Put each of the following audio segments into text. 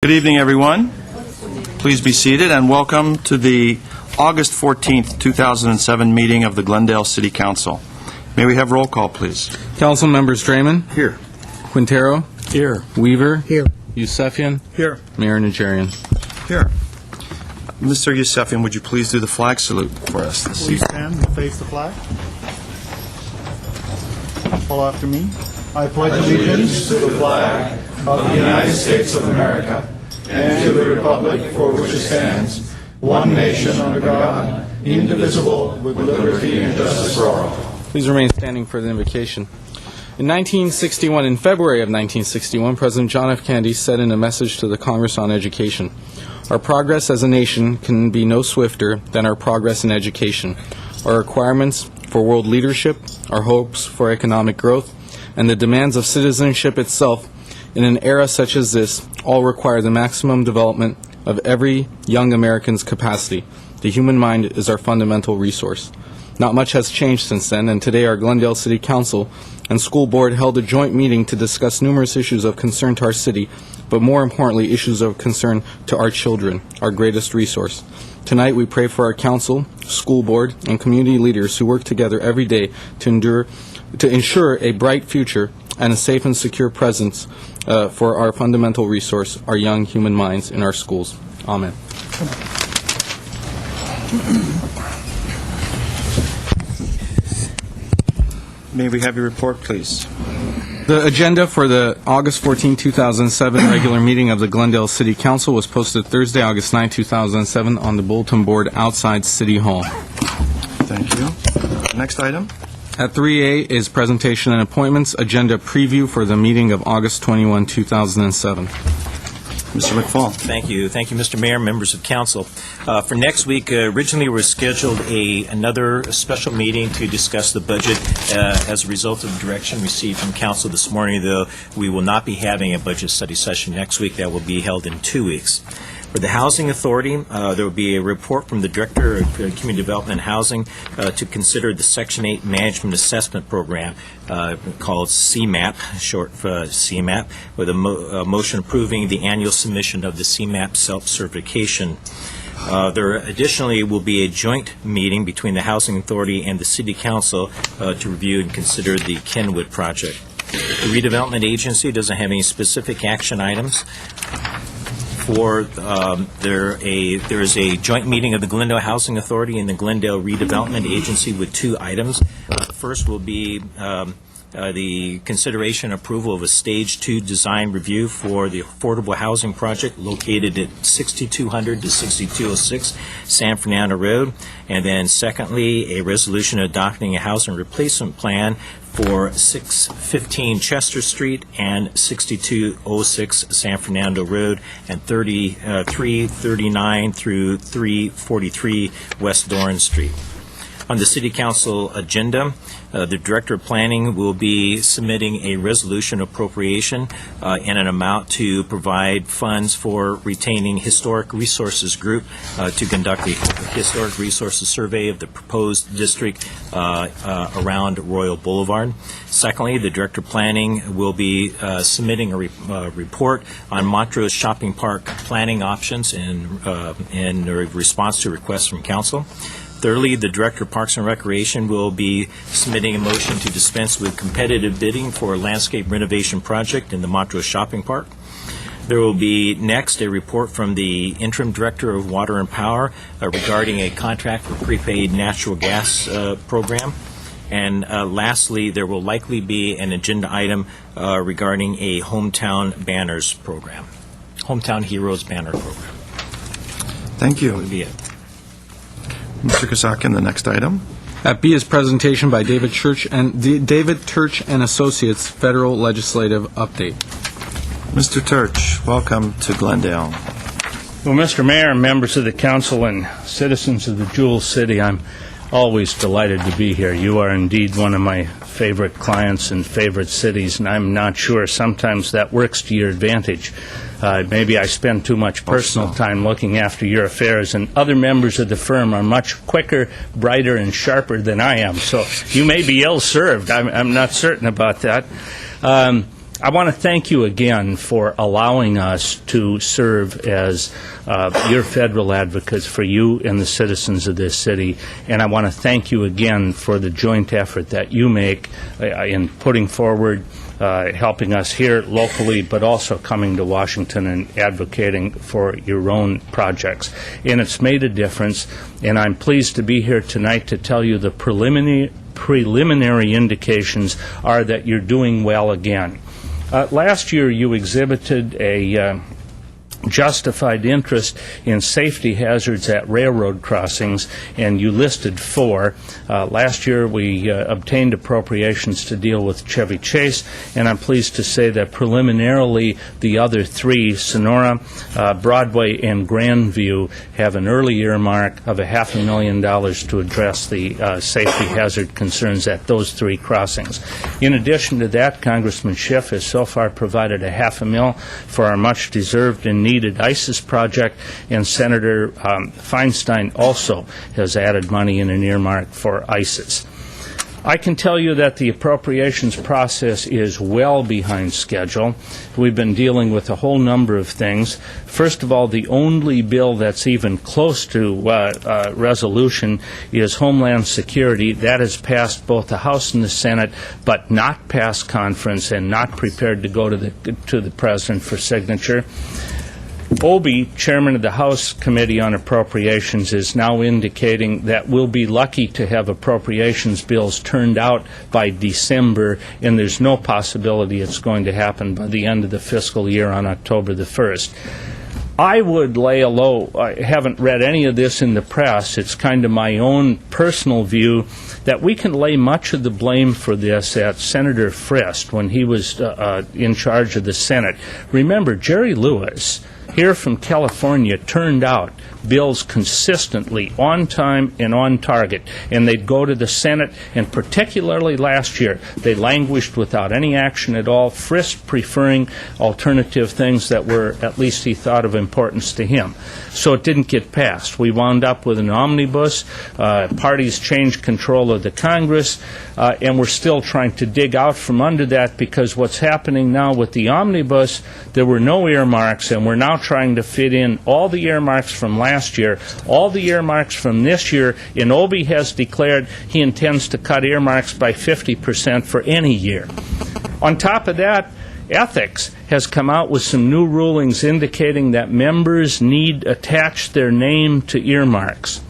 Good evening, everyone. Please be seated and welcome to the August 14th, 2007 meeting of the Glendale City Council. May we have roll call, please? Council members Draymond. Here. Quintero. Here. Weaver. Here. Yusefian. Here. Mayor Najarian. Here. Mr. Yusefian, would you please do the flag salute for us this Please evening? stand and face the flag. Follow after me. I pledge allegiance to the flag of the United States of America and to the republic for which it stands, one nation under God, indivisible, with liberty and justice for all. Please remain standing for the invocation. In February of 1961, President John F. Kennedy said in a message to the Congress on education, "Our progress as a nation can be no swifter than our progress in education. Our requirements for world leadership, our hopes for economic growth, and the demands of citizenship itself in an era such as this all require the maximum development of every young American's capacity. The human mind is our fundamental resource." Not much has changed since then, and today our Glendale City Council and School Board held a joint meeting to discuss numerous issues of concern to our city, but more importantly, issues of concern to our children, our greatest resource. Tonight we pray for our council, school board, and community leaders who work together every day to ensure a bright future and a safe and secure presence for our fundamental resource, our young human minds in our schools. Amen. May we have your report, please? The agenda for the August 14, 2007 regular meeting of the Glendale City Council was posted Thursday, August 9, 2007 on the bulletin board outside City Hall. Thank you. Next item. At 3A is presentation and appointments, agenda preview for the meeting of August 21, 2007. Mr. McFall. Thank you. Thank you, Mr. Mayor, members of council. For next week, originally we scheduled another special meeting to discuss the budget. As a result of the direction received from council this morning, though, we will not be having a budget study session next week. That will be held in 2 weeks. For the Housing Authority, there will be a report from the Director of Community Development and Housing to consider the Section 8 Management Assessment Program called CMAP, short for CMAP, with a motion approving the annual submission of the CMAP self-certification. There additionally will be a joint meeting between the Housing Authority and the City Council to review and consider the Kenwood project. The redevelopment agency doesn't have any specific action items. There is a joint meeting of the Glendale Housing Authority and the Glendale Redevelopment Agency with two items. First will be the consideration and approval of a Stage 2 design review for the affordable housing project located at 6200 to 6206 San Fernando Road. And then secondly, a resolution adopting a housing replacement plan for 615 Chester Street and 6206 San Fernando Road and 339 through 343 West Doran Street. On the City Council agenda, the Director of Planning will be submitting a resolution appropriation in an amount to provide funds for retaining Historic Resources Group to conduct a historic resources survey of the proposed district around Royal Boulevard. Secondly, the Director of Planning will be submitting a report on Montrose Shopping Park planning options in response to requests from Council. Thirdly, the Director of Parks and Recreation will be submitting a motion to dispense with competitive bidding for a landscape renovation project in the Montrose Shopping Park. There will be next a report from the Interim Director of Water and Power regarding a contract for prepaid natural gas program. And lastly, there will likely be an agenda item regarding a Hometown Banners program, Hometown Heroes Banner program. Thank you. That would be it. Mr. Kasakian, the next item. At B is presentation by David Church and Associates Federal Legislative Update. Mr. Turch, welcome to Glendale. Well, Mr. Mayor, members of the council, and citizens of the Jewel City, I'm always delighted to be here. You are indeed one of my favorite clients and favorite cities, and I'm not sure sometimes that works to your advantage. Maybe I spend too much personal time looking after your affairs, and other members of the firm are much quicker, brighter, and sharper than I am. So you may be ill-served. I'm not certain about that. I want to thank you again for allowing us to serve as your federal advocates for you and the citizens of this city. And I want to thank you again for the joint effort that you make in putting forward helping us here locally, but also coming to Washington and advocating for your own projects. And it's made a difference, and I'm pleased to be here tonight to tell you the preliminary indications are that you're doing well again. Last year, you exhibited a justified interest in safety hazards at railroad crossings, and you listed 4. Last year, we obtained appropriations to deal with Chevy Chase, and I'm pleased to say that preliminarily the other 3, Sonora, Broadway, and Grandview, have an early earmark of $500,000 to address the safety hazard concerns at those 3 crossings. In addition to that, Congressman Schiff has so far provided $500,000 for our much-deserved and needed ISIS project, and Senator Feinstein also has added money in an earmark for ISIS. I can tell you that the appropriations process is well behind schedule. We've been dealing with a whole number of things. First of all, the only bill that's even close to resolution is Homeland Security. That has passed both the House and the Senate, but not passed conference and not prepared to go to the President for signature. Obey, chairman of the House Committee on Appropriations, is now indicating that we'll be lucky to have appropriations bills turned out by December, and there's no possibility it's going to happen by the end of the fiscal year on October the 1st. I would lay a low. I haven't read any of this in the press. It's kind of my own personal view that we can lay much of the blame for this at Senator Frist when he was in charge of the Senate. Remember, Jerry Lewis, here from California, turned out bills consistently on time and on target, and they'd go to the Senate, and particularly last year, they languished without any action at all, Frist preferring alternative things that were, at least he thought, of importance to him. So it didn't get passed. We wound up with an omnibus. Parties changed control of the Congress, and we're still trying to dig out from under that, because what's happening now with the omnibus, there were no earmarks, and we're now now trying to fit in all the earmarks from last year, all the earmarks from this year, and Obie has declared he intends to cut earmarks by 50% for any year. On top of that, Ethics has come out with some new rulings indicating that members need attach their name to earmarks.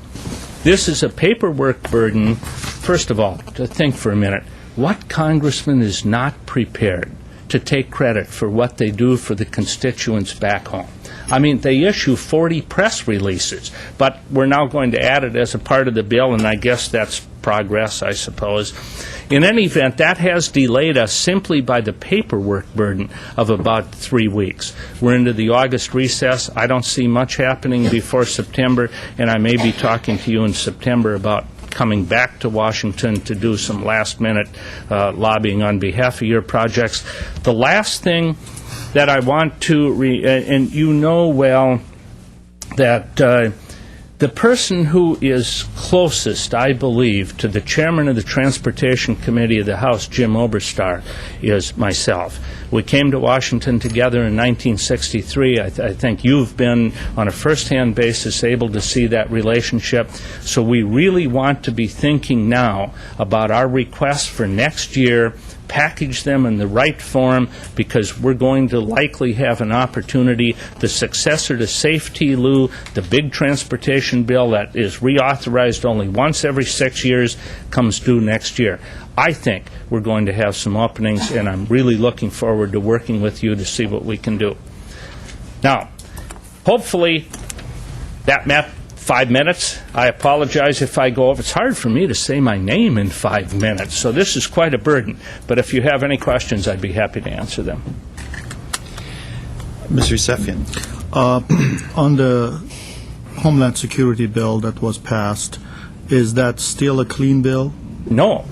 This is a paperwork burden. First of all, to think for a minute, what congressman is not prepared to take credit for what they do for the constituents back home? I mean, they issue 40 press releases, but we're now going to add it as a part of the bill, and I guess that's progress, I suppose. In any event, that has delayed us simply by the paperwork burden of about 3 weeks. We're into the August recess. I don't see much happening before September, and I may be talking to you in September about coming back to Washington to do some last-minute lobbying on behalf of your projects. The last thing that I want to, and you know well that the person who is closest, I believe, to the chairman of the Transportation Committee of the House, Jim Oberstar, is myself. We came to Washington together in 1963. I think you've been, on a first-hand basis, able to see that relationship. So we really want to be thinking now about our requests for next year, package them in the right form, because we're going to likely have an opportunity. The successor to Safety Lou, the big transportation bill that is reauthorized only once every 6 years, comes due next year. I think we're going to have some openings, and I'm really looking forward to working with you to see what we can do. Now, hopefully that met 5 minutes. I apologize if I go over. It's hard for me to say my name in 5 minutes, so this is quite a burden. But if you have any questions, I'd be happy to answer them. Mr. Yusefian. On the Homeland Security bill that was passed, is that still a clean bill? No.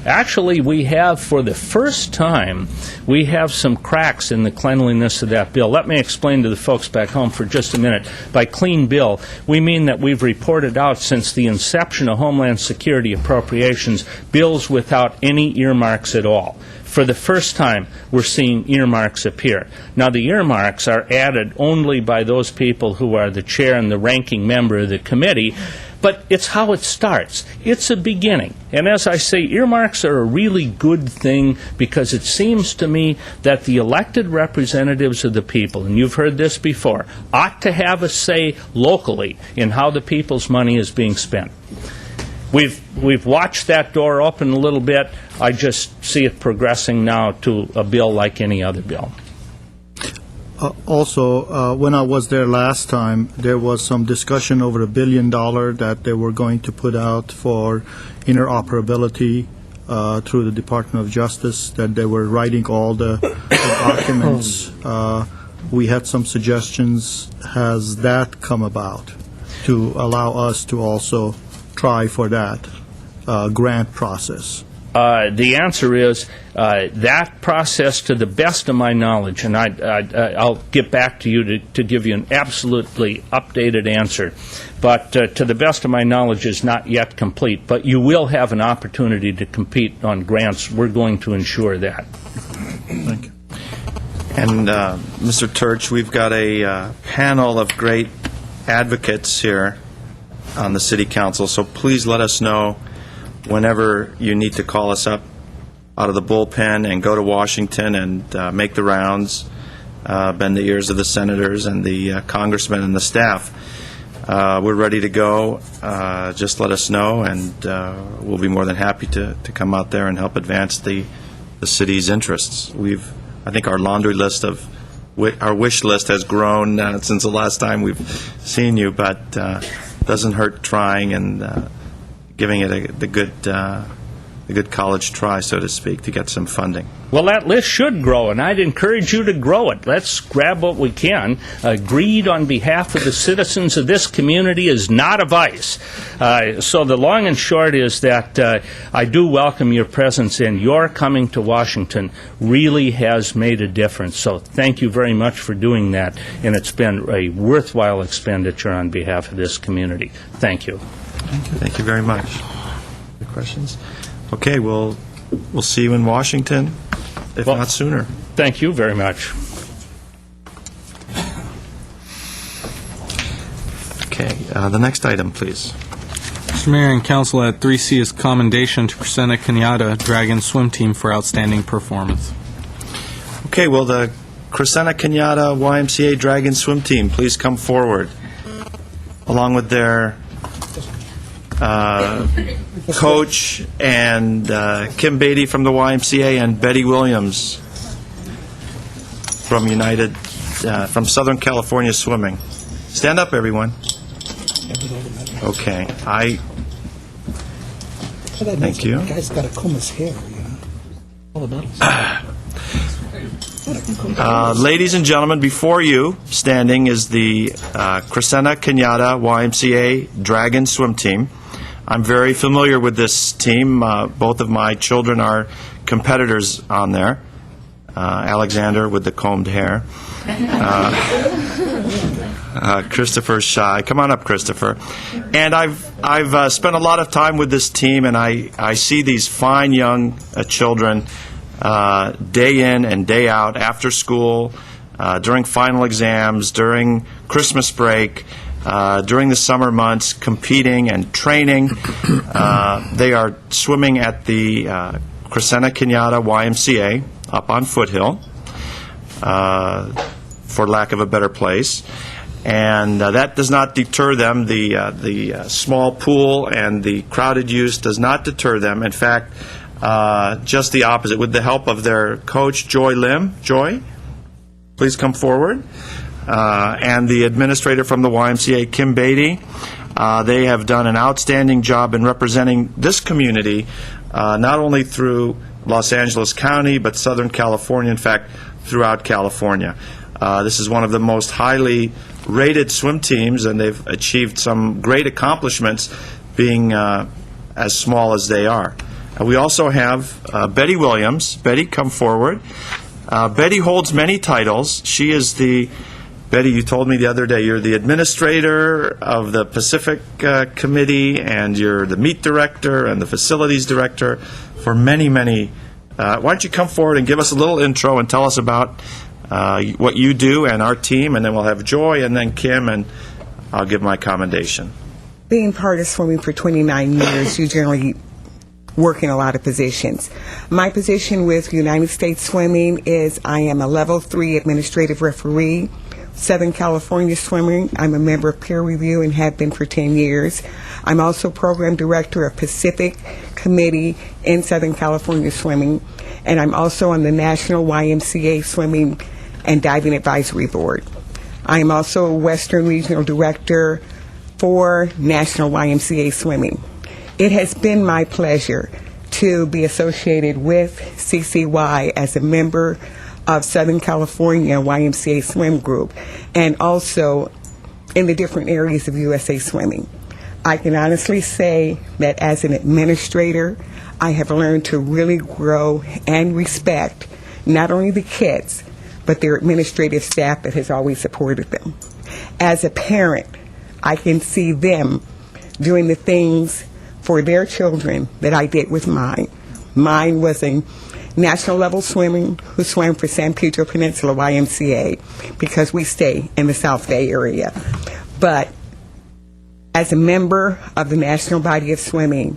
Actually, we have, for the first time, we have some cracks in the cleanliness of that bill. Let me explain to the folks back home for just a minute. By clean bill, we mean that we've reported out since the inception of Homeland Security appropriations bills without any earmarks at all. For the first time, we're seeing earmarks appear. Now, the earmarks are added only by those people who are the chair and the ranking member of the committee, but it's how it starts. It's a beginning. And as I say, earmarks are a really good thing, because it seems to me that the elected representatives of the people, and you've heard this before, ought to have a say locally in how the people's money is being spent. We've watched that door open a little bit. I just see it progressing now to a bill like any other bill. Also, when I was there last time, there was some discussion over $1 billion that they were going to put out for interoperability through the Department of Justice, that they were writing all the documents. We had some suggestions. Has that come about to allow us to also try for that grant process? The answer is that process, to the best of my knowledge, and I'll get back to you to give you an absolutely updated answer, but to the best of my knowledge is not yet complete. But you will have an opportunity to compete on grants. We're going to ensure that. Thank you. And Mr. Turch, we've got a panel of great advocates here on the City Council, so please let us know whenever you need to call us up out of the bullpen and go to Washington and make the rounds, bend the ears of the senators and the congressmen and the staff. We're ready to go. Just let us know, and we'll be more than happy to come out there and help advance the city's interests. I think our laundry list of our wish list has grown since the last time we've seen you, but doesn't hurt trying and giving it the good college try, so to speak, to get some funding. Well, that list should grow, and I'd encourage you to grow it. Let's grab what we can. Greed on behalf of the citizens of this community is not a vice. So the long and short is that I do welcome your presence, and your coming to Washington really has made a difference. So thank you very much for doing that, and it's been a worthwhile expenditure on behalf of this community. Thank you. Thank you very much. Any questions? Okay, we'll see you in Washington, if not sooner. Thank you very much. The next item, please. Mr. Mayor and Council, at 3C is commendation to Crescenta Kenyatta Dragon Swim Team for outstanding performance. Okay, will the Crescenta Kenyatta YMCA Dragon Swim Team please come forward, along with their coach and Kim Beatty from the YMCA and Betty Williams from from Southern California Swimming. Stand up, everyone. Okay, thank you. The guy's got to comb his hair, you know. Ladies and gentlemen, before you, standing, is the Crescenta Kenyatta YMCA Dragon Swim Team. I'm very familiar with this team. Both of my children are competitors on there. Alexander with the combed hair. Christopher's shy. Come on up, Christopher. And I've spent a lot of time with this team, and I see these fine young children day in and day out, after school, during final exams, during Christmas break, during the summer months, competing and training. They are swimming at the Crescenta Kenyatta YMCA up on Foothill, for lack of a better place. And that does not deter them. The small pool and the crowded use does not deter them. In fact, just the opposite. With the help of their coach, Joy Lim. Joy, please come forward. And the administrator from the YMCA, Kim Beatty. They have done an outstanding job in representing this community, not only through Los Angeles County, but Southern California, in fact, throughout California. This is one of the most highly rated swim teams, and they've achieved some great accomplishments being as small as they are. We also have Betty Williams. Betty, come forward. Betty holds many titles. She is Betty, you told me the other day, you're the administrator of the Pacific Committee, and you're the meet director and the facilities director for many, many. Why don't you come forward and give us a little intro and tell us about what you do and our team, and then we'll have Joy and then Kim, and I'll give my commendation. Being part of swimming for 29 years, you generally work in a lot of positions. My position with United States Swimming is I am a Level 3 administrative referee. Southern California Swimming, I'm a member of peer review and have been for 10 years. I'm also program director of Pacific Committee in Southern California Swimming, and I'm also on the National YMCA Swimming and Diving Advisory Board. I am also a Western Regional Director for National YMCA Swimming. It has been my pleasure to be associated with CCY as a member of Southern California YMCA Swim Group, and also in the different areas of USA Swimming. I can honestly say that as an administrator, I have learned to really grow and respect not only the kids, but their administrative staff that has always supported them. As a parent, I can see them doing the things for their children that I did with mine. Mine was a national level swimmer who swam for San Pedro Peninsula YMCA because we stay in the South Bay area. But as a member of the National Body of Swimming,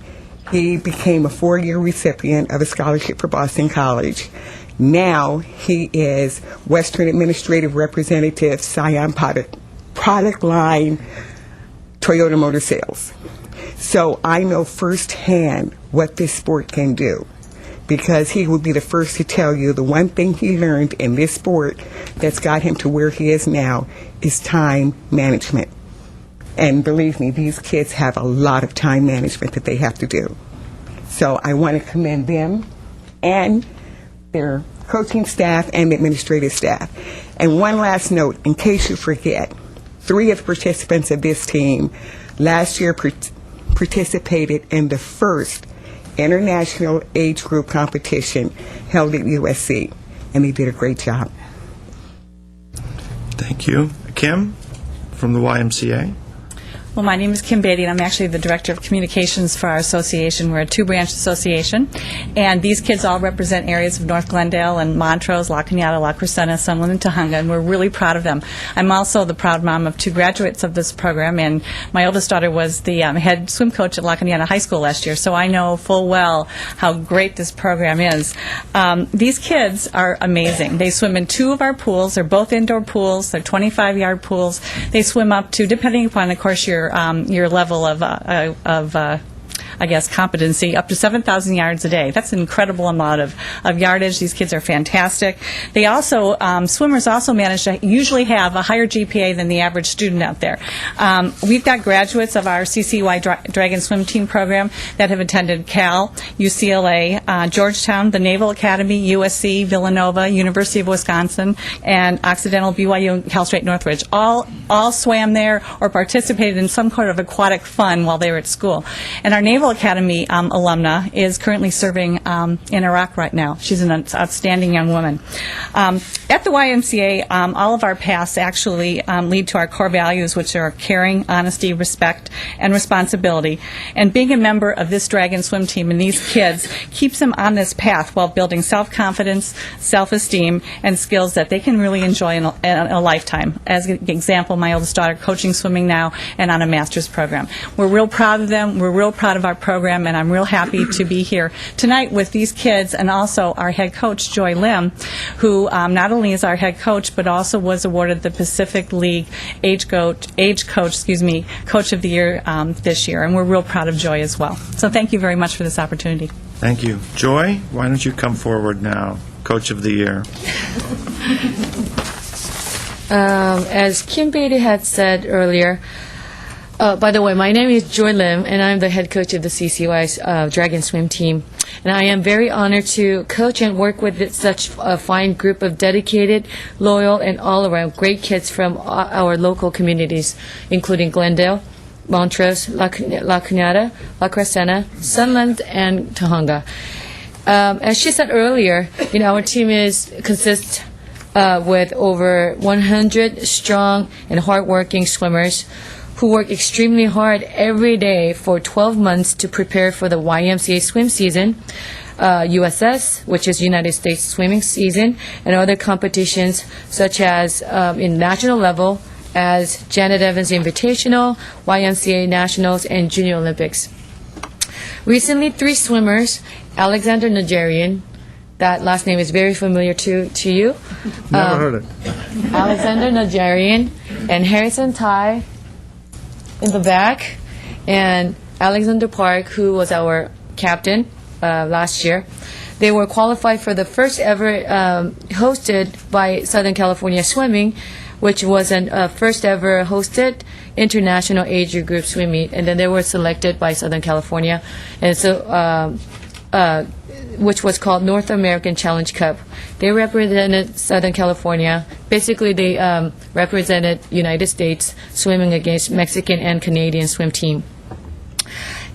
he became a 4-year recipient of a scholarship for Boston College. Now he is Western Administrative Representative, Scion Product Line, Toyota Motor Sales. So I know firsthand what this sport can do, because he would be the first to tell you the one thing he learned in this sport that's got him to where he is now is time management. And believe me, these kids have a lot of time management that they have to do. So I want to commend them and their coaching staff and administrative staff. And one last note, in case you forget, 3 of the participants of this team last year participated in the first international age group competition held at USC, and they did a great job. Thank you. Kim, from the YMCA. Well, my name is Kim Beatty, and I'm actually the Director of Communications for our association. We're a two-branch association, and these kids all represent areas of North Glendale and Montrose, La Cañada, La Crescenta, Sunland, and Tujunga, and we're really proud of them. I'm also the proud mom of two graduates of this program, and my oldest daughter was the head swim coach at La Cañada High School last year, so I know full well how great this program is. These kids are amazing. They swim in two of our pools. They're both indoor pools. They're 25-yard pools. They swim up to, depending upon, of course, your level of I guess, competency, up to 7,000 yards a day. That's an incredible amount of yardage. These kids are fantastic. They also, swimmers also manage to usually have a higher GPA than the average student out there. We've got graduates of our CCY Dragon Swim Team program that have attended Cal, UCLA, Georgetown, the Naval Academy, USC, Villanova, University of Wisconsin, and Occidental, BYU, and Cal State Northridge. All swam there or participated in some kind of aquatic fun while they were at school. And our Naval Academy alumna is currently serving in Iraq right now. She's an outstanding young woman. At the YMCA, all of our paths actually lead to our core values, which are caring, honesty, respect, and responsibility. And being a member of this Dragon Swim Team and these kids keeps them on this path while building self-confidence, self-esteem, and skills that they can really enjoy in a lifetime. As an example, my oldest daughter coaching swimming now and on a master's program. We're real proud of them. We're real proud of our program, and I'm real happy to be here tonight with these kids and also our head coach, Joy Lim, who not only is our head coach, but also was awarded the Pacific League Coach of the Year this year, and we're real proud of Joy as well. So thank you very much for this opportunity. Thank you. Joy, why don't you come forward now, Coach of the Year? As Kim Beatty had said earlier, by the way, my name is Joy Lim, and I'm the head coach of the CCY's Dragon Swim Team. And I am very honored to coach and work with such a fine group of dedicated, loyal, and all-around great kids from our local communities, including Glendale, Montrose, La Cañada, La Crescenta, Sunland, and Tujunga. As she said earlier, our team consists with over 100 strong and hardworking swimmers who work extremely hard every day for 12 months to prepare for the YMCA swim season, USS, which is United States Swimming Season, and other competitions such as in national level as Janet Evans Invitational, YMCA Nationals, and Junior Olympics. Recently, 3 swimmers, Alexander Najarian, that last name is very familiar to you. Never heard it. Alexander Najarian and Harrison Tai in the back, and Alexander Park, who was our captain last year. They were qualified for the first ever hosted by Southern California Swimming, which was a first ever hosted international age group swim meet, and then they were selected by Southern California, and so which was called North American Challenge Cup. They represented Southern California. Basically, they represented United States swimming against Mexican and Canadian swim team.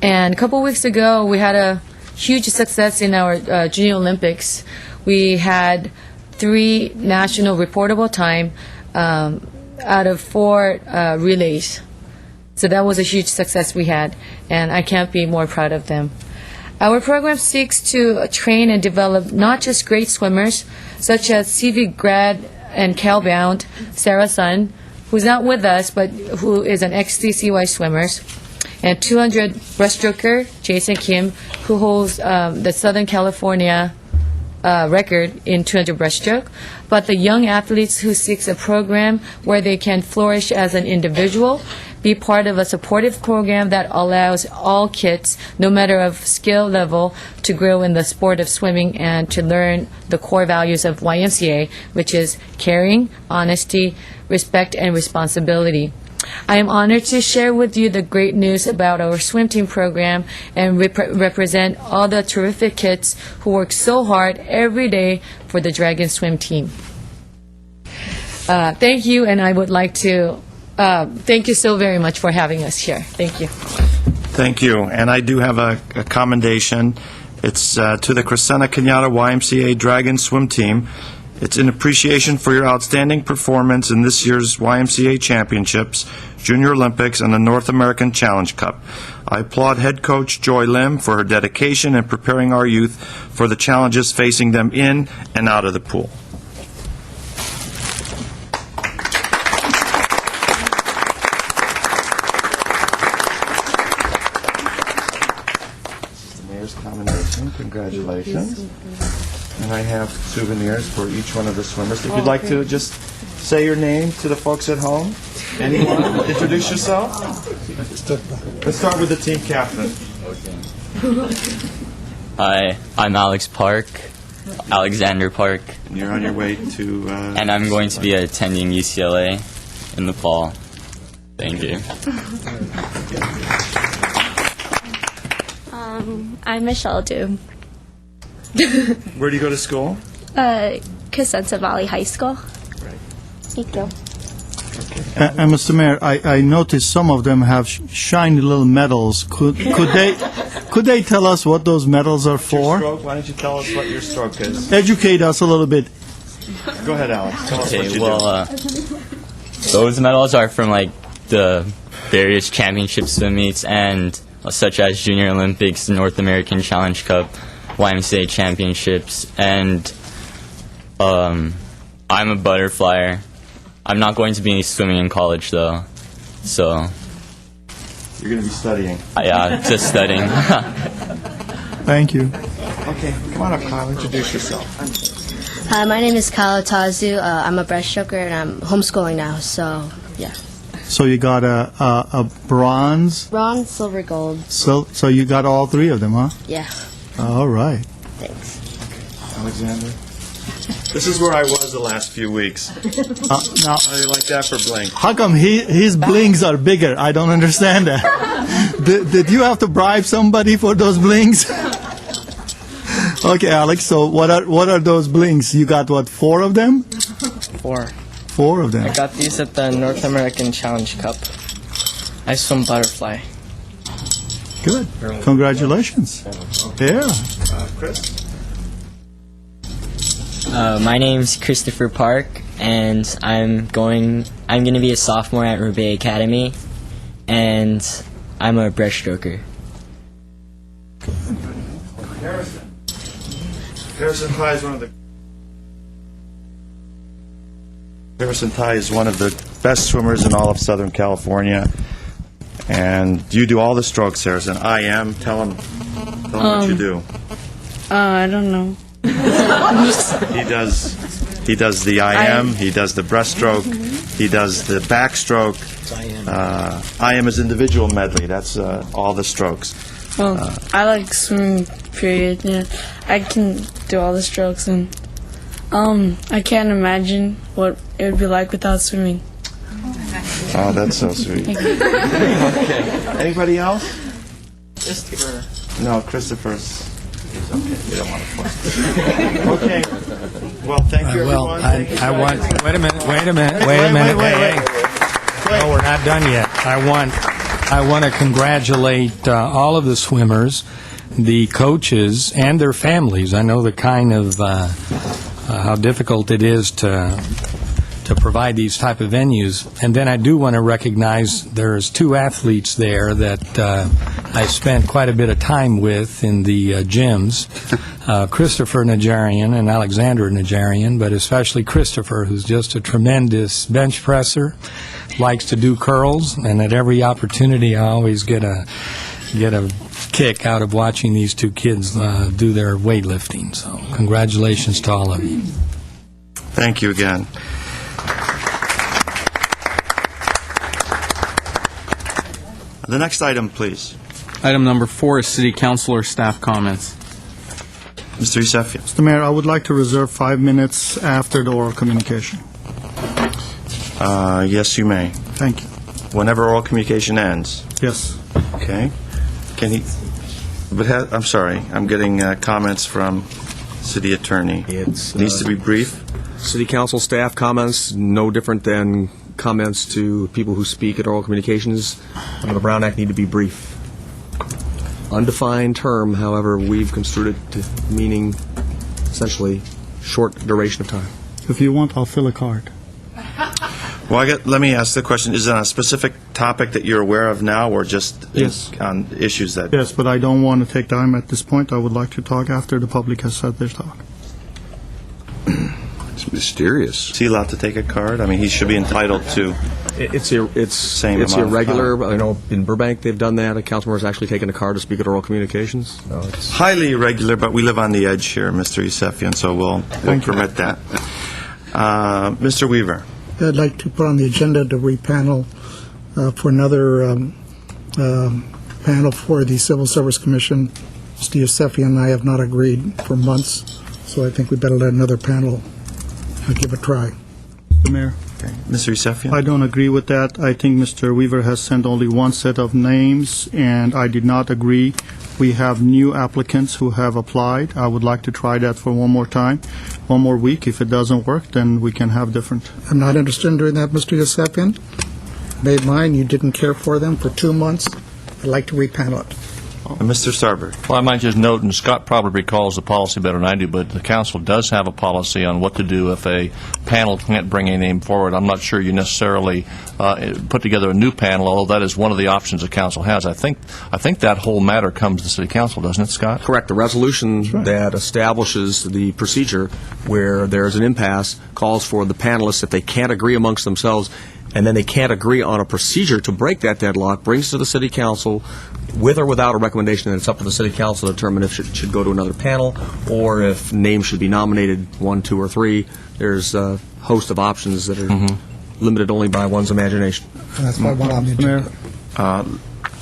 And a couple weeks ago, we had a huge success in our Junior Olympics. We had 3 national reportable time out of 4 relays. So that was a huge success we had, and I can't be more proud of them. Our program seeks to train and develop not just great swimmers, such as CV grad and Cal-bound Sarah Sun, who's not with us, but who is an ex-CCY swimmer, and 200 breaststroker Jason Kim, who holds the Southern California record in 200 breaststroke, but the young athletes who seeks a program where they can flourish as an individual, be part of a supportive program that allows all kids, no matter of skill level, to grow in the sport of swimming and to learn the core values of YMCA, which is caring, honesty, respect, and responsibility. I am honored to share with you the great news about our swim team program and represent all the terrific kids who work so hard every day for the Dragon Swim Team. Thank you, and I would like to thank you so very much for having us here. Thank you. Thank you. And I do have a commendation. It's to the Crescenta Cañada YMCA Dragon Swim Team. It's in appreciation for your outstanding performance in this year's YMCA Championships, Junior Olympics, and the North American Challenge Cup. I applaud head coach Joy Lim for her dedication in preparing our youth for the challenges facing them in and out of the pool. The mayor's commendation. Congratulations. And I have souvenirs for each one of the swimmers. If you'd like to just say your name to the folks at home. Anyone? Introduce yourself. Let's start with the team captain. Hi, I'm Alex Park, Alexander Park, And you're on your way to... and I'm going to be attending UCLA in the fall. Thank you. I'm Michelle Du. Where do you go to school? Cosenza Valley High School. Thank you. And Mr. Mayor, I noticed some of them have shiny little medals. Could they tell us what those medals are Your for? stroke? Why don't you tell us what your stroke is? Educate us a little bit. Go ahead, Alex. Tell us what Okay, you well, those medals are from like the various championship swim meets and such as Junior Olympics, North American Challenge Cup, YMCA championships, and I'm a butterflyer. I'm not going to be swimming in college though, so You're going to be studying. yeah, just studying. Thank you. Okay, come on up, Kyle. Introduce yourself. My name is Kyle Tazu. I'm a breaststroker and I'm homeschooling now. So yeah, So you got a bronze, bronze, silver, gold. so you got all three of them, huh? Yeah, All right. thanks. Alexander? This is where I was the last few weeks. Now, How do you like that for Blink? how come his blings are bigger? I don't understand that. Did you have to bribe somebody for those blings? Okay, Alex. So what are those blings? You got what? 4 of them? 4. 4 of them. I got these at the North American Challenge Cup. I swim butterfly. Good. Congratulations. Yeah. Chris? My name's Christopher Park, and I'm going to be a sophomore at Roubaix Academy, and I'm a breaststroker. Harrison Ty is one of the best swimmers in all of Southern California. And you do all the strokes, Harrison. I am. Tell him what you do. I don't know. He does the IM, he does the breaststroke, he does the backstroke. IM is individual medley. That's all the strokes. Well, I like swimming, period. Yeah, I can do all the strokes, and I can't imagine what it would be like without swimming. Oh, that's so sweet. Okay. Anybody else? Christopher. No, Christopher's. He's okay. We don't want to force it. Okay. Well, thank you, everyone. Thank you, guys. Wait a minute. Hey. No, we're not done yet. I want to congratulate all of the swimmers, the coaches, and their families. I know the kind of how difficult it is to provide these type of venues. And then I do want to recognize there's 2 athletes there that I spent quite a bit of time with in the gyms, Christopher Najarian and Alexander Najarian, but especially Christopher, who's just a tremendous bench presser, likes to do curls, and at every opportunity I always get a kick out of watching these 2 kids do their weightlifting. So congratulations to all of you. Thank you again. The next item, please. Item number 4 is City Council or staff comments. Mr. Yusefian. Mr. Mayor, I would like to reserve 5 minutes after the oral communication. Yes, you may. Thank you. Whenever oral communication ends. Yes. Okay. Can he... But I'm sorry. I'm getting comments from City Attorney. It's Needs to be brief. City Council staff comments, no different than comments to people who speak at oral communications. Under the Brown Act, need to be brief. Undefined term, however, we've construed it to meaning essentially short duration of time. If you want, I'll fill a card. Well, let me ask the question, is it on a specific topic that you're aware of now, or just Yes. on issues that... Yes, but I don't want to take time at this point. I would like to talk after the public has said their talk. It's mysterious. Is he allowed to take a card? I mean, he should be entitled to... It's Same it's amount of irregular. time. I know in Burbank they've done that. A council member's actually taken a card to speak at oral communications. No, it's Highly irregular, but we live on the edge here, Mr. Yusefian, so we'll permit that. Mr. Weaver. I'd like to put on the agenda to repanel for another panel for the Civil Service Commission. Mr. Yusefian and I have not agreed for months, so I think we better let another panel give a try. Mr. Mayor, Mr. Yusefian? I don't agree with that. I think Mr. Weaver has sent only one set of names, and I did not agree. We have new applicants who have applied. I would like to try that for one more time, one more week. If it doesn't work, then we can have different. I'm not interested in doing that, Mr. Yusefian. Made mine, you didn't care for them for 2 months. I'd like to repanel it. Mr. Starbird. Well, I might just note, and Scott probably recalls the policy better than I do, but the council does have a policy on what to do if a panel can't bring a name forward. I'm not sure you necessarily put together a new panel, although that is one of the options the council has. I think that whole matter comes to the city council, doesn't it, Scott? correct. The resolution that establishes the procedure where there's an impasse calls for the panelists, if they can't agree amongst themselves, and then they can't agree on a procedure to break that deadlock, brings it to the city council with or without a recommendation, and it's up to the city council to determine if it should go to another panel or if names should be nominated, 1, 2, or 3. There's a host of options that are limited only by one's imagination. That's why I want on the agenda.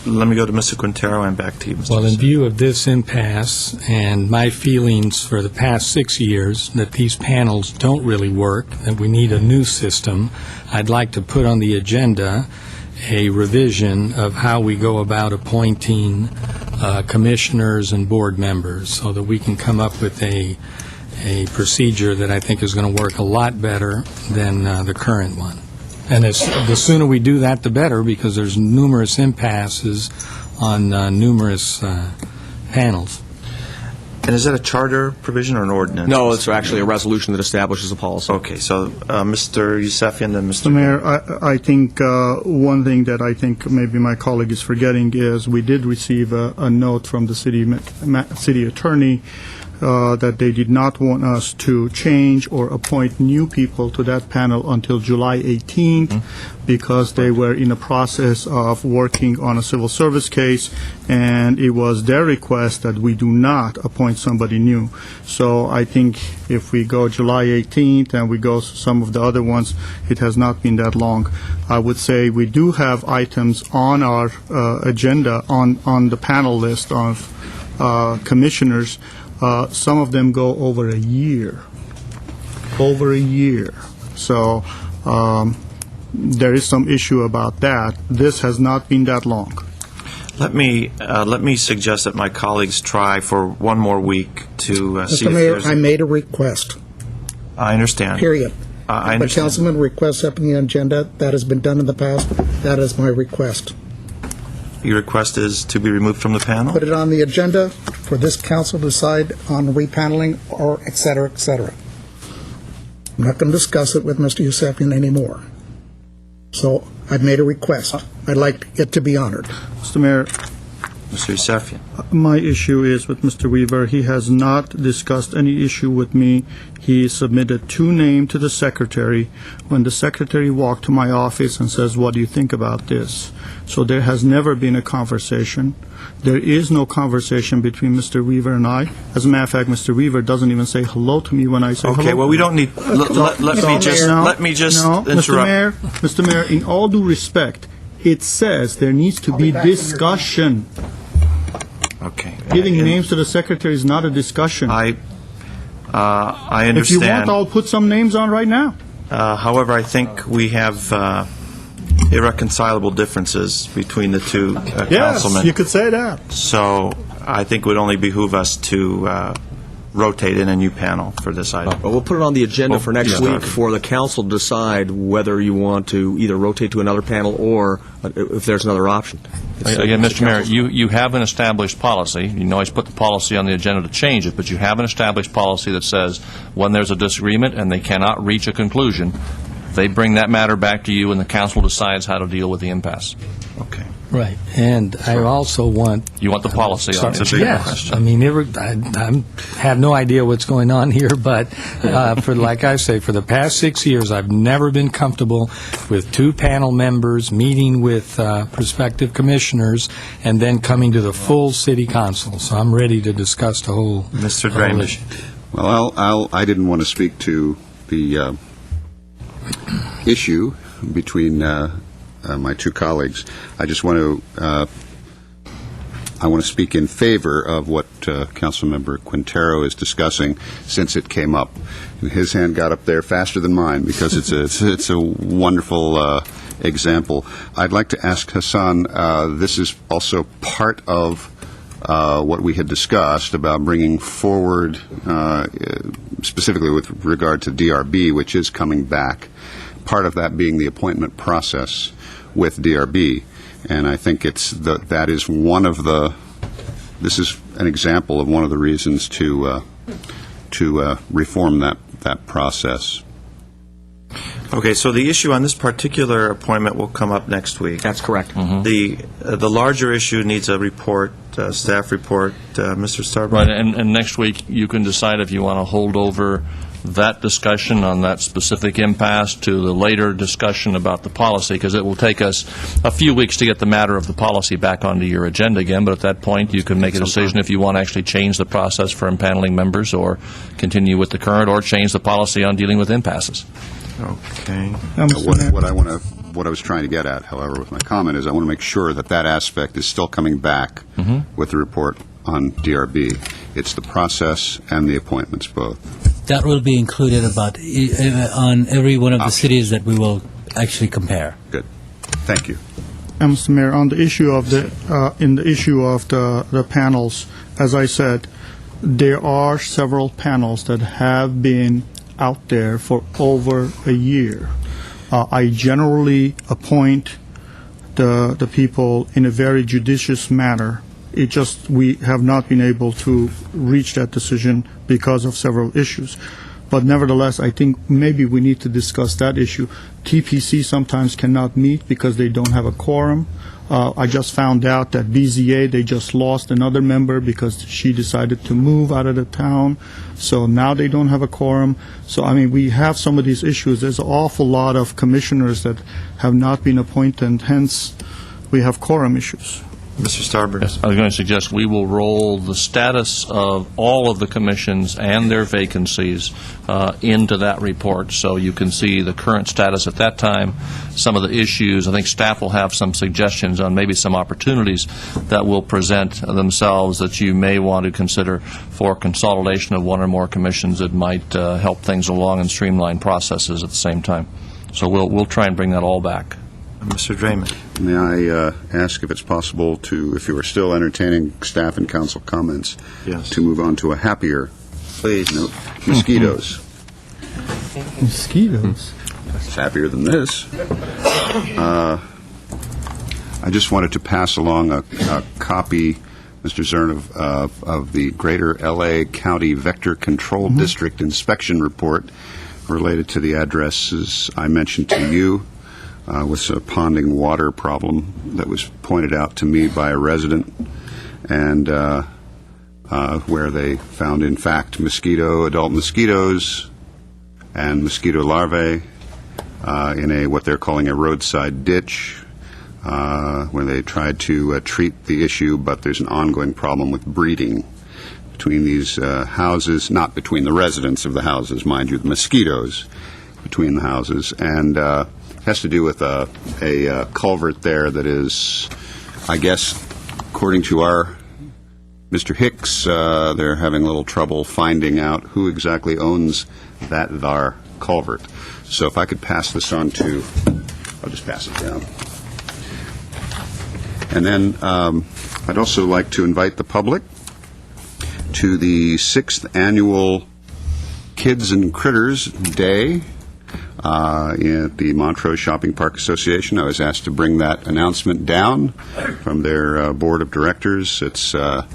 Let me go to Mr. Quintero and back to you, Mr. Well, in Yusefian. view of this impasse and my feelings for the past 6 years that these panels don't really work, that we need a new system, I'd like to put on the agenda a revision of how we go about appointing commissioners and board members so that we can come up with a procedure that I think is going to work a lot better than the current one. And the sooner we do that, the better, because there's numerous impasses on numerous panels. And is that a charter provision or an ordinance? No, it's actually a resolution that establishes a policy. Okay, so Mr. Yusefian and Mr. Mr. Mayor, I think one thing that I think maybe my colleague is forgetting is we did receive a note from the city attorney that they did not want us to change or appoint new people to that panel until July 18th because they were in a process of working on a civil service case, and it was their request that we do not appoint somebody new. So I think if we go July 18th and we go some of the other ones, it has not been that long. I would say we do have items on our agenda on the panel list of commissioners. Some of them go over a year. So there is some issue about that. This has not been that long. Let me suggest that my colleagues try for one more week to see Mr. if Mayor, there's... I made a request, I understand. period. I If a understand. councilman requests something on the agenda, that has been done in the past, that is my request. Your request is to be removed from the panel? Put it on the agenda for this council to decide on repaneling or et cetera, et cetera. I'm not going to discuss it with Mr. Yusefian anymore. So I've made a request. I'd like it to be honored. Mr. Mayor, Mr. Yusefian. my issue is with Mr. Weaver. He has not discussed any issue with me. He submitted 2 names to the secretary. When the secretary walked to my office and says, "What do you think about this?" So there has never been a conversation. There is no conversation between Mr. Weaver and I. As a matter of fact, Mr. Weaver doesn't even say hello to me when I say hello. Okay, well, we don't need... Let me just No, interrupt. Mr. Mayor, in all due respect, it says there needs to be discussion. Okay. Giving names to the secretary is not a discussion. I understand. If you want, I'll put some names on right now. However, I think we have irreconcilable differences between the two councilmen. Yes, you could say that. So I think it would only behoove us to rotate in a new panel for this item. Well, we'll put it on the agenda for next yeah. week for the council to decide whether you want to either rotate to another panel or if there's another option. Again, Mr. Mayor, you have an established policy. You can always put the policy on the agenda to change it, but you have an established policy that says when there's a disagreement and they cannot reach a conclusion, They bring that matter back to you, and the council decides how to deal with the impasse. Okay. Right, and I also want... You want the policy on it? Yes, I mean, I have no idea what's going on here, but like I say, for the past 6 years, I've never been comfortable with two panel members meeting with prospective commissioners and then coming to the full city council. So I'm ready to discuss the whole Mr. whole Draymond. issue. Well, I didn't want to speak to the issue between my two colleagues. I just want to speak in favor of what Councilmember Quintero is discussing, since it came up. His hand got up there faster than mine because it's a wonderful example. I'd like to ask Hassan. This is also part of what we had discussed about bringing forward, specifically with regard to DRB, which is coming back. Part of that being the appointment process with DRB, and I think that is one of the. This is an example of one of the reasons to reform that process. Okay, so the issue on this particular appointment will come up next week. That's correct. The larger issue needs a report, staff report. Mr. Starbuck. Right, and next week you can decide if you want to hold over that discussion on that specific impasse to the later discussion about the policy, because it will take us a few weeks to get the matter of the policy back onto your agenda again, but at that point you can make a decision if you want to actually change the process for impaneling members or continue with the current, or change the policy on dealing with impasses. Okay. What I was trying to get at, however, with my comment is I want to make sure that aspect is still coming back with the report on DRB. It's the process and the appointments both. That will be included on every one of the cities that we will actually compare. Good. Thank you. Mr. Mayor, on the issue of the panels, as I said, there are several panels that have been out there for over a year. I generally appoint the people in a very judicious manner. We have not been able to reach that decision because of several issues. But nevertheless, I think maybe we need to discuss that issue. TPC sometimes cannot meet because they don't have a quorum. I just found out that BZA, they just lost another member because she decided to move out of the town. So now they don't have a quorum. So, I mean, we have some of these issues. There's an awful lot of commissioners that have not been appointed, hence we have quorum issues. Mr. Starburst. Yes, I was going to suggest we will roll the status of all of the commissions and their vacancies into that report, so you can see the current status at that time, some of the issues. I think staff will have some suggestions on maybe some opportunities that will present themselves that you may want to consider for consolidation of one or more commissions that might help things along and streamline processes at the same time. So we'll try and bring that all back. Mr. Draymond. May I ask if it's possible to, if you are still entertaining staff and council comments, to move on to a happier note? Mosquitoes. Mosquitoes? It's happier than this. I just wanted to pass along a copy, Mr. Zern, of the Greater L.A. County Vector Control District Inspection Report related to the addresses I mentioned to you. With a ponding water problem that was pointed out to me by a resident, and where they found, in fact, adult mosquitoes and mosquito larvae in what they're calling a roadside ditch, where they tried to treat the issue, but there's an ongoing problem with breeding between these houses, not between the residents of the houses, mind you, the mosquitoes between the houses, and has to do with a culvert there that is, I guess, according to our Mr. Hicks, they're having a little trouble finding out who exactly owns that there culvert. So if I could pass this on to, I'll just pass it down. And then I'd also like to invite the public to the 6th Annual Kids and Critters Day at the Montrose Shopping Park Association. I was asked to bring that announcement down from their board of directors. It's the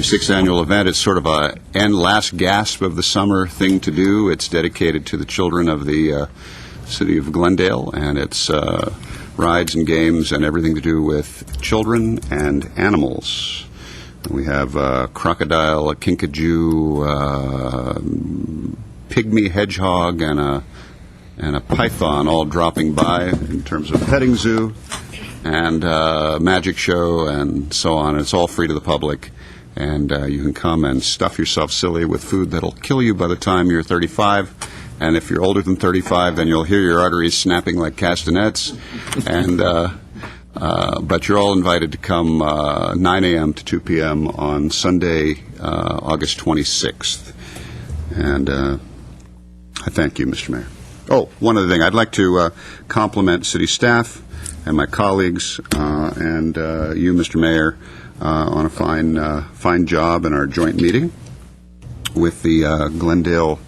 6th annual event. It's sort of a last gasp of the summer thing to do. It's dedicated to the children of the city of Glendale, and it's rides and games and everything to do with children and animals. We have a crocodile, a kinkajou, pygmy hedgehog, and a python all dropping by in terms of petting zoo and magic show and so on. It's all free to the public, and you can come and stuff yourself silly with food that'll kill you by the time you're 35. And if you're older than 35, then you'll hear your arteries snapping like castanets. And but you're all invited to come 9 a.m. to 2 p.m. on Sunday, August 26th. And I thank you, Mr. Mayor. Oh, one other thing. I'd like to compliment city staff and my colleagues and you, Mr. Mayor, on a fine job in our joint meeting with the Glendale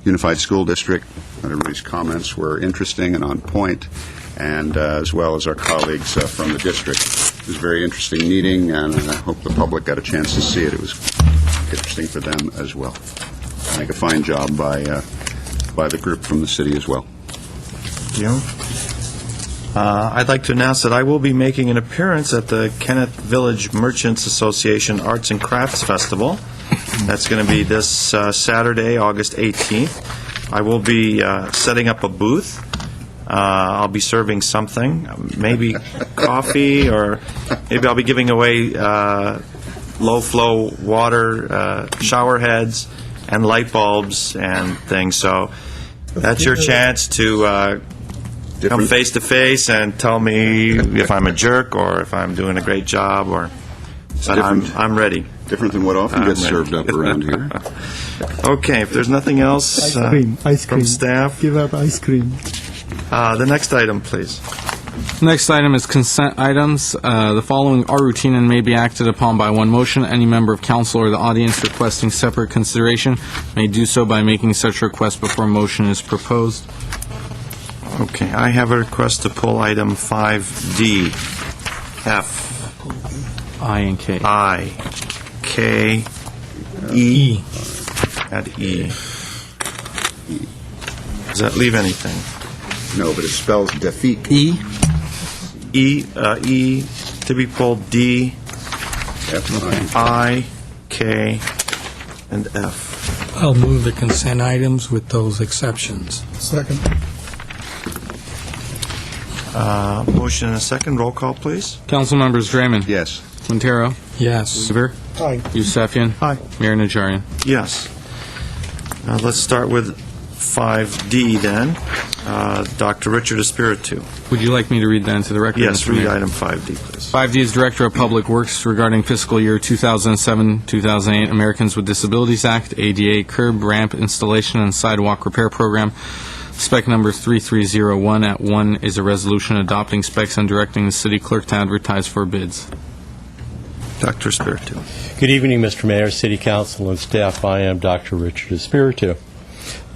Unified School District. Everybody's comments were interesting and on point, and as well as our colleagues from the district. It was a very interesting meeting, and I hope the public got a chance to see it. It was interesting for them as well. I think a fine job by the group from the city as well. Thank you. I'd like to announce that I will be making an appearance at the Kenneth Village Merchants Association Arts and Crafts Festival. That's going to be this Saturday, August 18th. I will be setting up a booth. I'll be serving something, maybe coffee, or maybe I'll be giving away low-flow water shower heads and light bulbs and things. So that's your chance to come face-to-face and tell me if I'm a jerk or if I'm doing a great job, or but I'm ready. Different than what often gets served up around here. Okay, if there's nothing else Ice cream. from staff. Give up ice cream. The next item, please. Next item is consent items. The following are routine and may be acted upon by one motion. Any member of council or the audience requesting separate consideration may do so by making such request before motion is proposed. Okay, I have a request to pull item 5D, F, I and K. I, K, E, and E. Does that leave anything? No, but it spells defeat. E? E to be pulled, D, F, I, K, and F. I'll move the consent items with those exceptions. Second. Motion and a second. Roll call, please. Council members Draymond. Yes. Quintero. Yes. Weaver. Aye. Yusefian. Aye. Mayor Najarian. Yes. Let's start with 5D then. Dr. Richard Espiritu. Would you like me to read that into the record? Yes, Mr. read Mayor? item 5D, please. 5D is Director of Public Works regarding fiscal year 2007-2008 Americans with Disabilities Act, ADA curb, ramp installation, and sidewalk repair program. Spec number 3301 at 1 is a resolution adopting specs and directing the city clerk to advertise for bids. Dr. Espiritu. Good evening, Mr. Mayor, City Council, and staff. I am Dr. Richard Espiritu.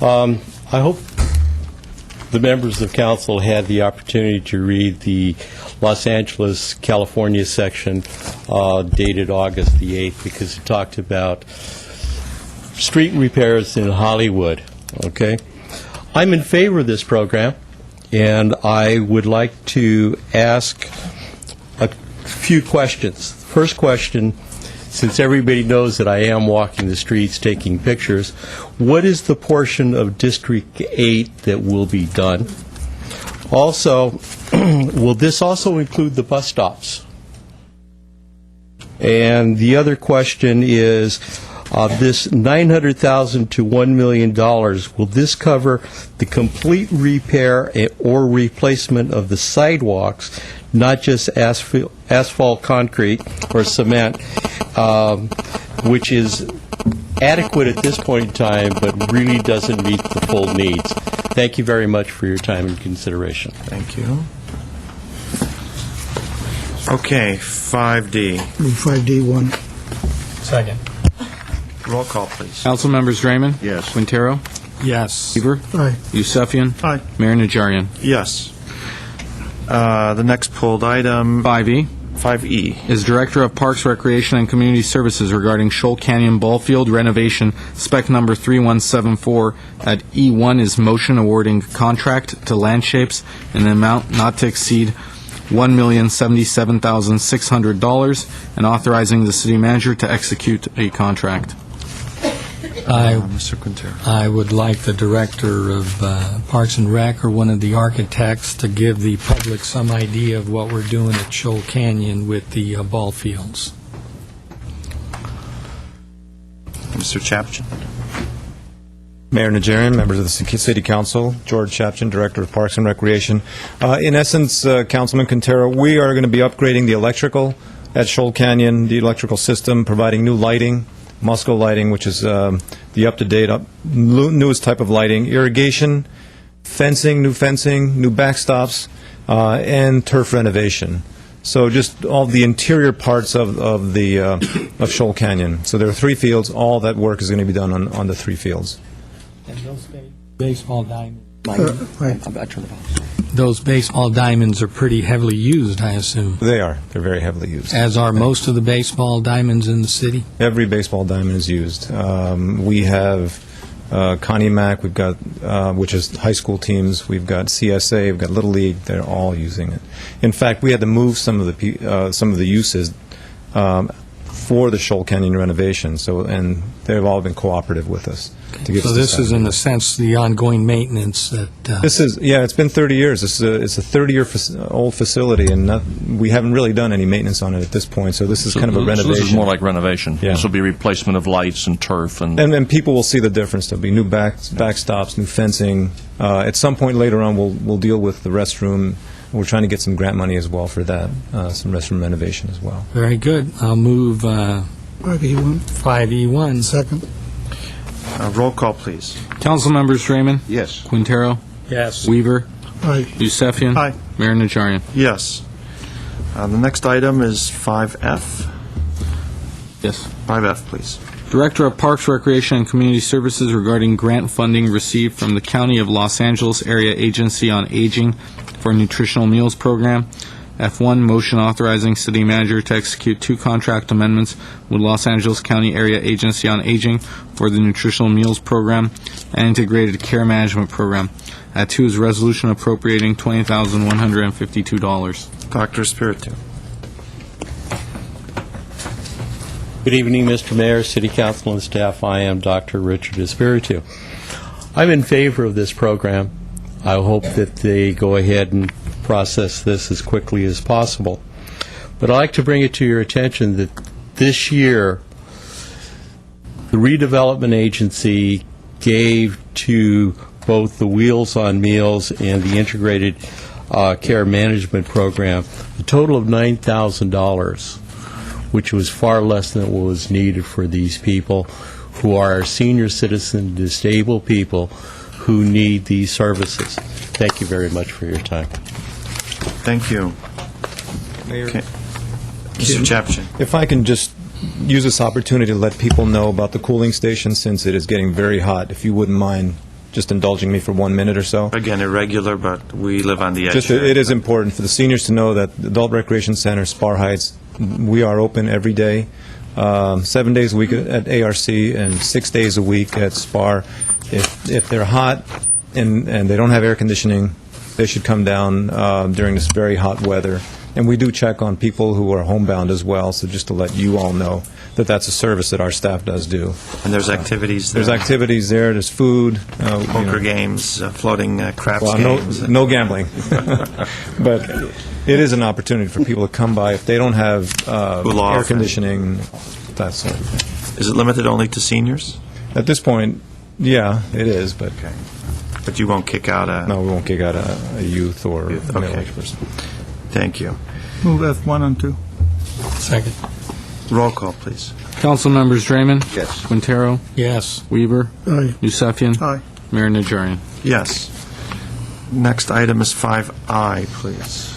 I hope the members of council had the opportunity to read the Los Angeles, California section dated August the 8th, because it talked about street repairs in Hollywood. Okay? I'm in favor of this program, and I would like to ask a few questions. First question, since everybody knows that I am walking the streets taking pictures, what is the portion of District 8 that will be done? Also, will this also include the bus stops? And the other question is, this $900,000 to $1 million, will this cover the complete repair or replacement of the sidewalks, not just asphalt, concrete, or cement, which is adequate at this point in time, but really doesn't meet the full needs? Thank you very much for your time and consideration. Thank you. Okay, 5D. Move 5D1. Second. Roll call, please. Council members Draymond. Yes. Quintero. Yes. Weaver. Aye. Yusefian. Aye. Mayor Najarian. Yes. The next pulled item, 5E. 5E. Is Director of Parks, Recreation, and Community Services regarding Shoal Canyon Ball Field renovation, spec number 3174 at E1 is motion awarding contract to Landshapes in an amount not to exceed $1,077,600 and authorizing the city manager to execute a contract. Mr. Quintero. I would like the Director of Parks and Rec or one of the architects to give the public some idea of what we're doing at Shoal Canyon with the ball fields. Mr. Chapchin. Mayor Najarian, members of the City Council, George Chapchin, Director of Parks and Recreation. In essence, Councilman Quintero, we are going to be upgrading the electrical at Shoal Canyon, the electrical system, providing new lighting, Musco lighting, which is the up-to-date, newest type of lighting, irrigation, fencing, new backstops, and turf renovation. So just all the interior parts of Shoal Canyon. So there are 3 fields. All that work is going to be done on the 3 fields. And those baseball diamonds. Those baseball diamonds are pretty heavily used, I assume. They are. They're very heavily used. As are most of the baseball diamonds in the city? Every baseball diamond is used. We have Connie Mack, we've got, which is high school teams, we've got CSA, we've got Little League, they're all using it. In fact, we had to move some of the uses for the Shoal Canyon renovation, and they've all been cooperative with us. So this is, in a sense, the ongoing maintenance that... This is, it's been 30 years. It's a 30-year-old facility, and we haven't really done any maintenance on it at this point, so this is kind of a renovation. This is more like renovation. Yeah. This will be replacement of lights and turf. And people will see the difference. There'll be new backstops, new fencing. At some point later on, we'll deal with the restroom. We're trying to get some grant money as well for that, some restroom renovation as well. Very good. I'll move... 5E1. 5E1. Second. Roll call, please. Council members Draymond? Yes. Quintero? Yes. Weaver? Aye. Yusefian? Aye. Mayor Najarian? Yes. The next item is 5F. Yes. 5F, please. Director of Parks, Recreation, and Community Services regarding grant funding received from the County of Los Angeles Area Agency on Aging for Nutritional Meals Program. F1, motion authorizing city manager to execute 2 contract amendments with Los Angeles County Area Agency on Aging for the Nutritional Meals Program and Integrated Care Management Program. At 2 is resolution appropriating $20,152. Dr. Espiritu. Good evening, Mr. Mayor, City Council, and staff. I am Dr. Richard Espiritu. I'm in favor of this program. I hope that they go ahead and process this as quickly as possible. But I'd like to bring it to your attention that this year, the redevelopment agency gave to both the Wheels on Meals and the Integrated Care Management Program a total of $9,000, which was far less than what was needed for these people who are senior citizen, disabled people who need these services. Thank you very much for your time. Thank you. Mayor, Okay. Mr. Chapchin. if I can just use this opportunity to let people know about the cooling station, since it is getting very hot, if you wouldn't mind just indulging me for 1 minute or so. Again, irregular, but we live on the edge. Just, here. it is important for the seniors to know that the Adult Recreation Center, Spar Heights, we are open every day, 7 days a week at ARC and 6 days a week at Spar. If they're hot and they don't have air conditioning, they should come down during this very hot weather. And we do check on people who are homebound as well, so just to let you all know that that's a service that our staff does do. And there's activities there. There's activities there, there's food. Poker games, floating craps Well, games. no gambling. But it is an opportunity for people to come by if they don't have Cool off air conditioning, that sort of thing. Is it limited only to seniors? At this point, yeah, it is, but... Okay. But you won't kick out a... No, we won't kick out a youth or Youth, a okay. middle-aged person. Thank you. Move F1 and 2. Second. Roll call, please. Council members Draymond? Yes. Quintero? Yes. Weaver? Aye. Yusefian? Aye. Mayor Najarian? Yes. Next item is 5I, please.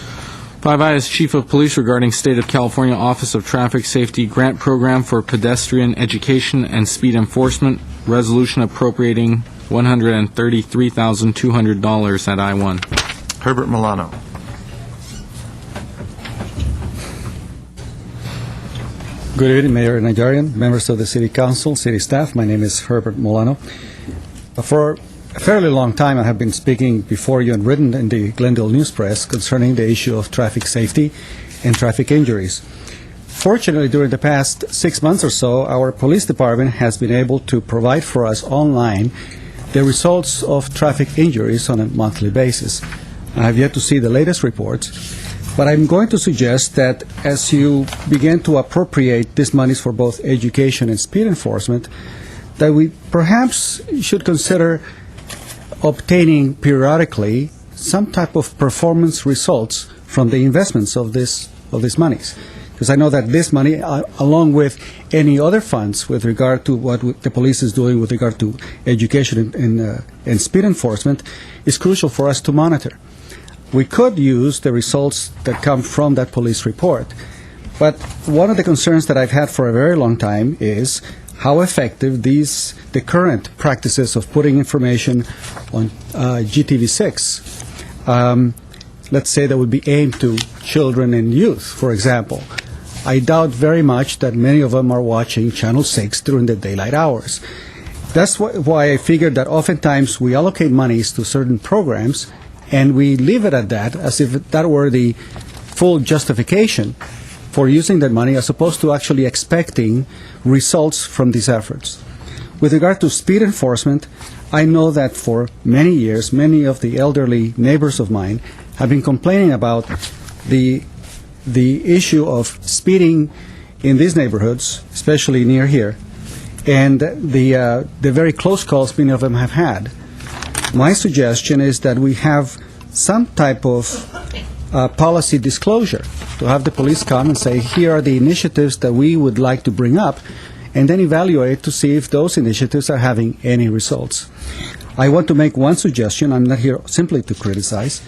5I is Chief of Police regarding State of California Office of Traffic Safety Grant Program for Pedestrian Education and Speed Enforcement, resolution appropriating $133,200 at I-1. Herbert Milano. Good evening, Mayor Najarian, members of the City Council, City staff. My name is Herbert Molano. For a fairly long time, I have been speaking before you and written in the Glendale News Press concerning the issue of traffic safety and traffic injuries. Fortunately, during the past 6 months or so, our police department has been able to provide for us online the results of traffic injuries on a monthly basis. I have yet to see the latest reports, but I'm going to suggest that as you begin to appropriate these monies for both education and speed enforcement, that we perhaps should consider obtaining periodically some type of performance results from the investments of these monies. Because I know that this money, along with any other funds with regard to what the police is doing with regard to education and speed enforcement, is crucial for us to monitor. We could use the results that come from that police report, but one of the concerns that I've had for a very long time is how effective the current practices of putting information on GTV6, let's say that would be aimed to children and youth, for example. I doubt very much that many of them are watching Channel 6 during the daylight hours. That's why I figured that oftentimes we allocate monies to certain programs and we leave it at that as if that were the full justification for using that money as opposed to actually expecting results from these efforts. With regard to speed enforcement, I know that for many years, many of the elderly neighbors of mine have been complaining about the issue of speeding in these neighborhoods, especially near here, and the very close calls many of them have had. My suggestion is that we have some type of policy disclosure, to have the police come and say, here are the initiatives that we would like to bring up, and then evaluate to see if those initiatives are having any results. I want to make one suggestion, I'm not here simply to criticize,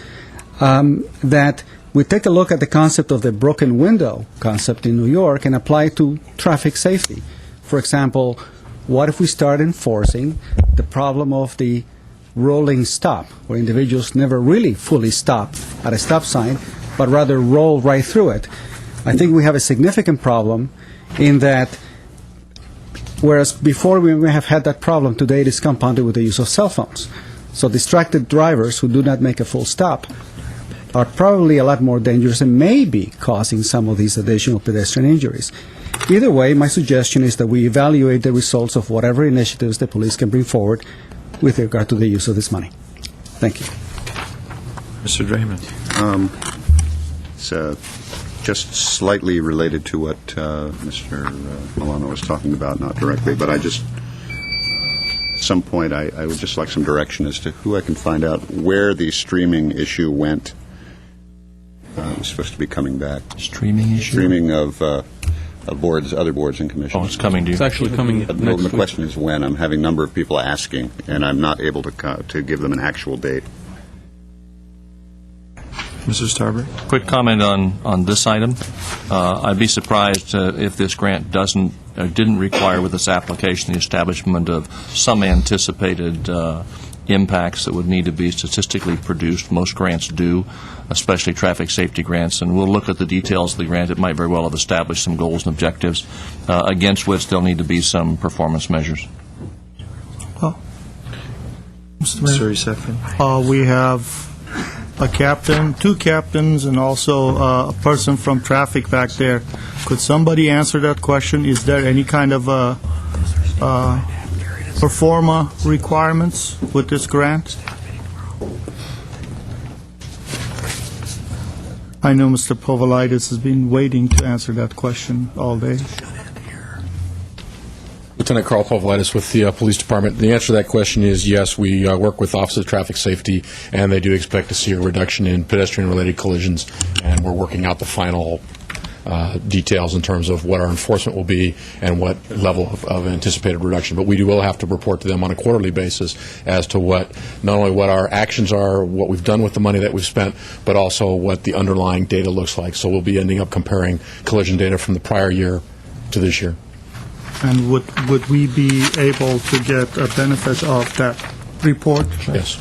that we take a look at the concept of the broken window concept in New York and apply it to traffic safety. For example, what if we start enforcing the problem of the rolling stop, where individuals never really fully stop at a stop sign, but rather roll right through it? I think we have a significant problem in that, whereas before we may have had that problem, today it is compounded with the use of cell phones. So distracted drivers who do not make a full stop are probably a lot more dangerous and may be causing some of these additional pedestrian injuries. Either way, my suggestion is that we evaluate the results of whatever initiatives the police can bring forward with regard to the use of this money. Thank you. Mr. Draymond. It's just slightly related to what Mr. Milano was talking about, not directly, but at some point I would just like some direction as to who I can find out where the streaming issue went. It was supposed to be coming back. Streaming issue? Streaming of boards, other boards and commissions. Oh, it's coming to you. It's actually coming The next week. question is when. I'm having a number of people asking, and I'm not able to give them an actual date. Mr. Starbury? Quick comment on this item. I'd be surprised if this grant didn't require with this application the establishment of some anticipated impacts that would need to be statistically produced. Most grants do, especially traffic safety grants, and we'll look at the details of the grant. It might very well have established some goals and objectives against which there'll need to be some performance measures. Mr. Yusefian. We have a captain, two captains, and also a person from traffic back there. Could somebody answer that question? Is there any kind of performa requirements with this grant? I know Mr. Povolitis has been waiting to answer that question all day. Lieutenant Carl Povolitis with the Police Department. The answer to that question is yes, we work with Office of Traffic Safety, and they do expect to see a reduction in pedestrian-related collisions, and we're working out the final details in terms of what our enforcement will be and what level of anticipated reduction. But we will have to report to them on a quarterly basis as to not only what our actions are, what we've done with the money that we've spent, but also what the underlying data looks like. So we'll be ending up comparing collision data from the prior year to this year. And would we be able to get a benefit of that report? Yes.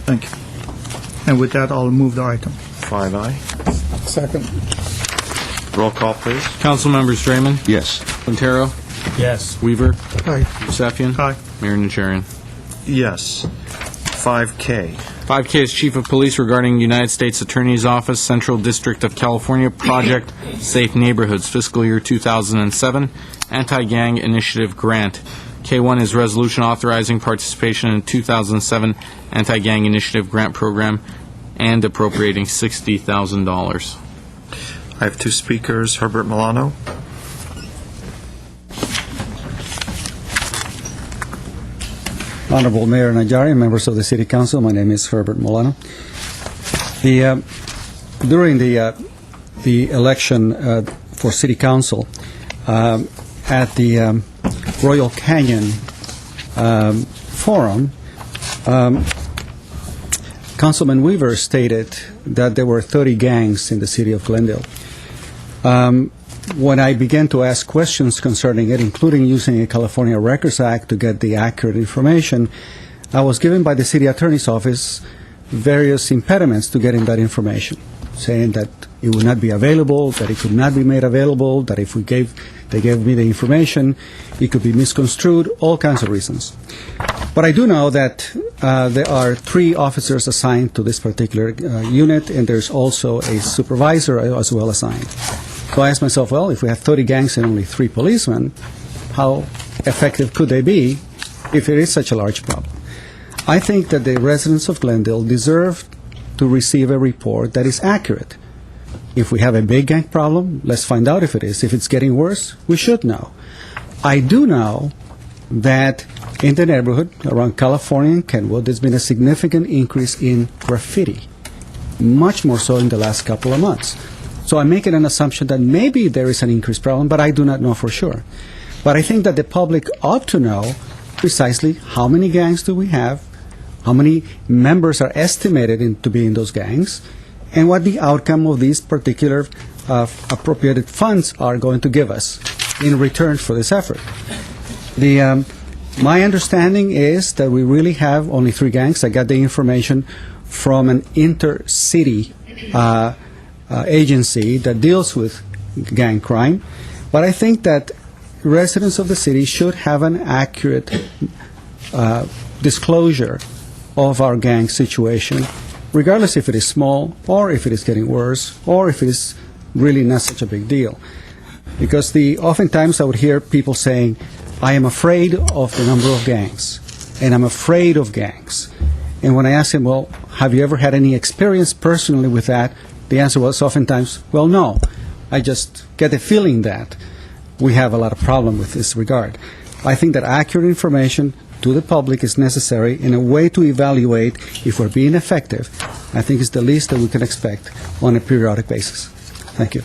Thank you. And with that, I'll move the item. 5I. Second. Roll call, please. Council members Draymond. Yes. Quintero. Yes. Weaver. Aye. Yusefian. Aye. Mayor Najarian. Yes. 5K. 5K is Chief of Police regarding United States Attorney's Office, Central District of California, Project Safe Neighborhoods, fiscal year 2007, Anti-Gang Initiative Grant. K1 is resolution authorizing participation in 2007 Anti-Gang Initiative Grant Program and appropriating $60,000. I have two speakers, Herbert Milano. Honorable Mayor Najarian, members of the City Council, my name is Herbert Molano. During the election for City Council, at the Royal Canyon Forum, Councilman Weaver stated that there were 30 gangs in the city of Glendale. When I began to ask questions concerning it, including using a California Records Act to get the accurate information, I was given by the city attorney's office various impediments to getting that information, saying that it would not be available, that it could not be made available, that if they gave me the information, it could be misconstrued, all kinds of reasons. But I do know that there are 3 officers assigned to this particular unit, and there's also a supervisor as well assigned. So I asked myself, well, if we have 30 gangs and only 3 policemen, how effective could they be if it is such a large problem? I think that the residents of Glendale deserve to receive a report that is accurate. If we have a big gang problem, let's find out if it is. If it's getting worse, we should know. I do know that in the neighborhood around California and Kenwood, there's been a significant increase in graffiti, much more so in the last couple of months. So I'm making an assumption that maybe there is an increased problem, but I do not know for sure. But I think that the public ought to know precisely how many gangs do we have, how many members are estimated to be in those gangs, and what the outcome of these particular appropriated funds are going to give us in return for this effort. My understanding is that we really have only 3 gangs. I got the information from an intercity agency that deals with gang crime, but I think that residents of the city should have an accurate disclosure of our gang situation, regardless if it is small or if it is getting worse or if it is really not such a big deal. Because oftentimes I would hear people saying, I am afraid of the number of gangs, and I'm afraid of gangs. And when I ask them, well, have you ever had any experience personally with that? The answer was oftentimes, well, no. I just get the feeling that we have a lot of problem with this regard. I think that accurate information to the public is necessary in a way to evaluate if we're being effective. I think it's the least that we can expect on a periodic basis. Thank you.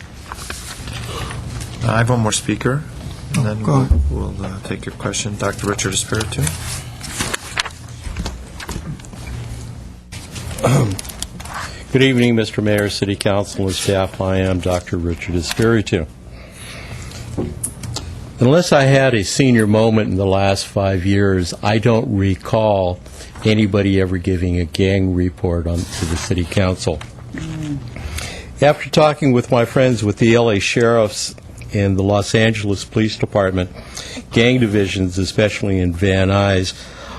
I have one more speaker, and then we'll take your question. Dr. Richard Espiritu. Good evening, Mr. Mayor, City Council, and staff. I am Dr. Richard Espiritu. Unless I had a senior moment in the last 5 years, I don't recall anybody ever giving a gang report to the City Council. After talking with my friends with the LA Sheriffs and the Los Angeles Police Department, gang divisions, especially in Van Nuys,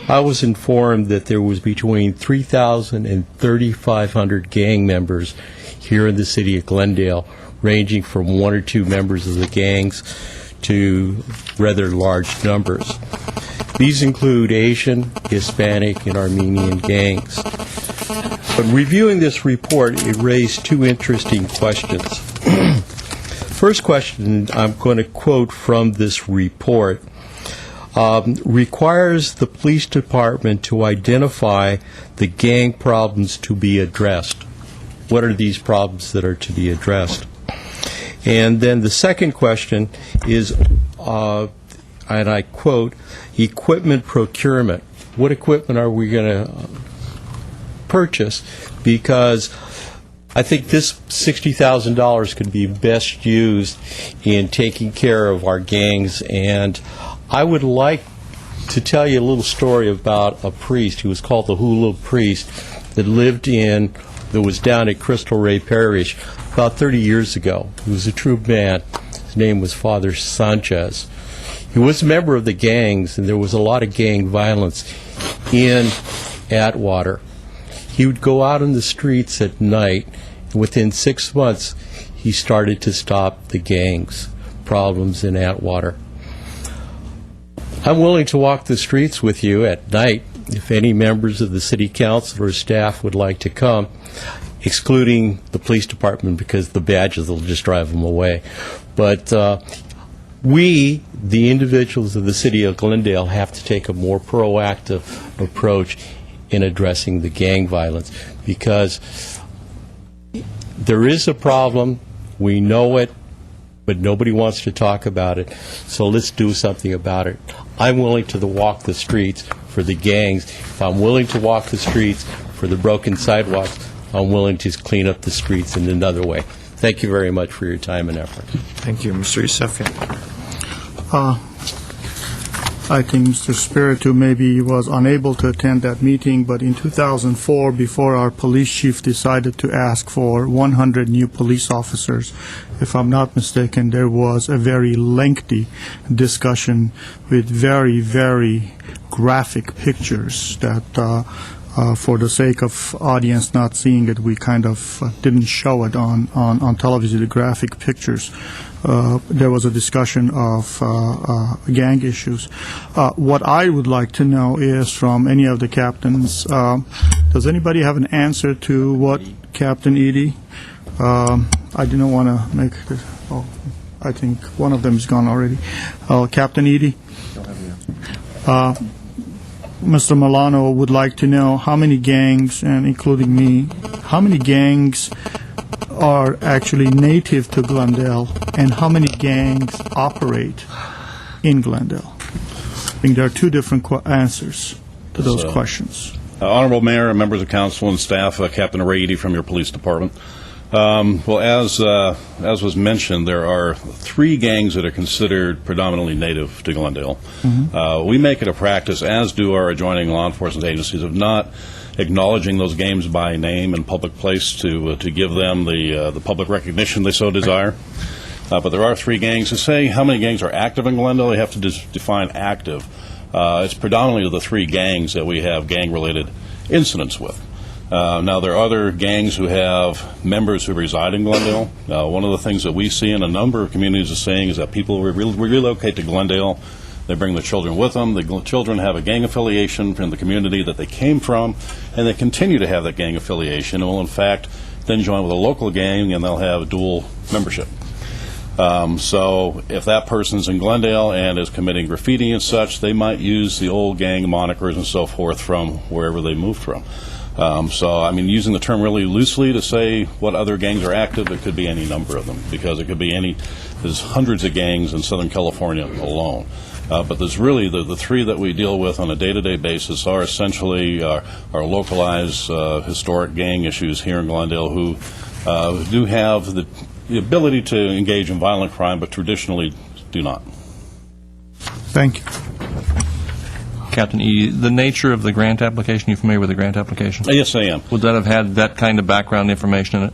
I was informed that there was between 3,000 and 3,500 gang members here in the city of Glendale, ranging from 1 or 2 members of the gangs to rather large numbers. These include Asian, Hispanic, and Armenian gangs. But reviewing this report, it raised 2 interesting questions. First question, I'm going to quote from this report, requires the police department to identify the gang problems to be addressed. What are these problems that are to be addressed? And then the second question is, and I quote, equipment procurement. What equipment are we going to purchase? Because I think this $60,000 could be best used in taking care of our gangs. And I would like to tell you a little story about a priest who was called the Hulu priest that was down at Crystal Ray Parish. about 30 years ago. He was a true man. His name was Father Sanchez. He was a member of the gangs, and there was a lot of gang violence in Atwater. He would go out on the streets at night, and within 6 months, he started to stop the gangs' problems in Atwater. I'm willing to walk the streets with you at night if any members of the city council or staff would like to come, excluding the police department because the badges will just drive them away. But we, the individuals of the city of Glendale, have to take a more proactive approach in addressing the gang violence because there is a problem. We know it, but nobody wants to talk about it. So let's do something about it. I'm willing to walk the streets for the gangs. If I'm willing to walk the streets for the broken sidewalks, I'm willing to clean up the streets in another way. Thank you very much for your time and effort. Thank you. Mr. Yusefian. I think Mr. Spiritu maybe was unable to attend that meeting, but in 2004, before our police chief decided to ask for 100 new police officers, if I'm not mistaken, there was a very lengthy discussion with very, very graphic pictures that for the sake of audience not seeing it, we kind of didn't show it on television, the graphic pictures. There was a discussion of gang issues. What I would like to know is from any of the captains, does anybody have an answer to what Captain Edie? I didn't want to make this. Oh, I think one of them is gone already. Captain Edie? Mr. Milano would like to know how many gangs, and including me, how many gangs are actually native to Glendale, and how many gangs operate in Glendale? I think there are two different answers to those questions. Honorable Mayor and members of council and staff, Captain Ray Eady from your police department. Well, as was mentioned, there are 3 gangs that are considered predominantly native to Glendale. We make it a practice, as do our adjoining law enforcement agencies, of not acknowledging those gangs by name in public place to give them the public recognition they so desire. But there are 3 gangs. To say how many gangs are active in Glendale, you have to define active. It's predominantly the 3 gangs that we have gang-related incidents with. Now, there are other gangs who have members who reside in Glendale. One of the things that we see in a number of communities is that people relocate to Glendale. They bring their children with them. The children have a gang affiliation from the community that they came from, and they continue to have that gang affiliation and will, in fact, then join with a local gang, and they'll have dual membership. So if that person's in Glendale and is committing graffiti and such, they might use the old gang monikers and so forth from wherever they moved from. So, I mean, using the term really loosely to say what other gangs are active, it could be any number of them, because it could be there's hundreds of gangs in Southern California alone. But there's really the 3 that we deal with on a day-to-day basis are essentially our localized historic gang issues here in Glendale who do have the ability to engage in violent crime, but traditionally do not. Thank you. Captain E., the nature of the grant application, you familiar with the grant application? Yes, I am. Would that have had that kind of background information in it?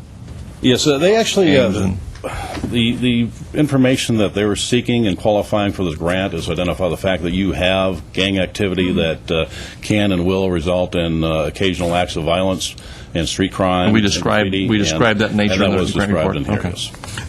Yes, they actually, the information that they were seeking and qualifying for this grant is to identify the fact that you have gang activity that can and will result in occasional acts of violence and street crime. And we described that nature in the grant report. Okay.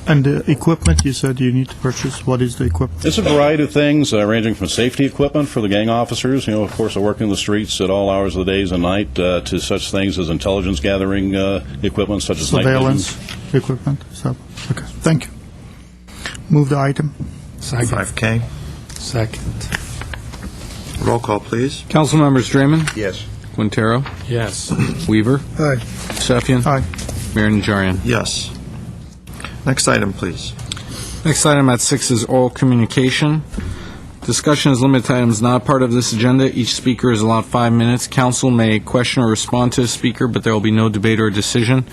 And the equipment you said you need to purchase, what is the equipment? It's a variety of things, ranging from safety equipment for the gang officers, of course, are working the streets at all hours of the days and night, to such things as intelligence gathering equipment, such as surveillance equipment. Okay, thank you. Move the item. Second. 5K. Second. Roll call, please. Council members Draymond? Yes. Quintero? Yes. Weaver? Aye. Yusefian? Aye. Mayor Najarian? Yes. Next item, please. Next item at 6 is oral communication. Discussion is limited to items not part of this agenda. Each speaker is allowed 5 minutes. Council may question or respond to the speaker, but there will be no debate or decision.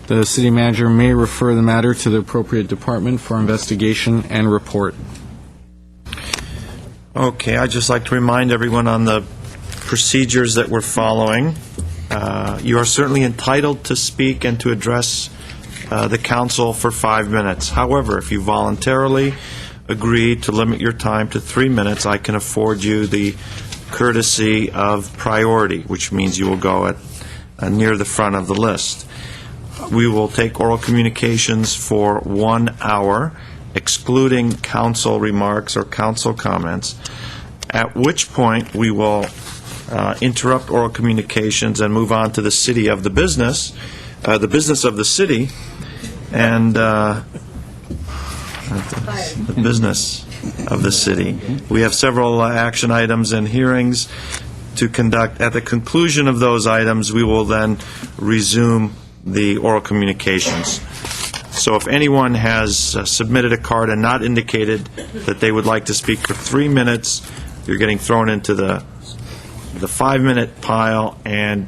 The city manager may refer the matter to the appropriate department for investigation and report. Okay, I'd just like to remind everyone on the procedures that we're following. You are certainly entitled to speak and to address the council for 5 minutes. However, if you voluntarily agree to limit your time to 3 minutes, I can afford you the courtesy of priority, which means you will go at near the front of the list. We will take oral communications for 1 hour, excluding council remarks or council comments, at which point we will interrupt oral communications and move on to the business of the city, and the business of the city. We have several action items and hearings to conduct. At the conclusion of those items, we will then resume the oral communications. So if anyone has submitted a card and not indicated that they would like to speak for 3 minutes, you're getting thrown into the 5-minute pile, and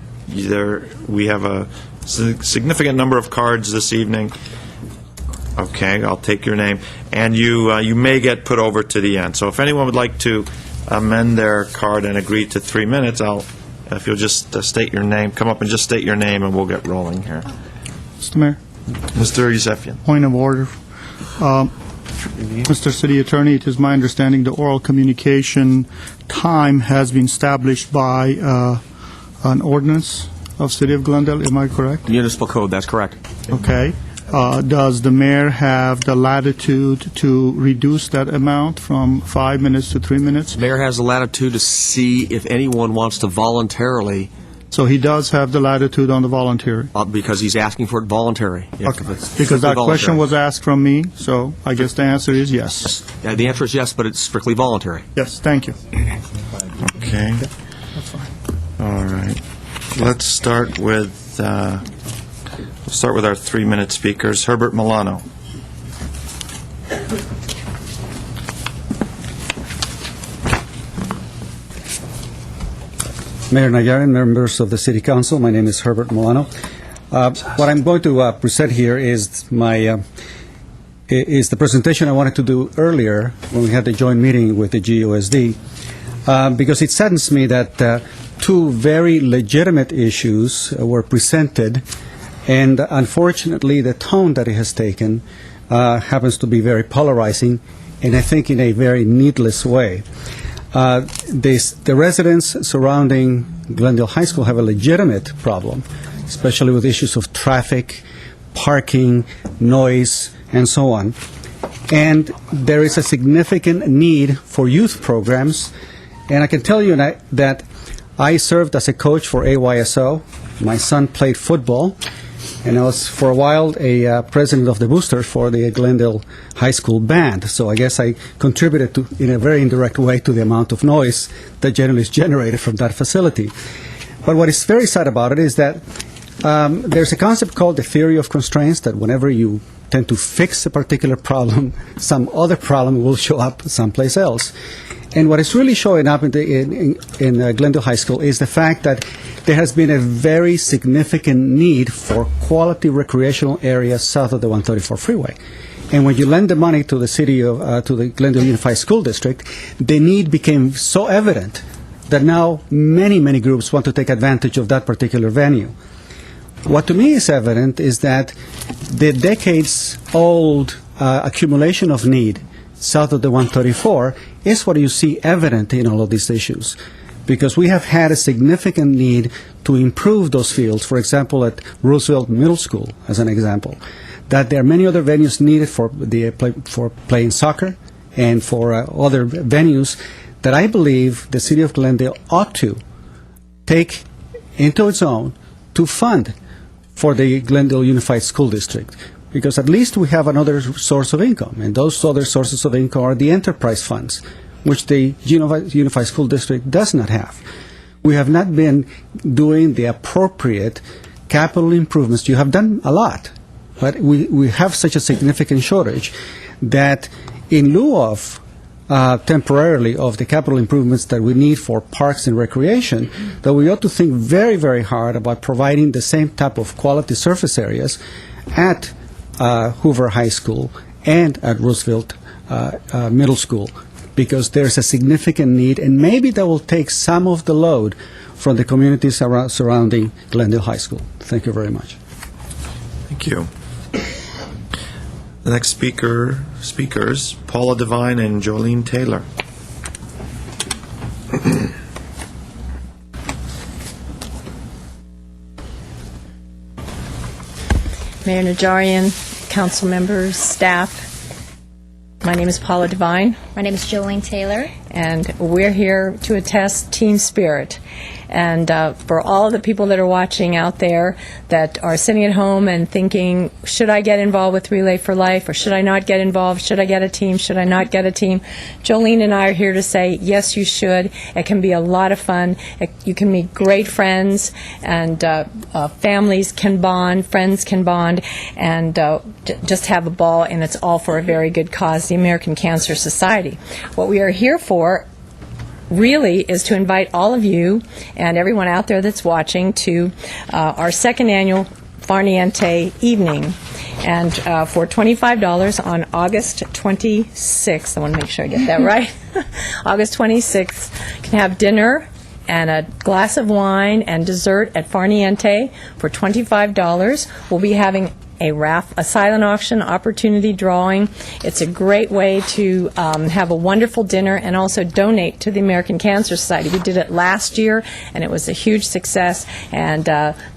we have a significant number of cards this evening. Okay, I'll take your name. And you may get put over to the end. So if anyone would like to amend their card and agree to 3 minutes, if you'll just state your name, come up and just state your name, and we'll get rolling here. Mr. Mayor. Mr. Yusefian. Point of order. Mr. City Attorney, it is my understanding the oral communication time has been established by an ordinance of City of Glendale. Am I correct? Municipal code, that's correct. Okay. Does the mayor have the latitude to reduce that amount from 5 minutes to 3 minutes? Mayor has the latitude to see if anyone wants to voluntarily. So he does have the latitude on the voluntary? Because he's asking for it voluntary. Okay. Because that question was asked from me, so I guess the answer is yes. Yeah, the answer is yes, but it's strictly voluntary. Yes, thank you. Okay. That's fine. All right. Let's start with our 3-minute speakers. Herbert Milano. Mayor Nayarian, members of the City Council, my name is Herbert Milano. What I'm going to present here is is the presentation I wanted to do earlier when we had the joint meeting with the GOSD, because it saddens me that 2 very legitimate issues were presented, and unfortunately the tone that it has taken happens to be very polarizing, and I think in a very needless way. The residents surrounding Glendale High School have a legitimate problem, especially with issues of traffic, parking, noise, and so on. And there is a significant need for youth programs. And I can tell you that I served as a coach for AYSO. My son played football. And I was, for a while, a president of the boosters for the Glendale High School band. So I guess I contributed in a very indirect way to the amount of noise that generally is generated from that facility. But what is very sad about it is that there's a concept called the theory of constraints, that whenever you tend to fix a particular problem, some other problem will show up someplace else. And what is really showing up in Glendale High School is the fact that there has been a very significant need for quality recreational areas south of the 134 freeway. And when you lend the money to the to the Glendale Unified School District, the need became so evident that now many, many groups want to take advantage of that particular venue. What to me is evident is that the decades-old accumulation of need south of the 134 is what you see evident in all of these issues. Because we have had a significant need to improve those fields, for example, at Roosevelt Middle School, as an example, that there are many other venues needed for playing soccer and for other venues that I believe the City of Glendale ought to take into its own to fund for the Glendale Unified School District. Because at least we have another source of income, and those other sources of income are the enterprise funds, which the Unified School District does not have. We have not been doing the appropriate capital improvements. You have done a lot, but we have such a significant shortage that in lieu of temporarily of the capital improvements that we need for parks and recreation, that we ought to think very, very hard about providing the same type of quality surface areas at Hoover High School and at Roosevelt Middle School, because there's a significant need, and maybe that will take some of the load from the communities surrounding Glendale High School. Thank you very much. Thank you. The next speakers, Paula Devine and Jolene Taylor. Mayor Najarian, council members, staff. My name is Paula Devine. My name is Jolene Taylor. And we're here to attest team spirit. And for all of the people that are watching out there that are sitting at home and thinking, should I get involved with Relay for Life or should I not get involved? Should I get a team? Should I not get a team? Jolene and I are here to say, yes, you should. It can be a lot of fun. You can meet great friends, and families can bond, friends can bond, and just have a ball, and it's all for a very good cause, the American Cancer Society. What we are here for really is to invite all of you and everyone out there that's watching to our second annual Farniente evening. And for $25 on August 26th, I want to make sure I get that right, August 26th, you can have dinner and a glass of wine and dessert at Farniente for $25. We'll be having a silent auction opportunity drawing. It's a great way to have a wonderful dinner and also donate to the American Cancer Society. We did it last year, and it was a huge success, and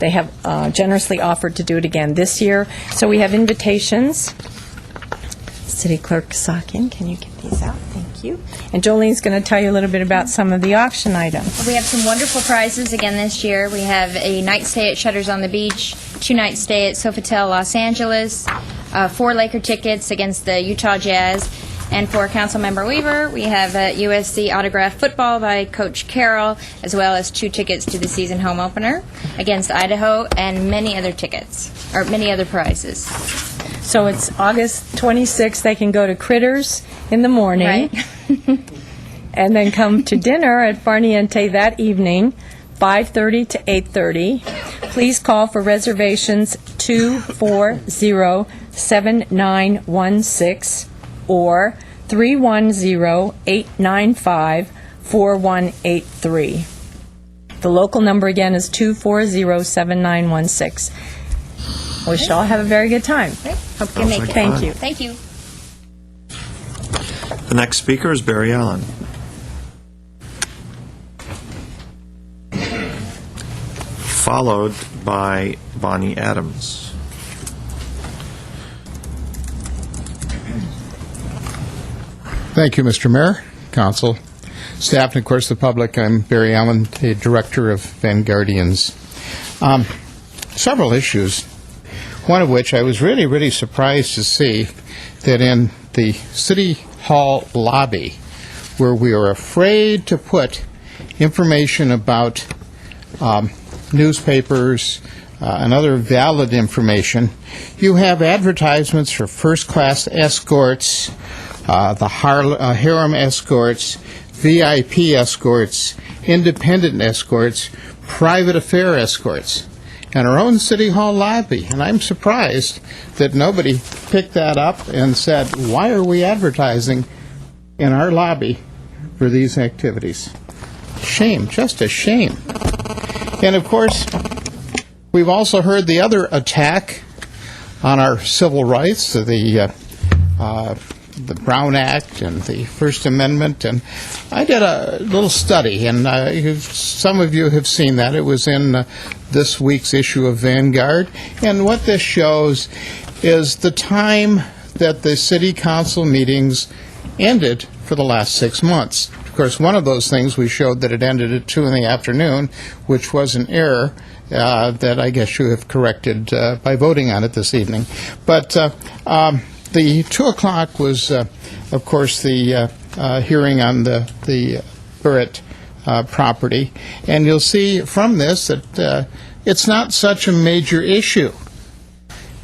they have generously offered to do it again this year. So we have invitations. City Clerk Sakian, can you get these out? Thank you. And Jolene's going to tell you a little bit about some of the auction items. We have some wonderful prizes again this year. We have a night stay at Shutters on the Beach, 2-night stay at Sofitel Los Angeles, 4 Laker tickets against the Utah Jazz, and for Councilmember Weaver, we have USC autographed football by Coach Carroll, as well as 2 tickets to the season home opener against Idaho, and many other prizes. So it's August 26th. They can go to Critters in the morning, right. And then come to dinner at Farniente that evening, 5:30 to 8:30. Please call for reservations 240-7916 or 310-895-4183. The local number again is 240-7916. We should all have a very good time. Hope you can make it. Thank you. Thank you. The next speaker is Barry Allen. Followed by Bonnie Adams. Thank you, Mr. Mayor, Council, staff, and of course the public. I'm Barry Allen, the Director of Vanguardians. Several issues, one of which I was really surprised to see that in the City Hall lobby, where we are afraid to put information about newspapers and other valid information, you have advertisements for first-class escorts, the harem escorts, VIP escorts, independent escorts, private affair escorts, and our own City Hall lobby. And I'm surprised that nobody picked that up and said, why are we advertising in our lobby for these activities? Shame, just a shame. And of course, we've also heard the other attack on our civil rights, the Brown Act and the First Amendment. And I did a little study, and some of you have seen that. It was in this week's issue of Vanguard. And what this shows is the time that the city council meetings ended for the last 6 months. Of course, one of those things we showed that it ended at 2 in the afternoon, which was an error that I guess you have corrected by voting on it this evening. But the 2 o'clock was, of course, the hearing on the Burritt property. And you'll see from this that it's not such a major issue.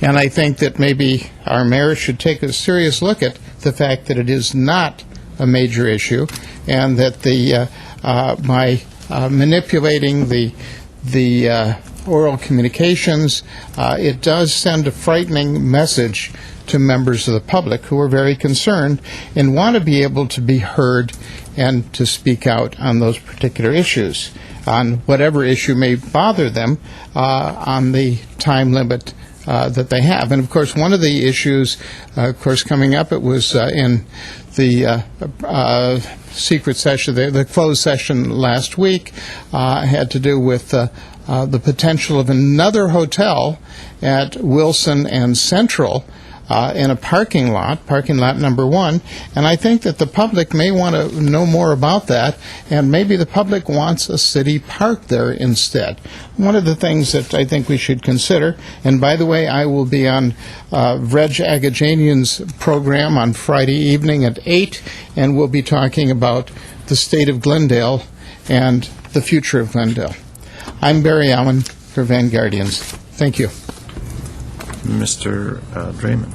And I think that maybe our mayor should take a serious look at the fact that it is not a major issue, and that by manipulating the oral communications, it does send a frightening message to members of the public who are very concerned and want to be able to be heard and to speak out on those particular issues, on whatever issue may bother them, on the time limit that they have. And of course, one of the issues, coming up, it was in the secret session, the closed session last week, had to do with the potential of another hotel at Wilson and Central in a parking lot number 1, and I think that the public may want to know more about that, and maybe the public wants a city park there instead. One of the things that I think we should consider, and by the way, I will be on Reg Agajanian's program on Friday evening at 8, and we'll be talking about the state of Glendale and the future of Glendale. I'm Barry Allen for Vanguardians. Thank you. Mr. Draymond.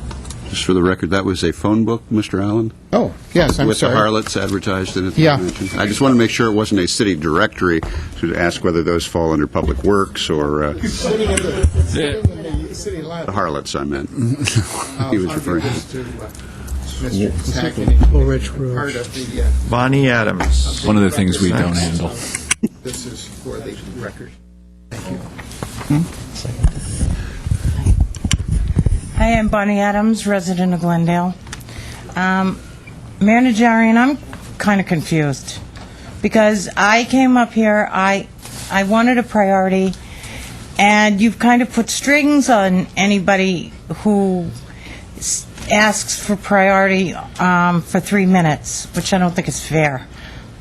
Just for the record, that was a phone book, Mr. Allen? Oh, yes, I'm with sorry. With the harlots advertised in it? Yeah. I just want to make sure it wasn't a city directory to ask whether those fall under Public Works or... the harlots, I meant. He was referring to... Bonnie Adams. One of the things we don't handle. This is for the record. Thank you. Hi, I'm Bonnie Adams, resident of Glendale. Mayor Najarian, I'm kind of confused because I came up here, I wanted a priority, and you've kind of put strings on anybody who asks for priority for 3 minutes, which I don't think is fair.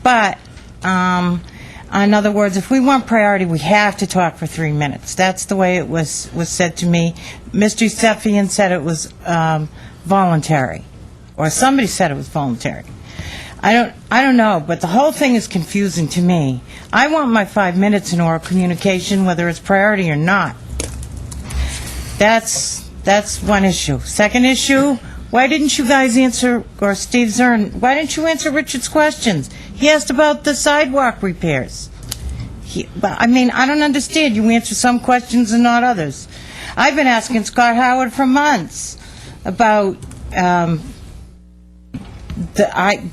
But in other words, if we want priority, we have to talk for 3 minutes. That's the way it was said to me. Mr. Stephian said it was voluntary, or somebody said it was voluntary. I don't know, but the whole thing is confusing to me. I want my 5 minutes in oral communication, whether it's priority or not. That's one issue. Second issue, why didn't you guys answer, or Steve Zern, why didn't you answer Richard's questions? He asked about the sidewalk repairs. I don't understand. You answer some questions and not others. I've been asking Scott Howard for months about I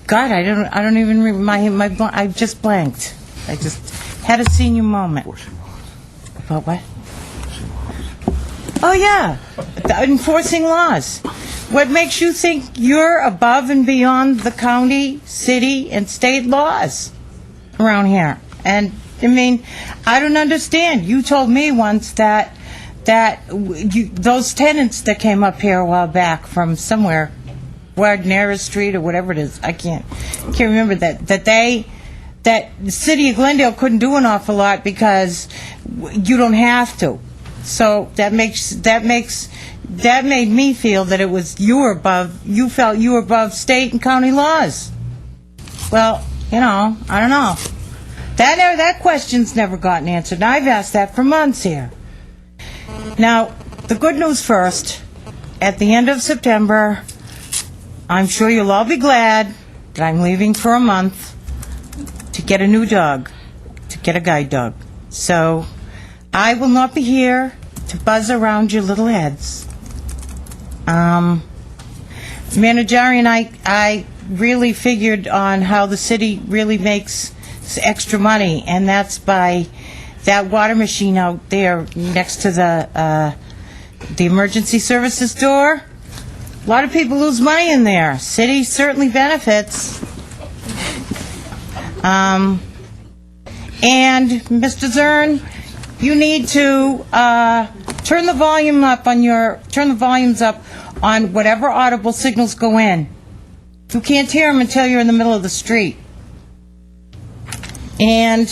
don't even remember I just blanked. I just had a senior moment. About what? Oh yeah, enforcing laws. What makes you think you're above and beyond the county, city, and state laws around here? And I don't understand. You told me once that those tenants that came up here a while back from somewhere, Wagner Street or whatever it is, I can't remember that the city of Glendale couldn't do an awful lot because you don't have to. So that made me feel that it was you felt you were above state and county laws. Well, I don't know. That question's never gotten answered, and I've asked that for months here. Now, the good news first. At the end of September, I'm sure you'll all be glad that I'm leaving for a month to get a new dog, to get a guide dog. So I will not be here to buzz around your little heads. Managerian, I really figured on how the city really makes extra money, and that's by that water machine out there next to the emergency services door. A lot of people lose money in there. City certainly benefits. And Mr. Zern, you need to turn the volumes up on whatever audible signals go in. You can't hear them until you're in the middle of the street. And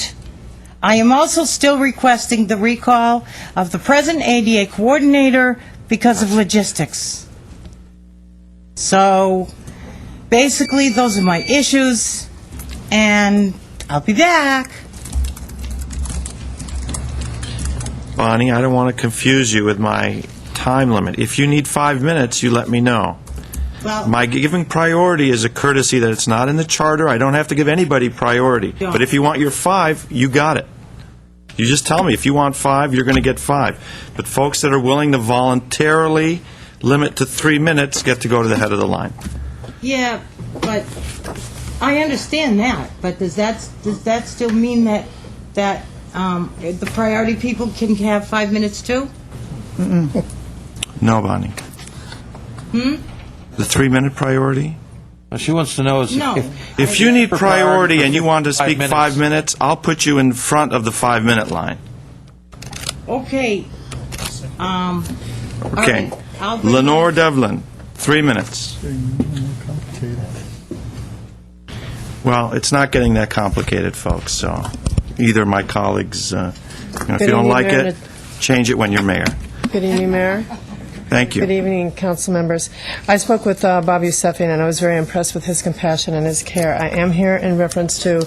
I am also still requesting the recall of the present ADA coordinator because of logistics. So basically, those are my issues, and I'll be back. Bonnie, I don't want to confuse you with my time limit. If you need 5 minutes, you let me know. Well, my giving priority is a courtesy that it's not in the charter. I don't have to give anybody priority. Yeah. But if you want your 5, you got it. You just tell me. If you want 5, you're going to get 5. But folks that are willing to voluntarily limit to 3 minutes get to go to the head of the line. yeah, but I understand that. But does that still mean that the priority people can have 5 minutes too? No, Bonnie. The 3-minute priority? She wants to know is No. If you need For priority and you for want to 5 speak minutes. 5 minutes, I'll put you in front of the 5-minute line. Okay. All Okay. right. I'll bring Lenore Devlin, 3 minutes. Well, it's not getting that complicated, folks, so either my colleagues, if Good you don't evening, like Mayor. it, change it when you're mayor. Good evening, Mayor. Thank you. Good evening, council members. I spoke with Bob Yusefian, and I was very impressed with his compassion and his care. I am here in reference to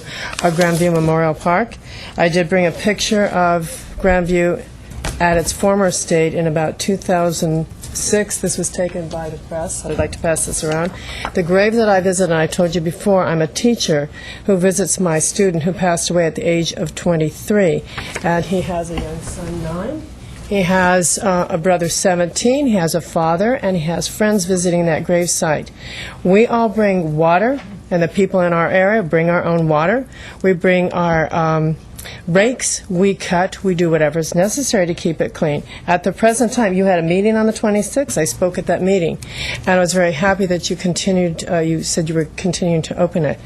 our Grandview Memorial Park. I did bring a picture of Grandview at its former state in about 2006. This was taken by the press. I'd like to pass this around. The grave that I visit, and I told you before, I'm a teacher who visits my student who passed away at the age of 23, and he has a young son, 9. He has a brother, 17, he has a father, and he has friends visiting that grave site. We all bring water, and the people in our area bring our own water. We bring our rakes, we cut, we do whatever is necessary to keep it clean. At the present time, you had a meeting on the 26th. I spoke at that meeting, and I was very happy that you continued, you said you were continuing to open it.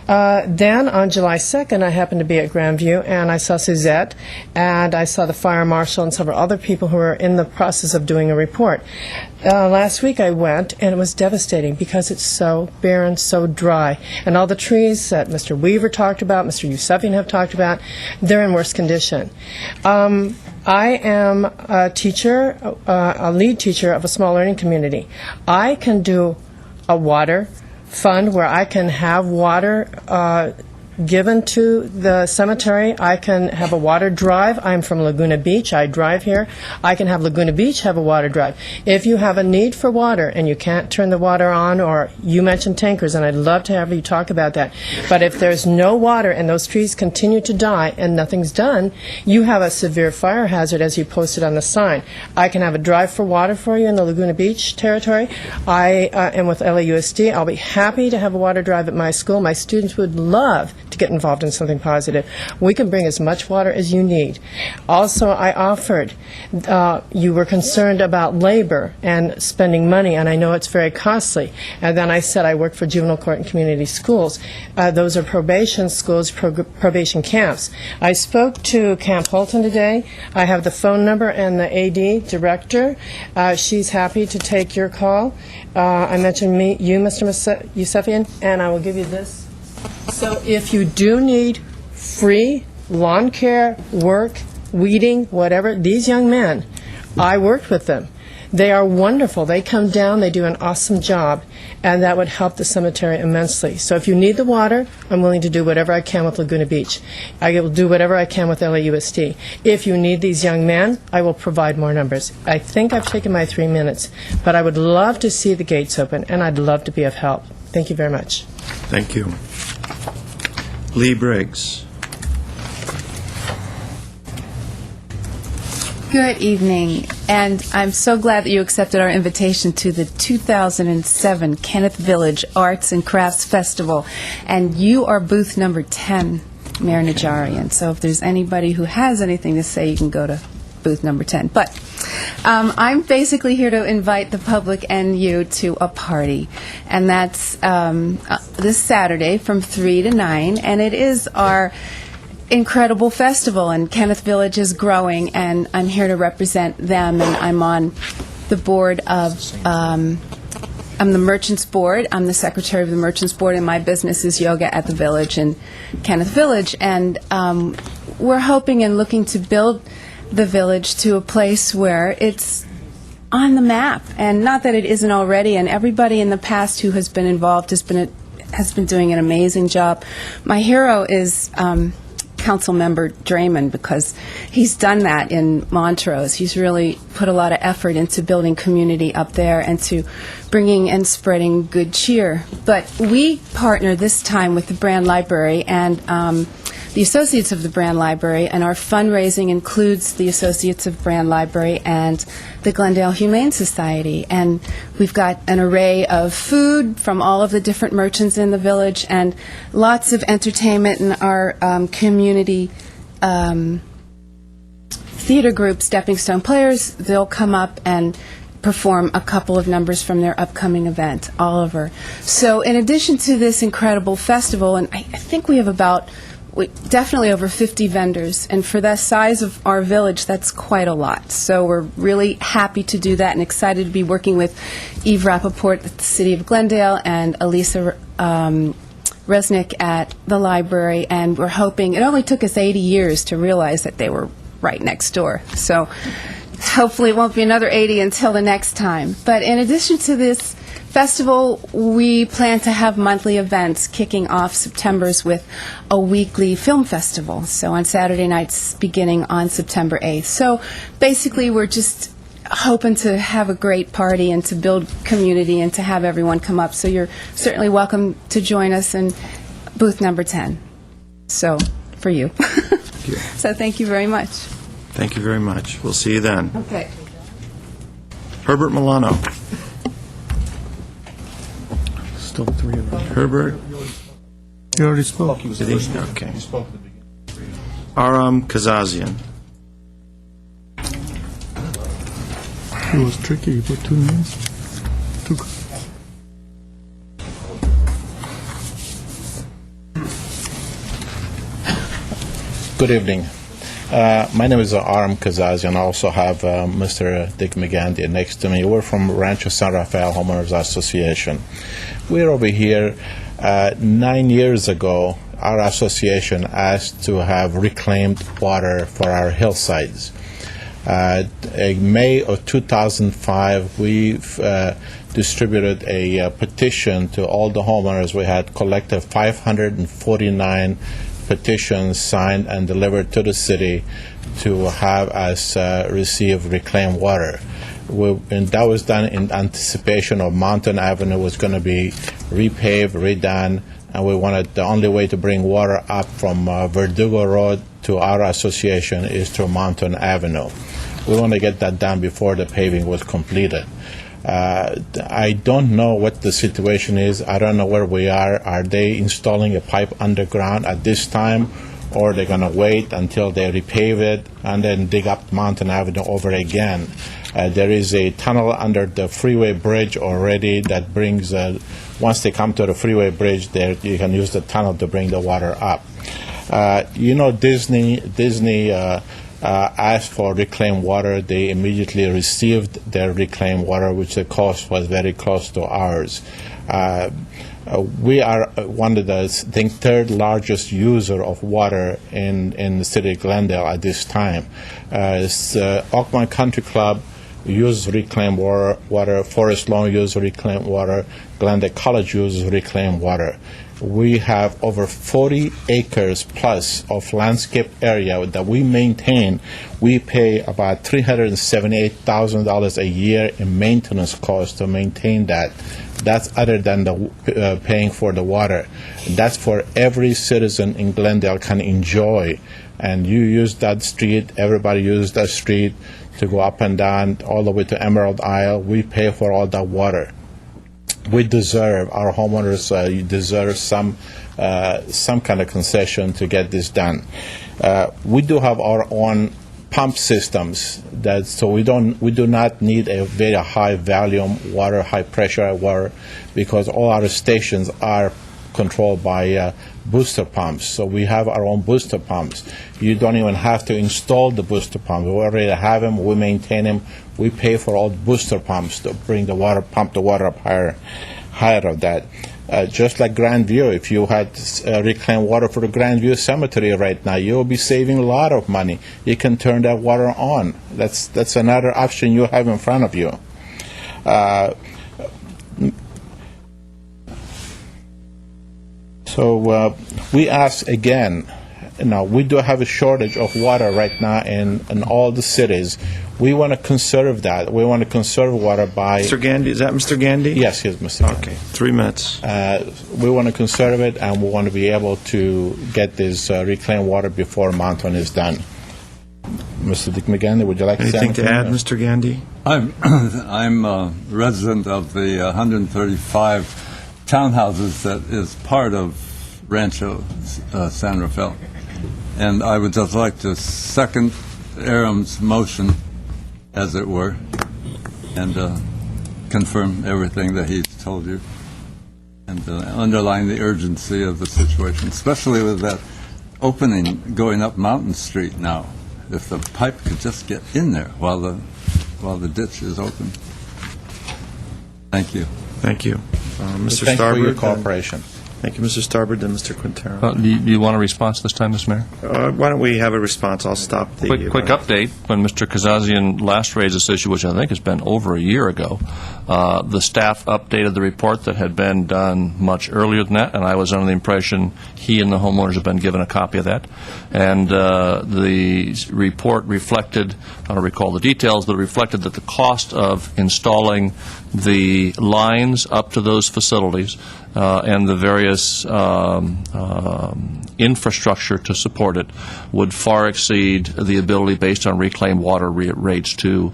Then, on July 2nd, I happened to be at Grandview, and I saw Suzette, and I saw the fire marshal and several other people who were in the process of doing a report. Last week I went, and it was devastating because it's so barren, so dry. And all the trees that Mr. Weaver talked about, Mr. Yusefian have talked about, they're in worse condition. I am a teacher, a lead teacher of a small learning community. I can do a water fund where I can have water given to the cemetery. I can have a water drive. I'm from Laguna Beach. I drive here. I can have Laguna Beach have a water drive. If you have a need for water and you can't turn the water on, or you mentioned tankers, and I'd love to have you talk about that. But if there's no water and those trees continue to die and nothing's done, you have a severe fire hazard as you posted on the sign. I can have a drive for water for you in the Laguna Beach territory. I am with LAUSD. I'll be happy to have a water drive at my school. My students would love to get involved in something positive. We can bring as much water as you need. Also, I offered, you were concerned about labor and spending money, and I know it's very costly. And then I said I work for juvenile court and community schools. Those are probation schools, probation camps. I spoke to Camp Holton today. I have the phone number and the AD director. She's happy to take your call. I mentioned you, Mr. Yusefian, and I will give you this. So if you do need free lawn care, work, weeding, whatever, these young men, I worked with them. They are wonderful. They come down, they do an awesome job, and that would help the cemetery immensely. So if you need the water, I'm willing to do whatever I can with Laguna Beach. I will do whatever I can with LAUSD. If you need these young men, I will provide more numbers. I think I've taken my 3 minutes, but I would love to see the gates open, and I'd love to be of help. Thank you very much. Thank you. Lee Briggs. Good evening, and I'm so glad that you accepted our invitation to the 2007 Kenneth Village Arts and Crafts Festival, and you are booth number 10, Mayor Najarian. So if there's anybody who has anything to say, you can go to booth number 10. But I'm basically here to invite the public and you to a party, and that's this Saturday from 3 to 9, and it is our incredible festival, and Kenneth Village is growing, and I'm here to represent them, and I'm on the board of, I'm the Merchants Board. I'm the secretary of the Merchants Board, and my business is Yoga at the Village in Kenneth Village, and we're hoping and looking to build the village to a place where it's on the map, and not that it isn't already, and everybody in the past who has been involved has been doing an amazing job. My hero is Council Member Draymond, because he's done that in Montrose. He's really put a lot of effort into building community up there and to bringing and spreading good cheer. But we partner this time with the Brand Library and the Associates of the Brand Library, and our fundraising includes the Associates of Brand Library and the Glendale Humane Society. And we've got an array of food from all of the different merchants in the village, and lots of entertainment in our community theater group, Stepping Stone Players. They'll come up and perform a couple of numbers from their upcoming event, Oliver. So in addition to this incredible festival, and I think we have definitely over 50 vendors, and for the size of our village, that's quite a lot. So we're really happy to do that and excited to be working with Eve Rappaport at the City of Glendale and Elisa Resnick at the library, and we're hoping, it only took us 80 years to realize that they were right next door. So hopefully it won't be another 80 until the next time. But in addition to this festival, we plan to have monthly events kicking off September's with a weekly film festival. So on Saturday nights beginning on September 8th. So basically we're just hoping to have a great party and to build community and to have everyone come up. So you're certainly welcome to join us in booth number 10. So, for you. So thank you very much. Thank you very much. We'll see you then. Okay. Herbert Milano. Still three of them. Herbert. You already spoke. Did he? Okay. Aram Kazazian. It was tricky. You put two names. Two. Good evening. My name is Aram Kazazian. I also have Mr. Dick McGandy next to me. We're from Rancho San Rafael Homeowners Association. We're over here 9 years ago. Our association asked to have reclaimed water for our hillsides. In May of 2005, we distributed a petition to all the homeowners. We had collected 549 petitions signed and delivered to the city to have us receive reclaimed water. And that was done in anticipation of Mountain Avenue was going to be repaved, redone, and we wanted the only way to bring water up from Verdugo Road to our association is through Mountain Avenue. We want to get that done before the paving was completed. I don't know what the situation is. I don't know where we are. Are they installing a pipe underground at this time, or are they going to wait until they repave it and then dig up Mountain Avenue over again? There is a tunnel under the freeway bridge already that brings, once they come to the freeway bridge, there you can use the tunnel to bring the water up. Disney asked for reclaimed water. They immediately received their reclaimed water, which the cost was very close to ours. We are one of the, third largest user of water in the city of Glendale at this time. Oakmont Country Club uses reclaimed water. Forest Lawn uses reclaimed water. Glendale College uses reclaimed water. We have over 40 acres plus of landscape area that we maintain. We pay about $378,000 a year in maintenance costs to maintain that. That's other than the paying for the water. That's for every citizen in Glendale can enjoy. And you use that street, everybody uses that street to go up and down all the way to Emerald Isle. We pay for all that water. We deserve, our homeowners deserve some kind of concession to get this done. We do have our own pump systems, so we do not need a very high volume water, high pressure water, because all our stations are controlled by booster pumps. So we have our own booster pumps. You don't even have to install the booster pumps. We already have them. We maintain them. We pay for all booster pumps to bring the water, pump the water up higher of that. Just like Grandview, if you had reclaimed water for the Grandview Cemetery right now, you'll be saving a lot of money. You can turn that water on. That's another option you have in front of you. So we ask again, we do have a shortage of water right now in all the cities. We want to conserve that. We want to conserve water by... Mr. Gandy, is that Mr. Gandy? Yes, yes, Mr. Gandy. Okay, 3 minutes. We want to conserve it, and we want to be able to get this reclaimed water before Mountain is done. Mr. Dick McGandy, would you like to say anything anything? to add, Mr. Gandy? I'm a resident of the 135 townhouses that is part of Rancho San Rafael. And I would just like to second Aram's motion, as it were, and confirm everything that he's told you, and underline the urgency of the situation, especially with that opening going up Mountain Street now. If the pipe could just get in there while the ditch is open. Thank you. Thank you. Mr. Thank you for your Starbird, cooperation. Thank you, Mr. Starbird, then Mr. Quintero. Do you want a response this time, Mr. Mayor? Why don't we have a response? I'll stop the... Quick update. When Mr. Kazazian last raised this issue, which I think has been over a year ago, the staff updated the report that had been done much earlier than that, and I was under the impression he and the homeowners have been given a copy of that. And the report reflected, I don't recall the details, but it reflected that the cost of installing the lines up to those facilities and the various infrastructure to support it would far exceed the ability, based on reclaimed water rates, to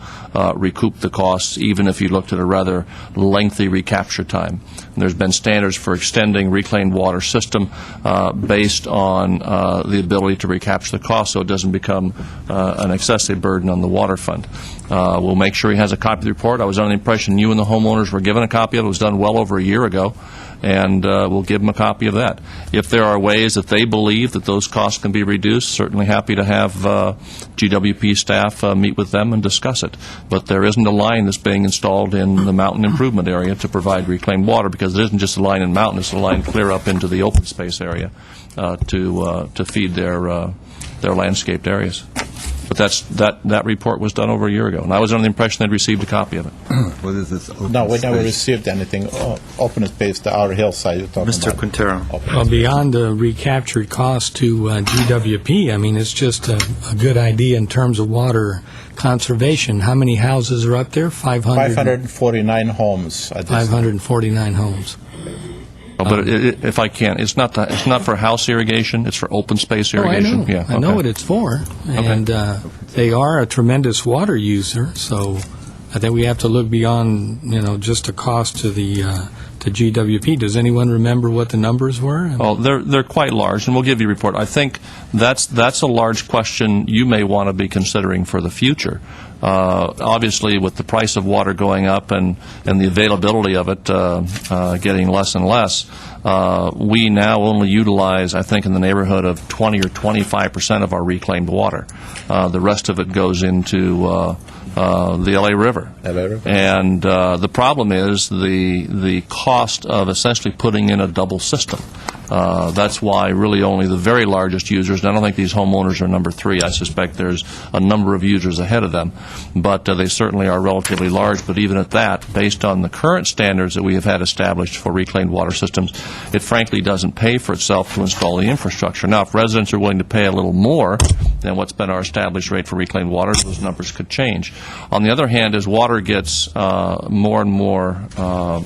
recoup the costs, even if you looked at a rather lengthy recapture time. And there's been standards for extending reclaimed water system based on the ability to recapture the cost, so it doesn't become an excessive burden on the water fund. We'll make sure he has a copy of the report. I was under the impression you and the homeowners were given a copy of it. It was done well over a year ago, and we'll give them a copy of that. If there are ways that they believe that those costs can be reduced, certainly happy to have GWP staff meet with them and discuss it. But there isn't a line that's being installed in the mountain improvement area to provide reclaimed water, because it isn't just a line in mountain, it's a line clear up into the open space area to feed their landscaped areas. But that report was done over a year ago, and I was under the impression they'd received a copy of it. What is this open No, we never space? received anything. Open space, the outer hillside you're talking Mr. about. Quintero. Well, beyond the recaptured cost to GWP, I mean, it's just a good idea in terms of water conservation. How many houses are up there? 549 homes. At this 549 homes. But if I can, it's not for house irrigation, it's for open space irrigation. Oh, I know. Yeah, I know okay. what it's for. And they are a tremendous water user, so I think we have to look beyond, just a cost to the to GWP. Does anyone remember what the numbers were? Oh, they're quite large, and we'll give you a report. I think that's a large question you may want to be considering for the future. Obviously, with the price of water going up and the availability of it getting less and less, we now only utilize, I think, in the neighborhood of 20 or 25% of our reclaimed water. The rest of it goes into the LA River. And the problem is the cost of essentially putting in a double system. That's why really only the very largest users, and I don't think these homeowners are number 3. I suspect there's a number of users ahead of them, but they certainly are relatively large. But even at that, based on the current standards that we have had established for reclaimed water systems, it frankly doesn't pay for itself to install the infrastructure. Now, if residents are willing to pay a little more than what's been our established rate for reclaimed water, those numbers could change. On the other hand, as water gets more and more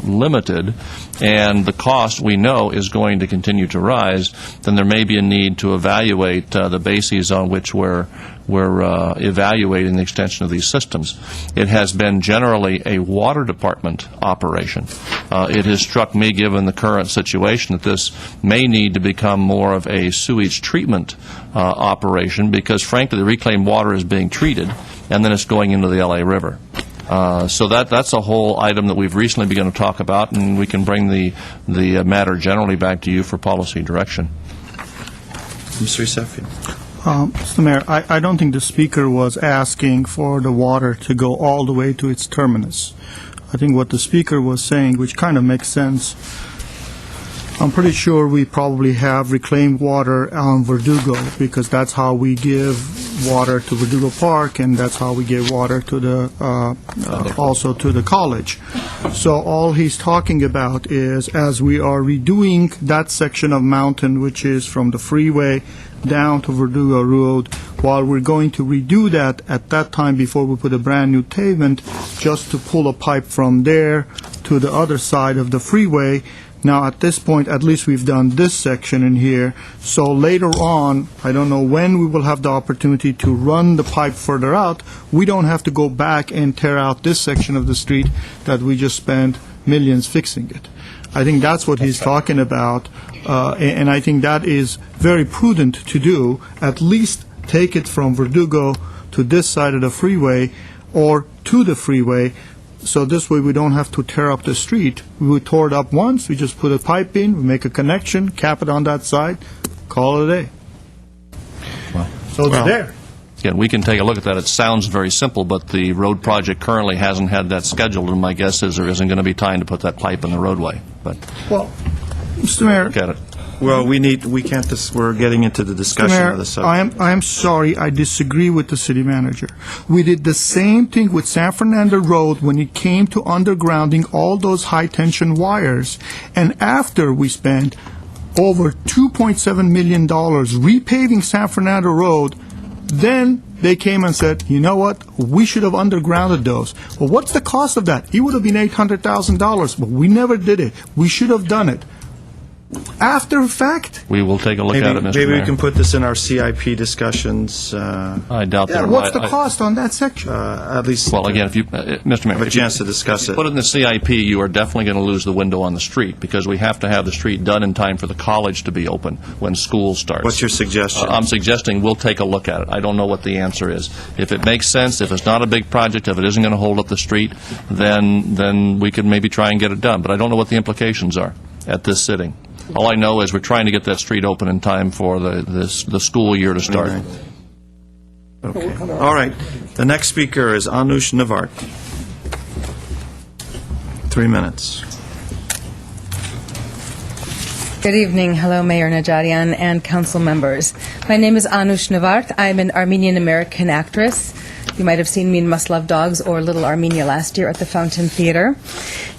limited, and the cost, we know, is going to continue to rise, then there may be a need to evaluate the bases on which we're evaluating the extension of these systems. It has been generally a water department operation. It has struck me, given the current situation, that this may need to become more of a sewage treatment operation, because frankly the reclaimed water is being treated and then it's going into the LA River. So that's a whole item that we've recently begun to talk about, and we can bring the matter generally back to you for policy direction. Mr. Yusefian. Mr. Mayor, I don't think the speaker was asking for the water to go all the way to its terminus. I think what the speaker was saying, which kind of makes sense, I'm pretty sure we probably have reclaimed water on Verdugo, because that's how we give water to Verdugo Park, and that's how we give water to the also to the college. So all he's talking about is, as we are redoing that section of mountain, which is from the freeway down to Verdugo Road, while we're going to redo that at that time before we put a brand new pavement, just to pull a pipe from there to the other side of the freeway. Now, at this point, at least we've done this section in here, so later on, I don't know when we will have the opportunity to run the pipe further out, we don't have to go back and tear out this section of the street that we just spent millions fixing it. I think that's what he's talking about, and I think that is very prudent to do, at least take it from Verdugo to this side of the freeway, or to the freeway, so this way we don't have to tear up the street. We tore it up once, we just put a pipe in, we make a connection, cap it on that side, call it a day. So it's there. Again, we can take a look at that. It sounds very simple, but the road project currently hasn't had that scheduled, and my guess is there isn't going to be time to put that pipe in the roadway. But Well, Mr. Mayor, look at it. Well, we're getting into the discussion Mayor, of the subject. I am sorry, I disagree with the city manager. We did the same thing with San Fernando Road when it came to undergrounding all those high-tension wires. And after we spent over $2.7 million repaving San Fernando Road, then they came and said, you know what, we should have undergrounded those. Well, what's the cost of that? It would have been $800,000, but we never did it. We should have done it. After fact? We will take a look at it, Mr. Maybe Mayor. we can put this in our CIP discussions. I doubt that. What's the cost on that section? At least. Well, again, if you, Mr. Mayor, have a if you chance to discuss it. put it in the CIP, you are definitely going to lose the window on the street, because we have to have the street done in time for the college to be open when school starts. What's your suggestion? I'm suggesting we'll take a look at it. I don't know what the answer is. If it makes sense, if it's not a big project, if it isn't going to hold up the street, then we could maybe try and get it done. But I don't know what the implications are at this sitting. All I know is we're trying to get that street open in time for the school year to start. Okay. All right. The next speaker is Anush Navart. 3 minutes. Good evening. Hello, Mayor Najarian and council members. My name is Anush Navart. I'm an Armenian-American actress. You might have seen me in Must Love Dogs or Little Armenia last year at the Fountain Theater.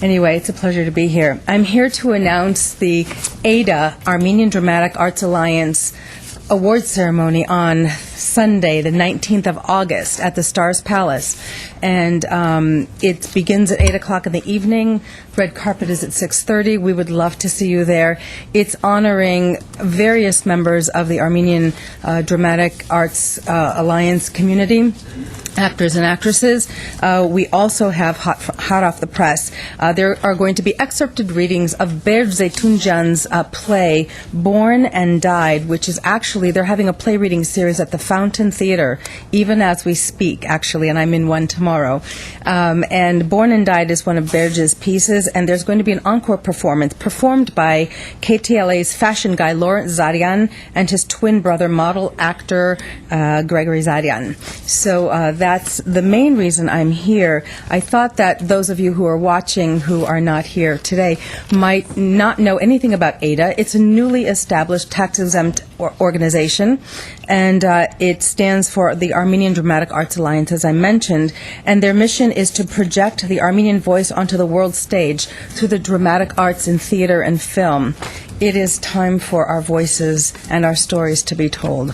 Anyway, it's a pleasure to be here. I'm here to announce the ADA, Armenian Dramatic Arts Alliance, award ceremony on Sunday, the 19th of August at the Stars Palace. And it begins at 8 o'clock in the evening. Red carpet is at 6:30. We would love to see you there. It's honoring various members of the Armenian Dramatic Arts Alliance community, actors and actresses. We also have hot off the press. There are going to be excerpted readings of Berj Zeytunjan's play, Born and Died, which is actually, they're having a play reading series at the Fountain Theater, even as we speak, actually, and I'm in one tomorrow. And Born and Died is one of Berj's pieces, and there's going to be an encore performance performed by KTLA's fashion guy, Lawrence Zarian, and his twin brother, model actor Gregory Zarian. So that's the main reason I'm here. I thought that those of you who are watching who are not here today might not know anything about ADA. It's a newly established tax-exempt organization, and it stands for the Armenian Dramatic Arts Alliance, as I mentioned, and their mission is to project the Armenian voice onto the world stage through the dramatic arts in theater and film. It is time for our voices and our stories to be told,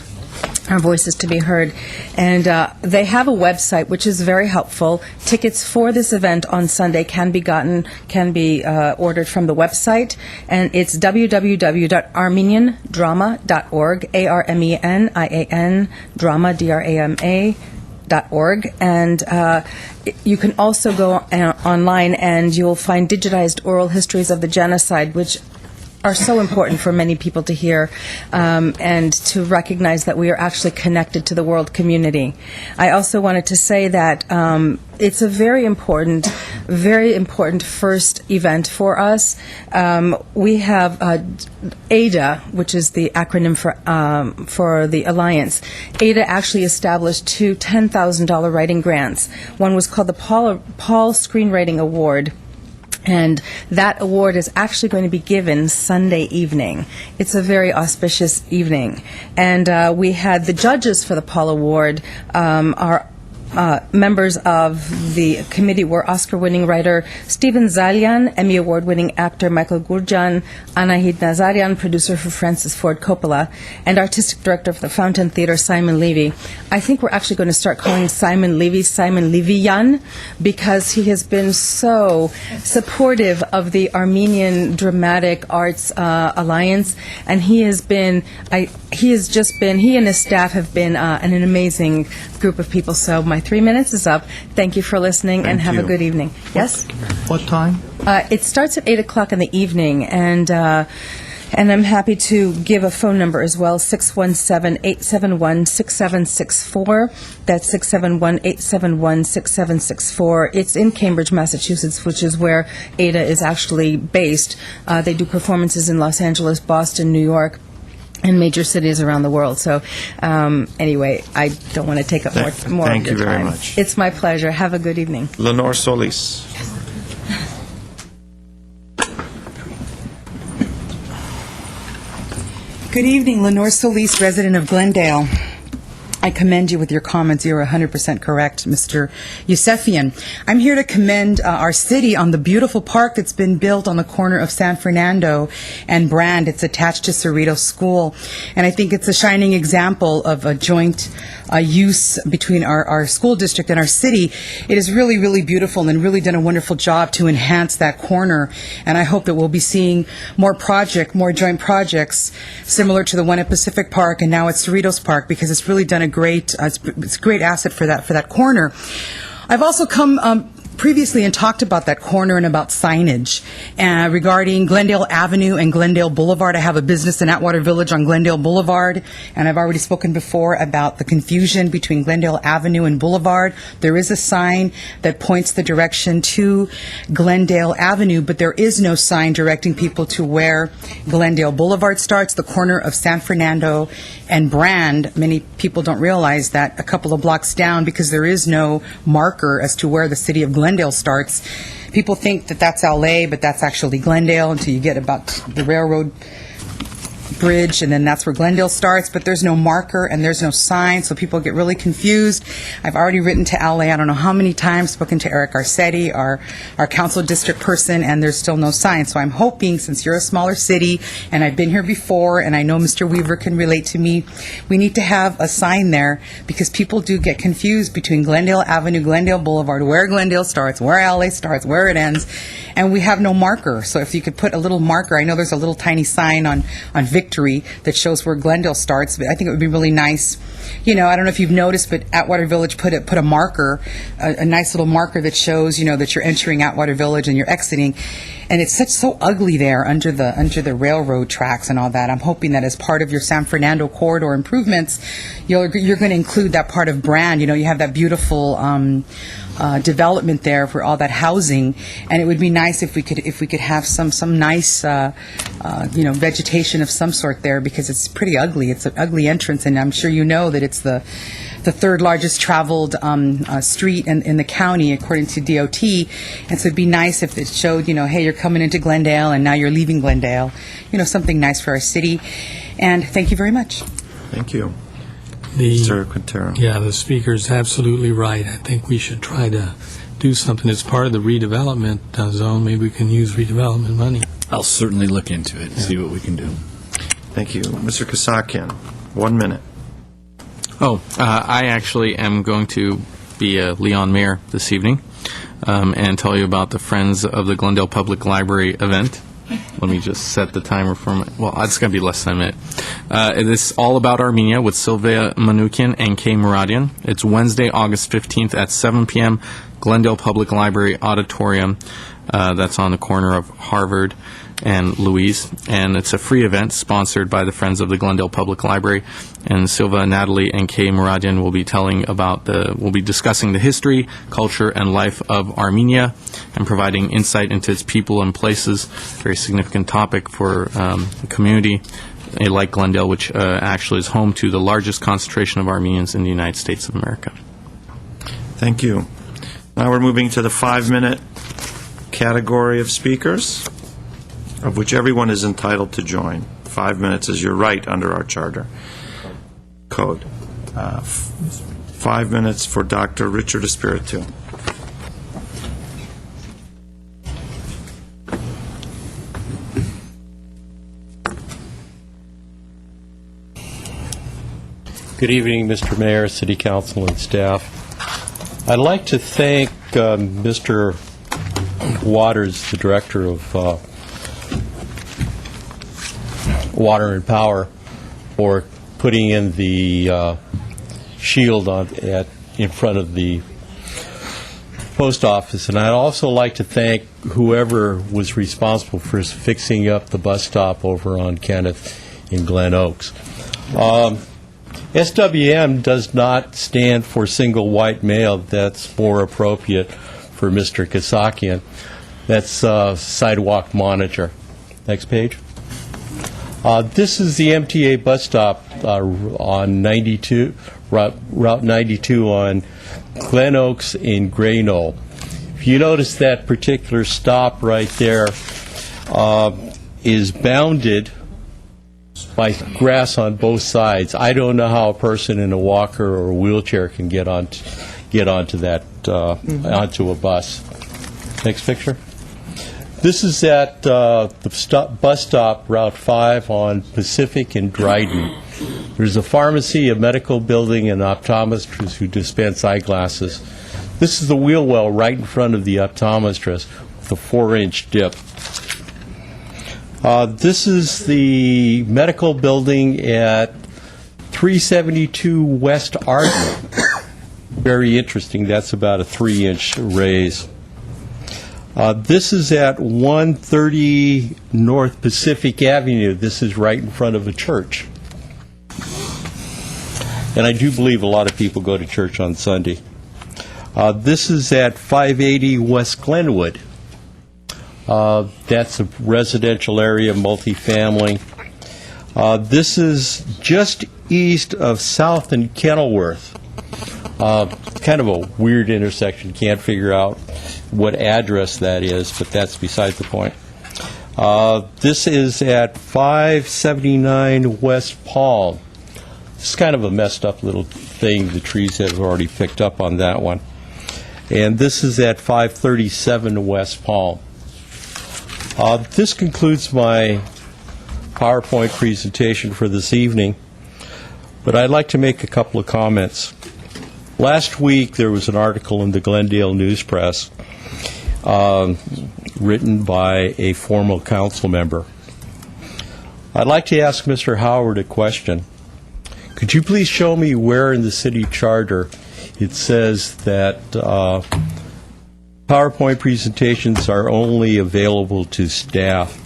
our voices to be heard. And they have a website which is very helpful. Tickets for this event on Sunday can be ordered from the website, and it's www.armeniandrama.org, ARMENIAN, drama, DRAMA.org, and you can also go online and you'll find digitized oral histories of the genocide, which are so important for many people to hear and to recognize that we are actually connected to the world community. I also wanted to say that it's a very important first event for us. We have ADA, which is the acronym for the Alliance. ADA actually established two $10,000 writing grants. One was called the Paul Screenwriting Award, and that award is actually going to be given Sunday evening. It's a very auspicious evening. And we had the judges for the Paul Award are members of the committee were Oscar-winning writer Steven Zalian, Emmy Award-winning actor Michael Gurjan, Anahid Nazarian, producer for Francis Ford Coppola, and artistic director for the Fountain Theater, Simon Levy. I think we're actually going to start calling Simon Levyan, because he has been so supportive of the Armenian Dramatic Arts Alliance, and he and his staff have been an amazing group of people. So my 3 minutes is up. Thank you for listening, and have a good evening. Yes? What time? It starts at 8 o'clock in the evening, and And I'm happy to give a phone number as well, 617-871-6764. That's 671-871-6764. It's in Cambridge, Massachusetts, which is where ADA is actually based. They do performances in Los Angeles, Boston, New York, and major cities around the world. So anyway, I don't want to take up more of your time. Thank you very much. It's my pleasure. Have a good evening. Lenore Solis. Good evening, Lenore Solis, resident of Glendale. I commend you with your comments. You're 100% correct, Mr. Yusefian. I'm here to commend our city on the beautiful park that's been built on the corner of San Fernando and Brand. It's attached to Cerritos School, and I think it's a shining example of a joint use between our school district and our city. It is really, really beautiful and really done a wonderful job to enhance that corner, and I hope that we'll be seeing more joint projects similar to the one at Pacific Park and now at Cerritos Park, because it's really done it's a great asset for that corner. I've also come previously and talked about that corner and about signage regarding Glendale Avenue and Glendale Boulevard. I have a business in Atwater Village on Glendale Boulevard, and I've already spoken before about the confusion between Glendale Avenue and Boulevard. There is a sign that points the direction to Glendale Avenue, but there is no sign directing people to where Glendale Boulevard starts, the corner of San Fernando and Brand. Many people don't realize that a couple of blocks down, because there is no marker as to where the city of Glendale starts. People think that that's LA, but that's actually Glendale until you get about the railroad bridge, and then that's where Glendale starts, but there's no marker and there's no sign, so people get really confused. I've already written to LA, I don't know how many times, spoken to Eric Arcetti, our council district person, and there's still no sign. So I'm hoping, since you're a smaller city, and I've been here before, and I know Mr. Weaver can relate to me, we need to have a sign there, because people do get confused between Glendale Avenue, Glendale Boulevard, where Glendale starts, where LA starts, where it ends, and we have no marker. So if you could put a little marker, I know there's a little tiny sign on Victory that shows where Glendale starts, but I think it would be really nice. You know, I don't know if you've noticed, but Atwater Village put a marker, a nice little marker that shows, you know, that you're entering Atwater Village and you're exiting, and it's so ugly there under the railroad tracks and all that. I'm hoping that as part of your San Fernando corridor improvements, you're going to include that part of Brand. You know, you have that beautiful development there for all that housing, and it would be nice if we could have some nice vegetation of some sort there, because it's pretty ugly. It's an ugly entrance, and I'm sure you know that it's the third largest traveled street in the county according to DOT, and so it'd be nice if it showed, you know, hey, you're coming into Glendale and now you're leaving Glendale, you know, something nice for our city. And thank you very much. Thank you. Mr. Quintero. Yeah, the speaker's absolutely right. I think we should try to do something as part of the redevelopment zone. Maybe we can use redevelopment money. I'll certainly look into it and see what we can do. Thank you. Mr. Kasakian, 1 minute. I actually am going to be a Leon Mayor this evening and tell you about the Friends of the Glendale Public Library event. Let me just set the timer for it's going to be less than a minute. It is all about Armenia with Sylvia Manukian and Kay Muradian. It's Wednesday, August 15th at 7 p.m., Glendale Public Library Auditorium. That's on the corner of Harvard and Louise, and it's a free event sponsored by the Friends of the Glendale Public Library. And Silva, Natalie, and Kay Muradian will be discussing the history, culture, and life of Armenia, and providing insight into its people and places. Very significant topic for the community like Glendale, which actually is home to the largest concentration of Armenians in the United States of America. Thank you. Now we're moving to the 5-minute category of speakers, of which everyone is entitled to join. 5 minutes is your right under our charter code. 5 minutes for Dr. Richard Espiritu. Good evening, Mr. Mayor, City Council, and staff. I'd like to thank Mr. Waters, the Director of Water and Power, for putting in the shield in front of the post office, and I'd also like to thank whoever was responsible for fixing up the bus stop over on Kenneth in Glen Oaks. SWM does not stand for single white male. That's more appropriate for Mr. Kasakian. That's sidewalk monitor. Next page. This is the MTA bus stop on 92, Route 92 on Glen Oaks in Gray Knoll. If you notice that particular stop right there is bounded by grass on both sides. I don't know how a person in a walker or a wheelchair can get onto that onto a bus. Next picture. This is at the bus stop, Route 5 on Pacific and Dryden. There's a pharmacy, a medical building, and optometrists who dispense eyeglasses. This is the wheel well right in front of the optometrist with a 4-inch dip. This is the medical building at 372 West Arden. Very interesting. That's about a 3-inch raise. This is at 130 North Pacific Avenue. This is right in front of a church. And I do believe a lot of people go to church on Sunday. This is at 580 West Glenwood. That's a residential area, multifamily. This is just east of South and Kenilworth. Kind of a weird intersection. Can't figure out what address that is, but that's beside the point. This is at 579 West Palm. It's kind of a messed up little thing. The trees have already picked up on that one. And this is at 537 West Palm. This concludes my PowerPoint presentation for this evening, but I'd like to make a couple of comments. Last week there was an article in the Glendale News Press written by a former council member. I'd like to ask Mr. Howard a question. Could you please show me where in the city charter it says that PowerPoint presentations are only available to staff?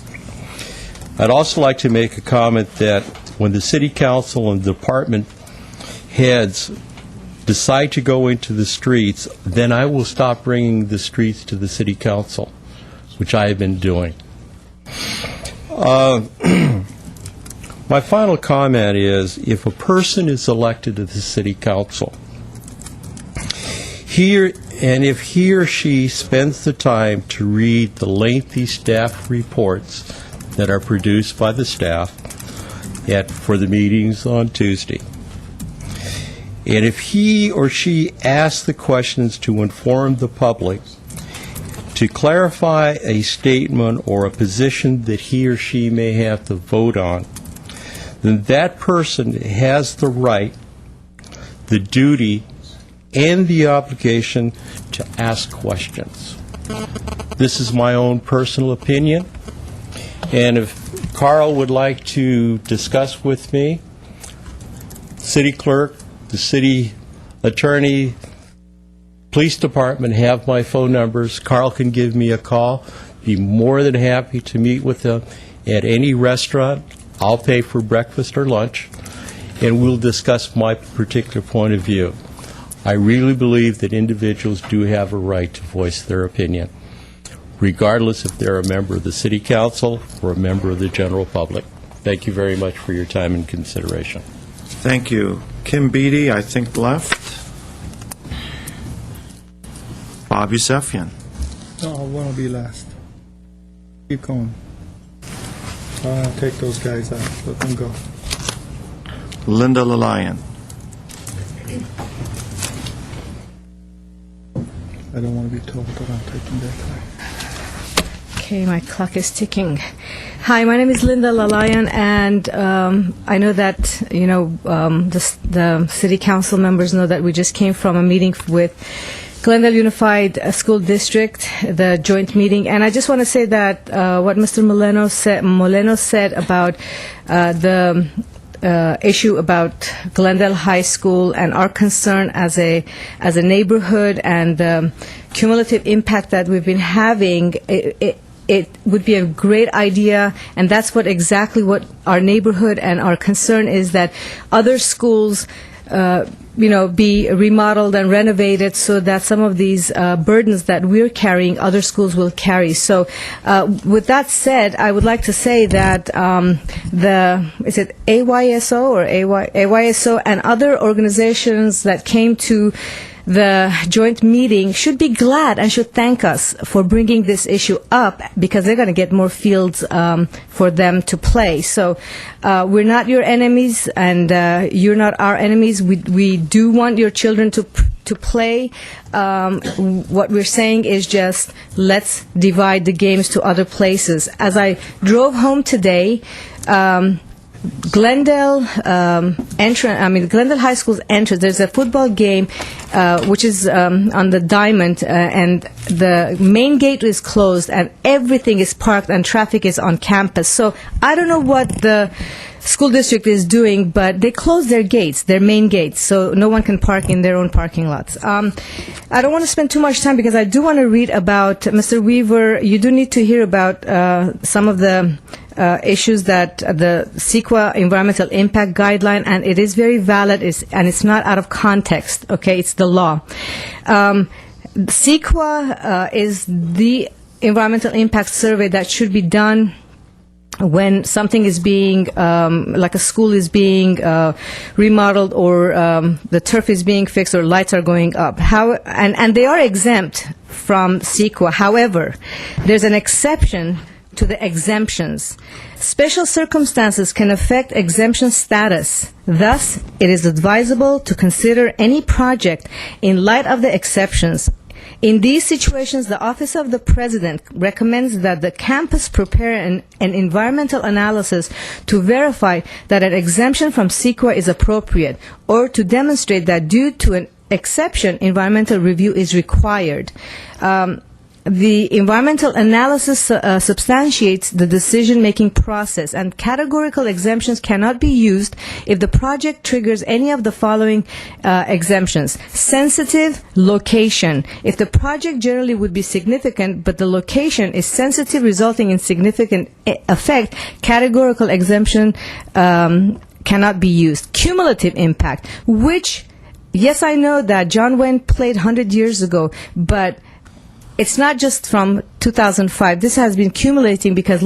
I'd also like to make a comment that when the city council and department heads decide to go into the streets, then I will stop bringing the streets to the city council, which I have been doing. My final comment is, if a person is elected to the city council, if he or she spends the time to read the lengthy staff reports that are produced by the staff for the meetings on Tuesday, and if he or she asks the questions to inform the public, to clarify a statement or a position that he or she may have to vote on, then that person has the right, the duty, and the obligation to ask questions. This is my own personal opinion, and if Carl would like to discuss with me, city clerk, the city attorney, police department have my phone numbers. Carl can give me a call. Be more than happy to meet with them at any restaurant. I'll pay for breakfast or lunch, and we'll discuss my particular point of view. I really believe that individuals do have a right to voice their opinion, regardless if they're a member of the city council or a member of the general public. Thank you very much for your time and consideration. Thank you. Kim Beatty, I think, left. Bob Yusefian. No, I want to be last. Keep going. Take those guys out. Let them go. Linda Lalayan. I don't want to be told that I'm taking their time. Okay, my clock is ticking. Hi, my name is Linda Lalayan, and I know that, the city council members know that we just came from a meeting with Glendale Unified School District, the joint meeting, and I just want to say that what Mr. Moleno said about the issue about Glendale High School and our concern as a neighborhood and the cumulative impact that we've been having, it would be a great idea, and that's exactly what our neighborhood and our concern is, that other schools be remodeled and renovated so that some of these burdens that we're carrying, other schools will carry. So with that said, I would like to say that is it AYSO or AYSO and other organizations that came to the joint meeting should be glad and should thank us for bringing this issue up, because they're going to get more fields for them to play. So we're not your enemies, and you're not our enemies. We do want your children to play. What we're saying is just let's divide the games to other places. As I drove home today, Glendale Glendale High School's entrance, there's a football game which is on the Diamond, and the main gate is closed and everything is parked and traffic is on campus. So I don't know what the school district is doing, but they close their gates, their main gates, so no one can park in their own parking lots. I don't want to spend too much time because I do want to read about, Mr. Weaver, you do need to hear about some of the issues that the CEQA Environmental Impact Guideline, and it is very valid, and it's not out of context, okay? It's the law. CEQA is the environmental impact survey that should be done when something is being, like a school is being remodeled, or the turf is being fixed, or lights are going up. And they are exempt from CEQA. However, there's an exception to the exemptions. Special circumstances can affect exemption status. Thus, it is advisable to consider any project in light of the exceptions. In these situations, the Office of the President recommends that the campus prepare an environmental analysis to verify that an exemption from CEQA is appropriate, or to demonstrate that due to an exception, environmental review is required. The environmental analysis substantiates the decision-making process, and categorical exemptions cannot be used if the project triggers any of the following exemptions. Sensitive location. If the project generally would be significant, but the location is sensitive, resulting in significant effect, categorical exemption cannot be used. Cumulative impact, which, yes, I know that John Wayne played 100 years ago, but it's not just from 2005. This has been accumulating because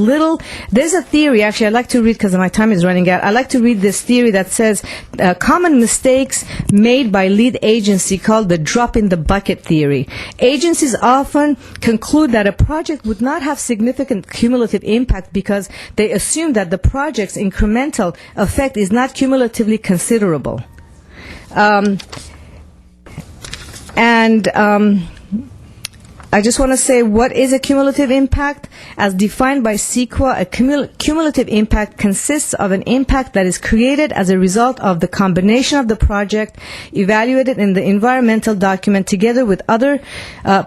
there's a theory, actually I'd like to read because my time is running out. I'd like to read this theory that says common mistakes made by lead agency called the drop in the bucket theory. Agencies often conclude that a project would not have significant cumulative impact because they assume that the project's incremental effect is not cumulatively considerable. I just want to say, what is a cumulative impact? As defined by CEQA, a cumulative impact consists of an impact that is created as a result of the combination of the project evaluated in the environmental document together with other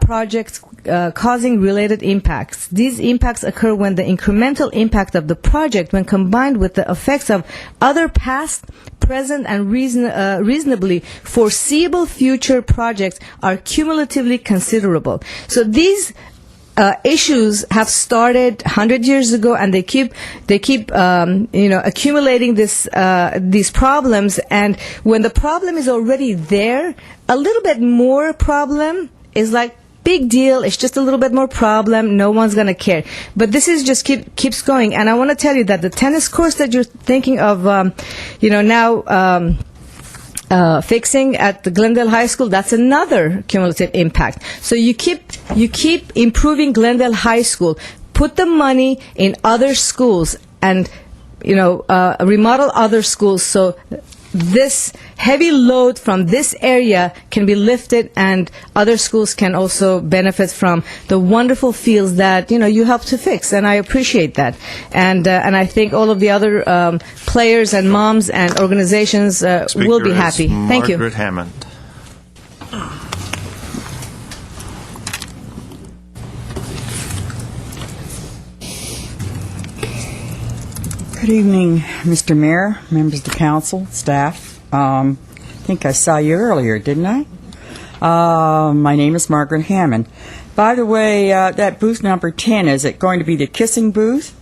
projects causing related impacts. These impacts occur when the incremental impact of the project, when combined with the effects of other past, present, and reasonably foreseeable future projects, are cumulatively considerable. So these issues have started 100 years ago, and they keep accumulating these problems. And when the problem is already there, a little bit more problem is like big deal. It's just a little bit more problem. No one's going to care. But this is just keeps going. And I want to tell you that the tennis course that you're thinking of, fixing at the Glendale High School, that's another cumulative impact. So you keep improving Glendale High School. Put the money in other schools and remodel other schools so this heavy load from this area can be lifted, and other schools can also benefit from the wonderful fields that you help to fix, and I appreciate that. And I think all of the other players and moms and organizations will be happy. Thank you. Margaret Hammond. Good evening, Mr. Mayor, members of the council, staff. I think I saw you earlier, didn't I? My name is Margaret Hammond. By the way, that booth number 10, is it going to be the kissing booth?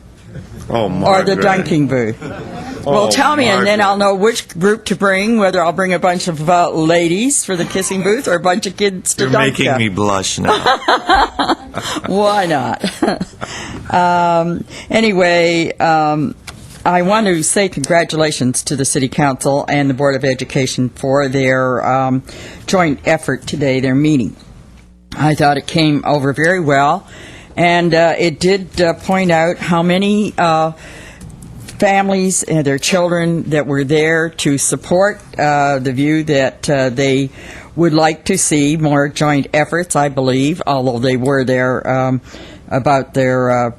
Oh, Or Margaret. the dunking booth? Well, tell me, and then I'll know which group to bring, whether I'll bring a bunch of ladies for the kissing booth or a bunch of kids to You're dunk. making me blush now. Why not? Anyway, I want to say congratulations to the City Council and the Board of Education for their joint effort today, their meeting. I thought it came over very well, and it did point out how many families and their children that were there to support the view that they would like to see more joint efforts, I believe, although they were there about their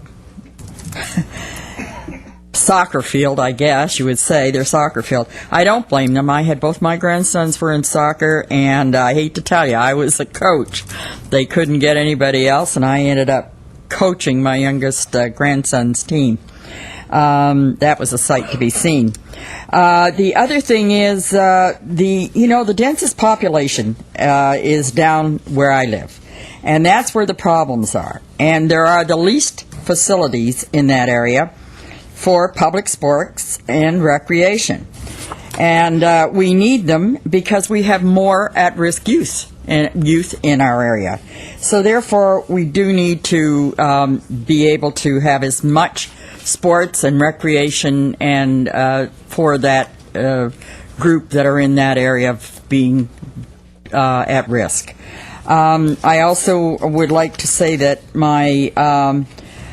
soccer field, I guess you would say, their soccer field. I don't blame them. I had both my grandsons were in soccer, and I hate to tell you, I was the coach. They couldn't get anybody else, and I ended up coaching my youngest grandson's team. That was a sight to be seen. The other thing is, the densest population is down where I live, and that's where the problems are. And there are the least facilities in that area for public sports and recreation. And we need them because we have more at-risk youth in our area. So therefore, we do need to be able to have as much sports and recreation and for that group that are in that area of being at risk. I also would like to say that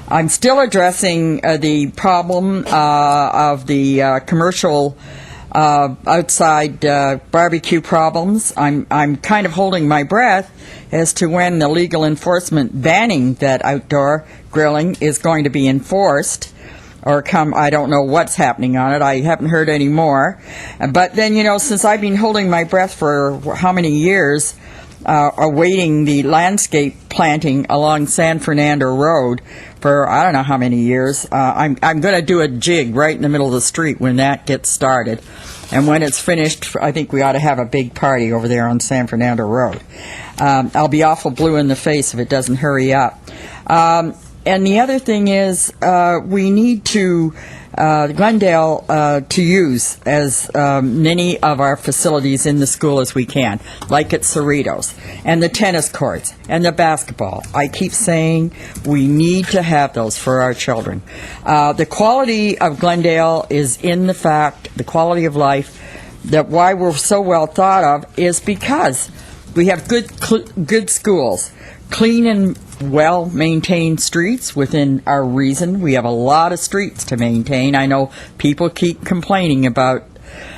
I'm still addressing the problem of the commercial outside barbecue problems. I'm kind of holding my breath as to when the legal enforcement banning that outdoor grilling is going to be enforced. Or I don't know what's happening on it. I haven't heard any more. But then, since I've been holding my breath for how many years, awaiting the landscape planting along San Fernando Road for I don't know how many years, I'm going to do a jig right in the middle of the street when that gets started. And when it's finished, I think we ought to have a big party over there on San Fernando Road. I'll be awful blue in the face if it doesn't hurry up. And the other thing is, we need to Glendale to use as many of our facilities in the school as we can, like at Cerritos, and the tennis courts, and the basketball. I keep saying we need to have those for our children. The quality of Glendale is in the fact, the quality of life, that why we're so well thought of is because we have good schools, clean and well-maintained streets within our reason. We have a lot of streets to maintain. I know people keep complaining about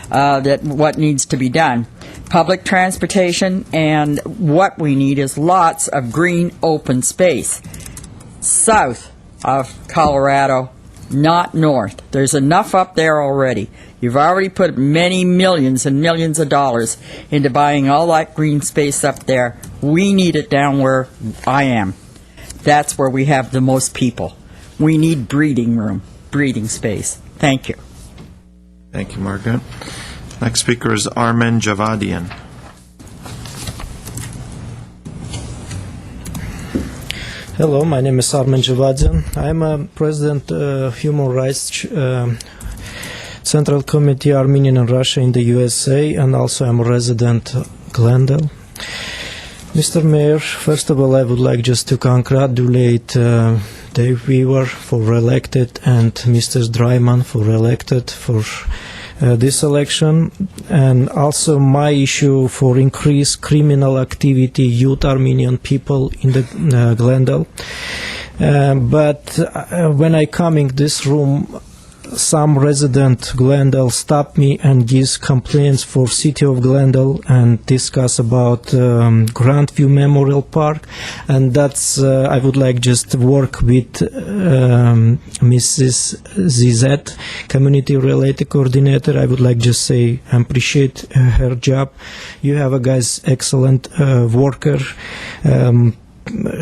that what needs to be done. Public transportation, and what we need is lots of green open space south of Colorado, not north. There's enough up there already. You've already put many millions and millions of dollars into buying all that green space up there. We need it down where I am. That's where we have the most people. We need breeding room, breeding space. Thank you. Thank you, Margaret. Next speaker is Armen Javadian. Hello, my name is Armen Javadian. I'm a president of Human Rights Central Committee Armenian and Russia in the USA, and also I'm a resident of Glendale. Mr. Mayor, first of all, I would like just to congratulate Dave Weaver for re-elected and Mr. Dryman for re-elected for this election, and also my issue for increased criminal activity, youth Armenian people in the Glendale. But when I come in this room, some resident Glendale stop me and gives complaints for City of Glendale and discuss about Grandview Memorial Park, and that's I would like just work with Mrs. Zizet, Community Related Coordinator. I would like just say I appreciate her job. You have a guys excellent worker.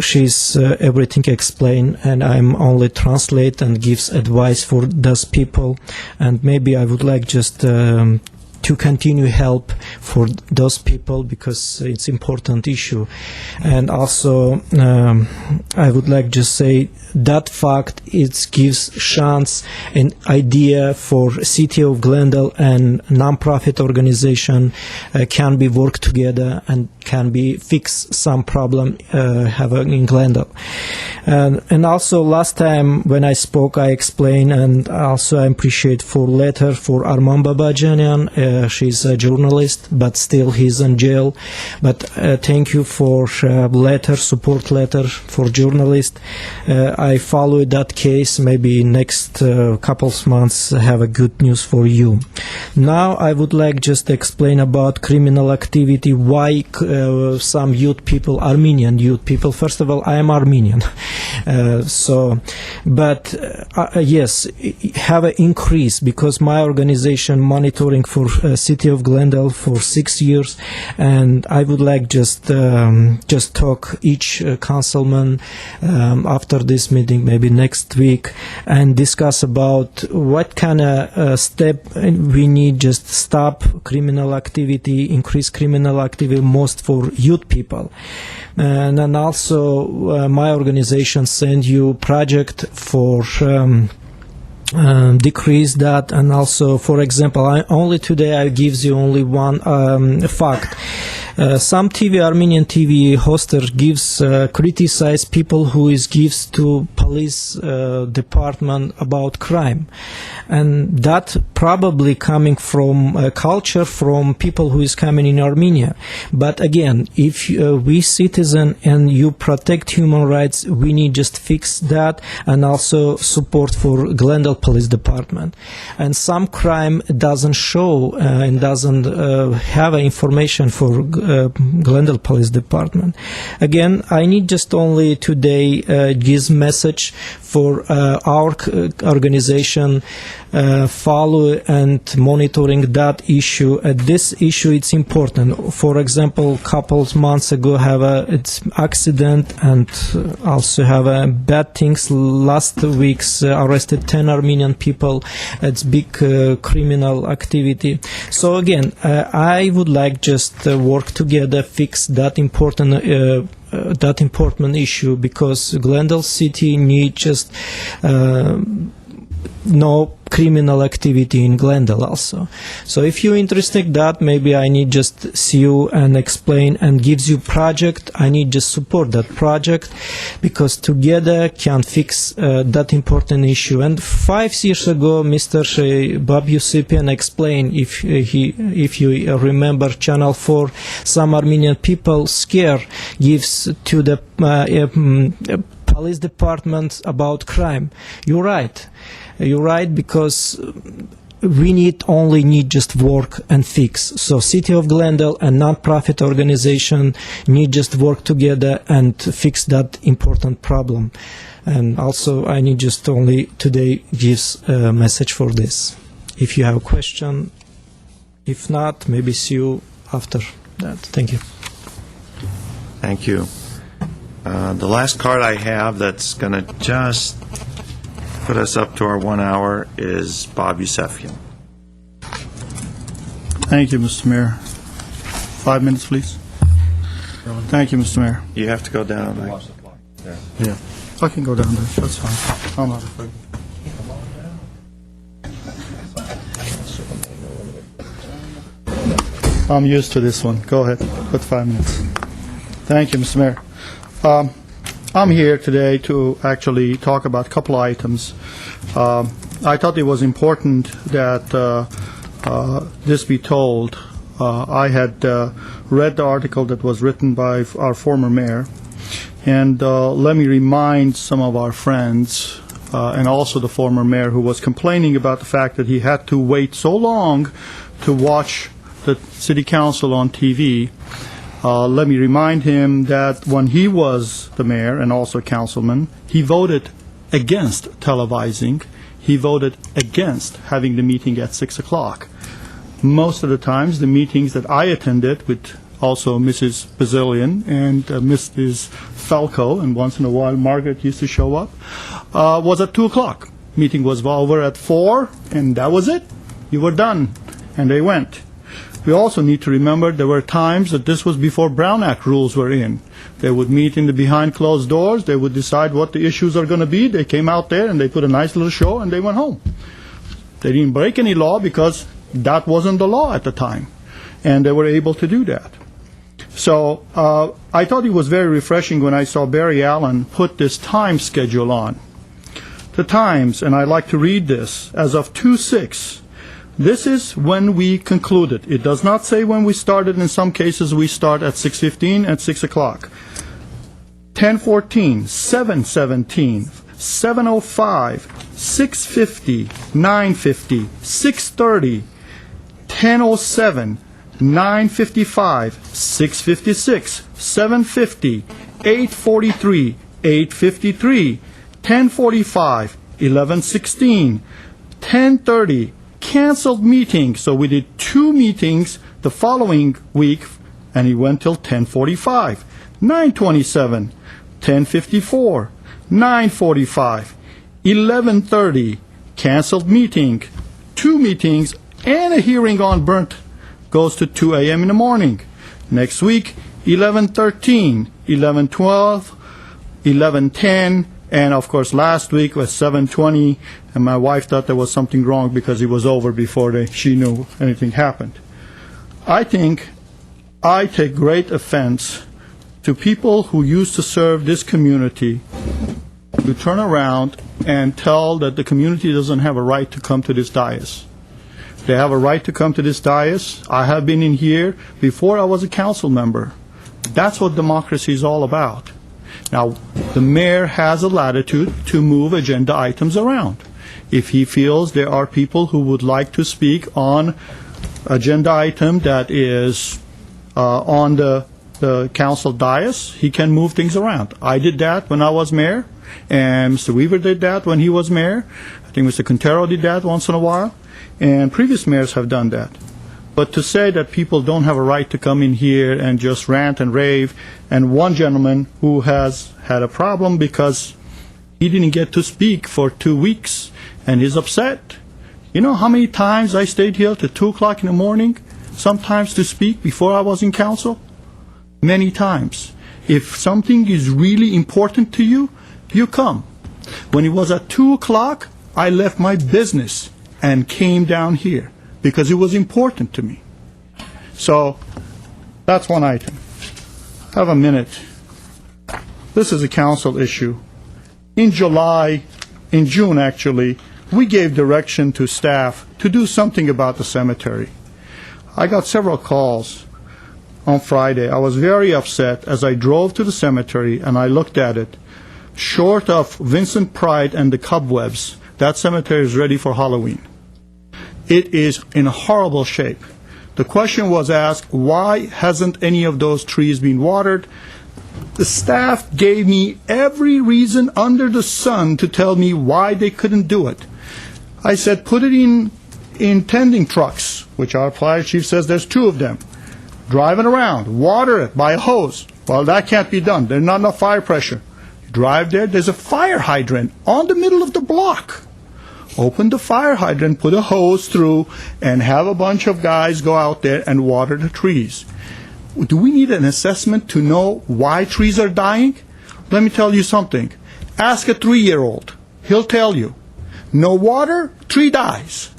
she's everything explained, and I'm only translate and gives advice for those people. And maybe I would like just to continue help for those people because it's important issue. And also I would like just say that fact it gives chance and idea for city of Glendale and non-profit organization can be work together and can be fix some problem have in Glendale. And also last time when I spoke I explained, and also I appreciate for letter for Arman Babajanian. She's a journalist but still he's in jail, but thank you for letter, support letter for journalist. I follow that case. Maybe next couple of months have a good news for you. Now I would like just to explain about criminal activity, why some youth people, Armenian youth people, first of all I am Armenian, yes, have an increase because my organization monitoring for city of Glendale for 6 years, and I would like just talk each councilman after this meeting, maybe next week, and discuss about what kind of step we need just stop criminal activity, increase criminal activity most for youth people. And then also my organization send you project for decrease that. And also, for example, only today I gives you only one fact. Some Armenian TV hoster gives criticize people who gives to police department about crime, and that probably coming from a culture from people who is coming in Armenia. But again, if we citizen and you protect human rights, we need just fix that, and also support for Glendale Police Department. And some crime doesn't show and doesn't have information for Glendale Police Department. Again, I need just only today this message for our organization follow and monitoring that issue. This issue it's important. For example, couple months ago have it's accident and also have bad things. Last week's arrested 10 Armenian people. It's big criminal activity. So again, I would like just work together, fix that important issue, because Glendale City needs just no criminal activity in Glendale also. So if you're interested in that, maybe I need just see you and explain and gives you project. I need just support that project because together can fix that important issue. And 5 years ago, Mr. Bob Yusepian explained, if you remember Channel 4, some Armenian people scare gives to the police department about crime. You're right. You're right, because we need just work and fix. So City of Glendale and non-profit organization need just work together and fix that important problem. And also I need just only today gives a message for this. If you have a question, if not, maybe see you after that. Thank you. Thank you. The last card I have that's going to just put us up to our 1 hour is Bob Yusefian. Thank you, Mr. Mayor. 5 minutes, please. Thank you, Mr. Mayor. You have to go down. Yeah. I can go down there. That's fine. I'm not afraid. I'm used to this one. Go ahead. Put 5 minutes. Thank you, Mr. Mayor. I'm here today to actually talk about a couple items. I thought it was important that this be told. I had read the article that was written by our former mayor, and let me remind some of our friends and also the former mayor who was complaining about the fact that he had to wait so long to watch the city council on TV. Let me remind him that when he was the mayor and also councilman, he voted against televising. He voted against having the meeting at 6 o'clock. Most of the times, the meetings that I attended with also Mrs. Bazillion and Mrs. Falco, and once in a while Margaret used to show up, was at 2 o'clock. Meeting was over at 4, and that was it. You were done, and they went. We also need to remember there were times that this was before Brown Act rules were in. They would meet in the behind closed doors. They would decide what the issues are going to be. They came out there and they put a nice little show and they went home. They didn't break any law because that wasn't the law at the time, and they were able to do that. So I thought it was very refreshing when I saw Barry Allen put this time schedule on. The times, and I'd like to read this, as of 2/6. This is when we concluded. It does not say when we started. In some cases, we start at 6:15 and 6 o'clock. 10:14, 7:17, 7:05, 6:50, 9:50, 6:30, 10:07, 9:55, 6:56, 7:50, 8:43, 8:53, 10:45, 11:16, 10:30. Canceled meeting, so we did 2 meetings the following week, and he went till 10:45, 9:27, 10:54, 9:45, 11:30, canceled meeting, 2 meetings, and a hearing on burnt goes to 2 a.m. in the morning. Next week, 11:13, 11:12, 11:10, and of course last week was 7:20, and my wife thought there was something wrong because it was over before she knew anything happened. I think I take great offense to people who used to serve this community to turn around and tell that the community doesn't have a right to come to this dais. They have a right to come to this dais. I have been in here before I was a council member. That's what democracy is all about. Now, the mayor has a latitude to move agenda items around. If he feels there are people who would like to speak on agenda item that is on the council dais, he can move things around. I did that when I was mayor, and Mr. Weaver did that when he was mayor. I think Mr. Quintero did that once in a while, and previous mayors have done that. But to say that people don't have a right to come in here and just rant and rave, and one gentleman who has had a problem because he didn't get to speak for 2 weeks, and he's upset. You know how many times I stayed here till 2 o'clock in the morning, sometimes to speak before I was in council? Many times. If something is really important to you, you come. When it was at 2 o'clock, I left my business and came down here because it was important to me. So that's one item. Have a minute. This is a council issue. In June actually, we gave direction to staff to do something about the cemetery. I got several calls on Friday. I was very upset as I drove to the cemetery and I looked at it. Short of Vincent Pride and the cobwebs, that cemetery is ready for Halloween. It is in horrible shape. The question was asked, why hasn't any of those trees been watered? The staff gave me every reason under the sun to tell me why they couldn't do it. I said, put it in tending trucks, which our fire chief says there's 2 of them. Drive it around, water it by a hose. Well, that can't be done. There's not enough fire pressure. You drive there's a fire hydrant on the middle of the block. Open the fire hydrant, put a hose through, and have a bunch of guys go out there and water the trees. Do we need an assessment to know why trees are dying? Let me tell you something. Ask a 3-year-old. He'll tell you. No water, tree dies.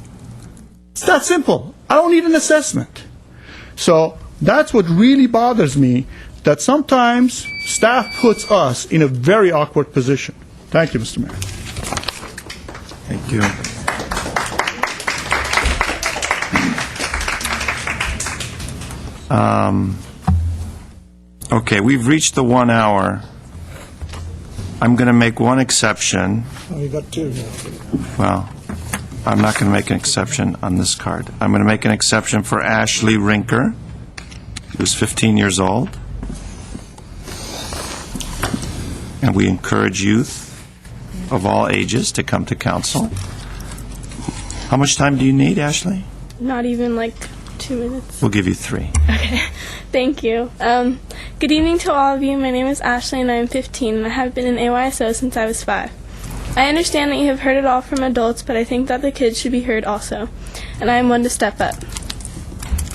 It's that simple. I don't need an assessment. So that's what really bothers me, that sometimes staff puts us in a very awkward position. Thank you, Mr. Mayor. Thank you. Okay, we've reached the 1 hour. I'm going to make one exception. Oh, you got 2 now. Well, I'm not going to make an exception on this card. I'm going to make an exception for Ashley Rinker, who's 15 years old. And we encourage youth of all ages to come to council. How much time do you need, Ashley? Not even like 2 minutes? We'll give you 3. Okay, thank you. Good evening to all of you. My name is Ashley and I am 15 and I have been in AYSO since I was 5. I understand that you have heard it all from adults, but I think that the kids should be heard also, and I am one to step up.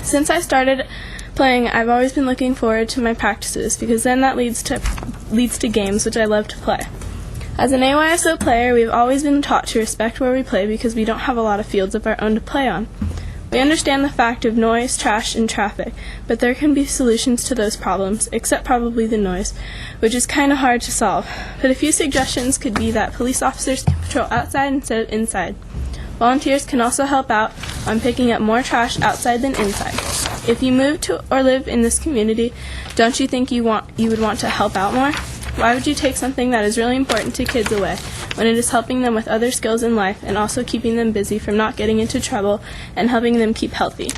Since I started playing, I've always been looking forward to my practices because then that leads to games, which I love to play. As an AYSO player, we've always been taught to respect where we play because we don't have a lot of fields of our own to play on. We understand the fact of noise, trash, and traffic, but there can be solutions to those problems, except probably the noise, which is kind of hard to solve. But a few suggestions could be that police officers can patrol outside instead of inside. Volunteers can also help out on picking up more trash outside than inside. If you move to or live in this community, don't you think you would want to help out more? Why would you take something that is really important to kids away when it is helping them with other skills in life and also keeping them busy from not getting into trouble and helping them keep healthy?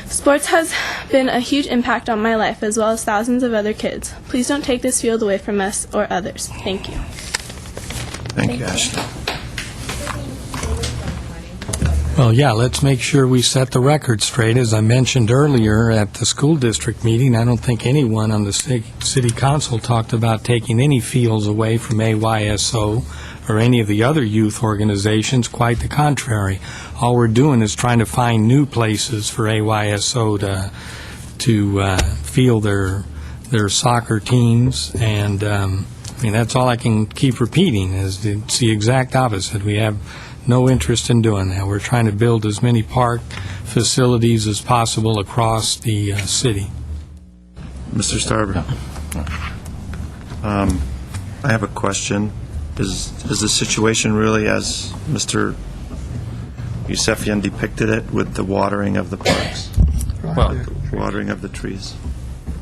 Sports has been a huge impact on my life as well as thousands of other kids. Please don't take this field away from us or others. Thank you. Thank you, Ashley. Well, yeah, let's make sure we set the record straight. As I mentioned earlier at the school district meeting, I don't think anyone on the city council talked about taking any fields away from AYSO or any of the other youth organizations. Quite the contrary. All we're doing is trying to find new places for AYSO to field their soccer teams. And, that's all I can keep repeating, is it's the exact opposite. We have no interest in doing that. We're trying to build as many park facilities as possible across the city. Mr. Starber. I have a question. Is the situation really as Mr. Yusefian depicted it with the watering of the parks? Well, watering of the trees?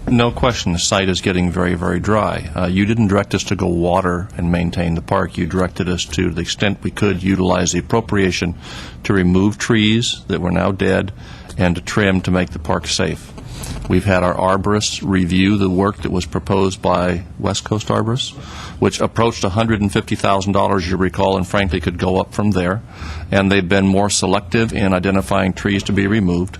No question, the site is getting very, very dry. You didn't direct us to go water and maintain the park. You directed us to the extent we could utilize the appropriation to remove trees that were now dead and to trim to make the park safe. We've had our arborists review the work that was proposed by West Coast Arborists, which approached $150,000, you recall, and frankly could go up from there. And they've been more selective in identifying trees to be removed.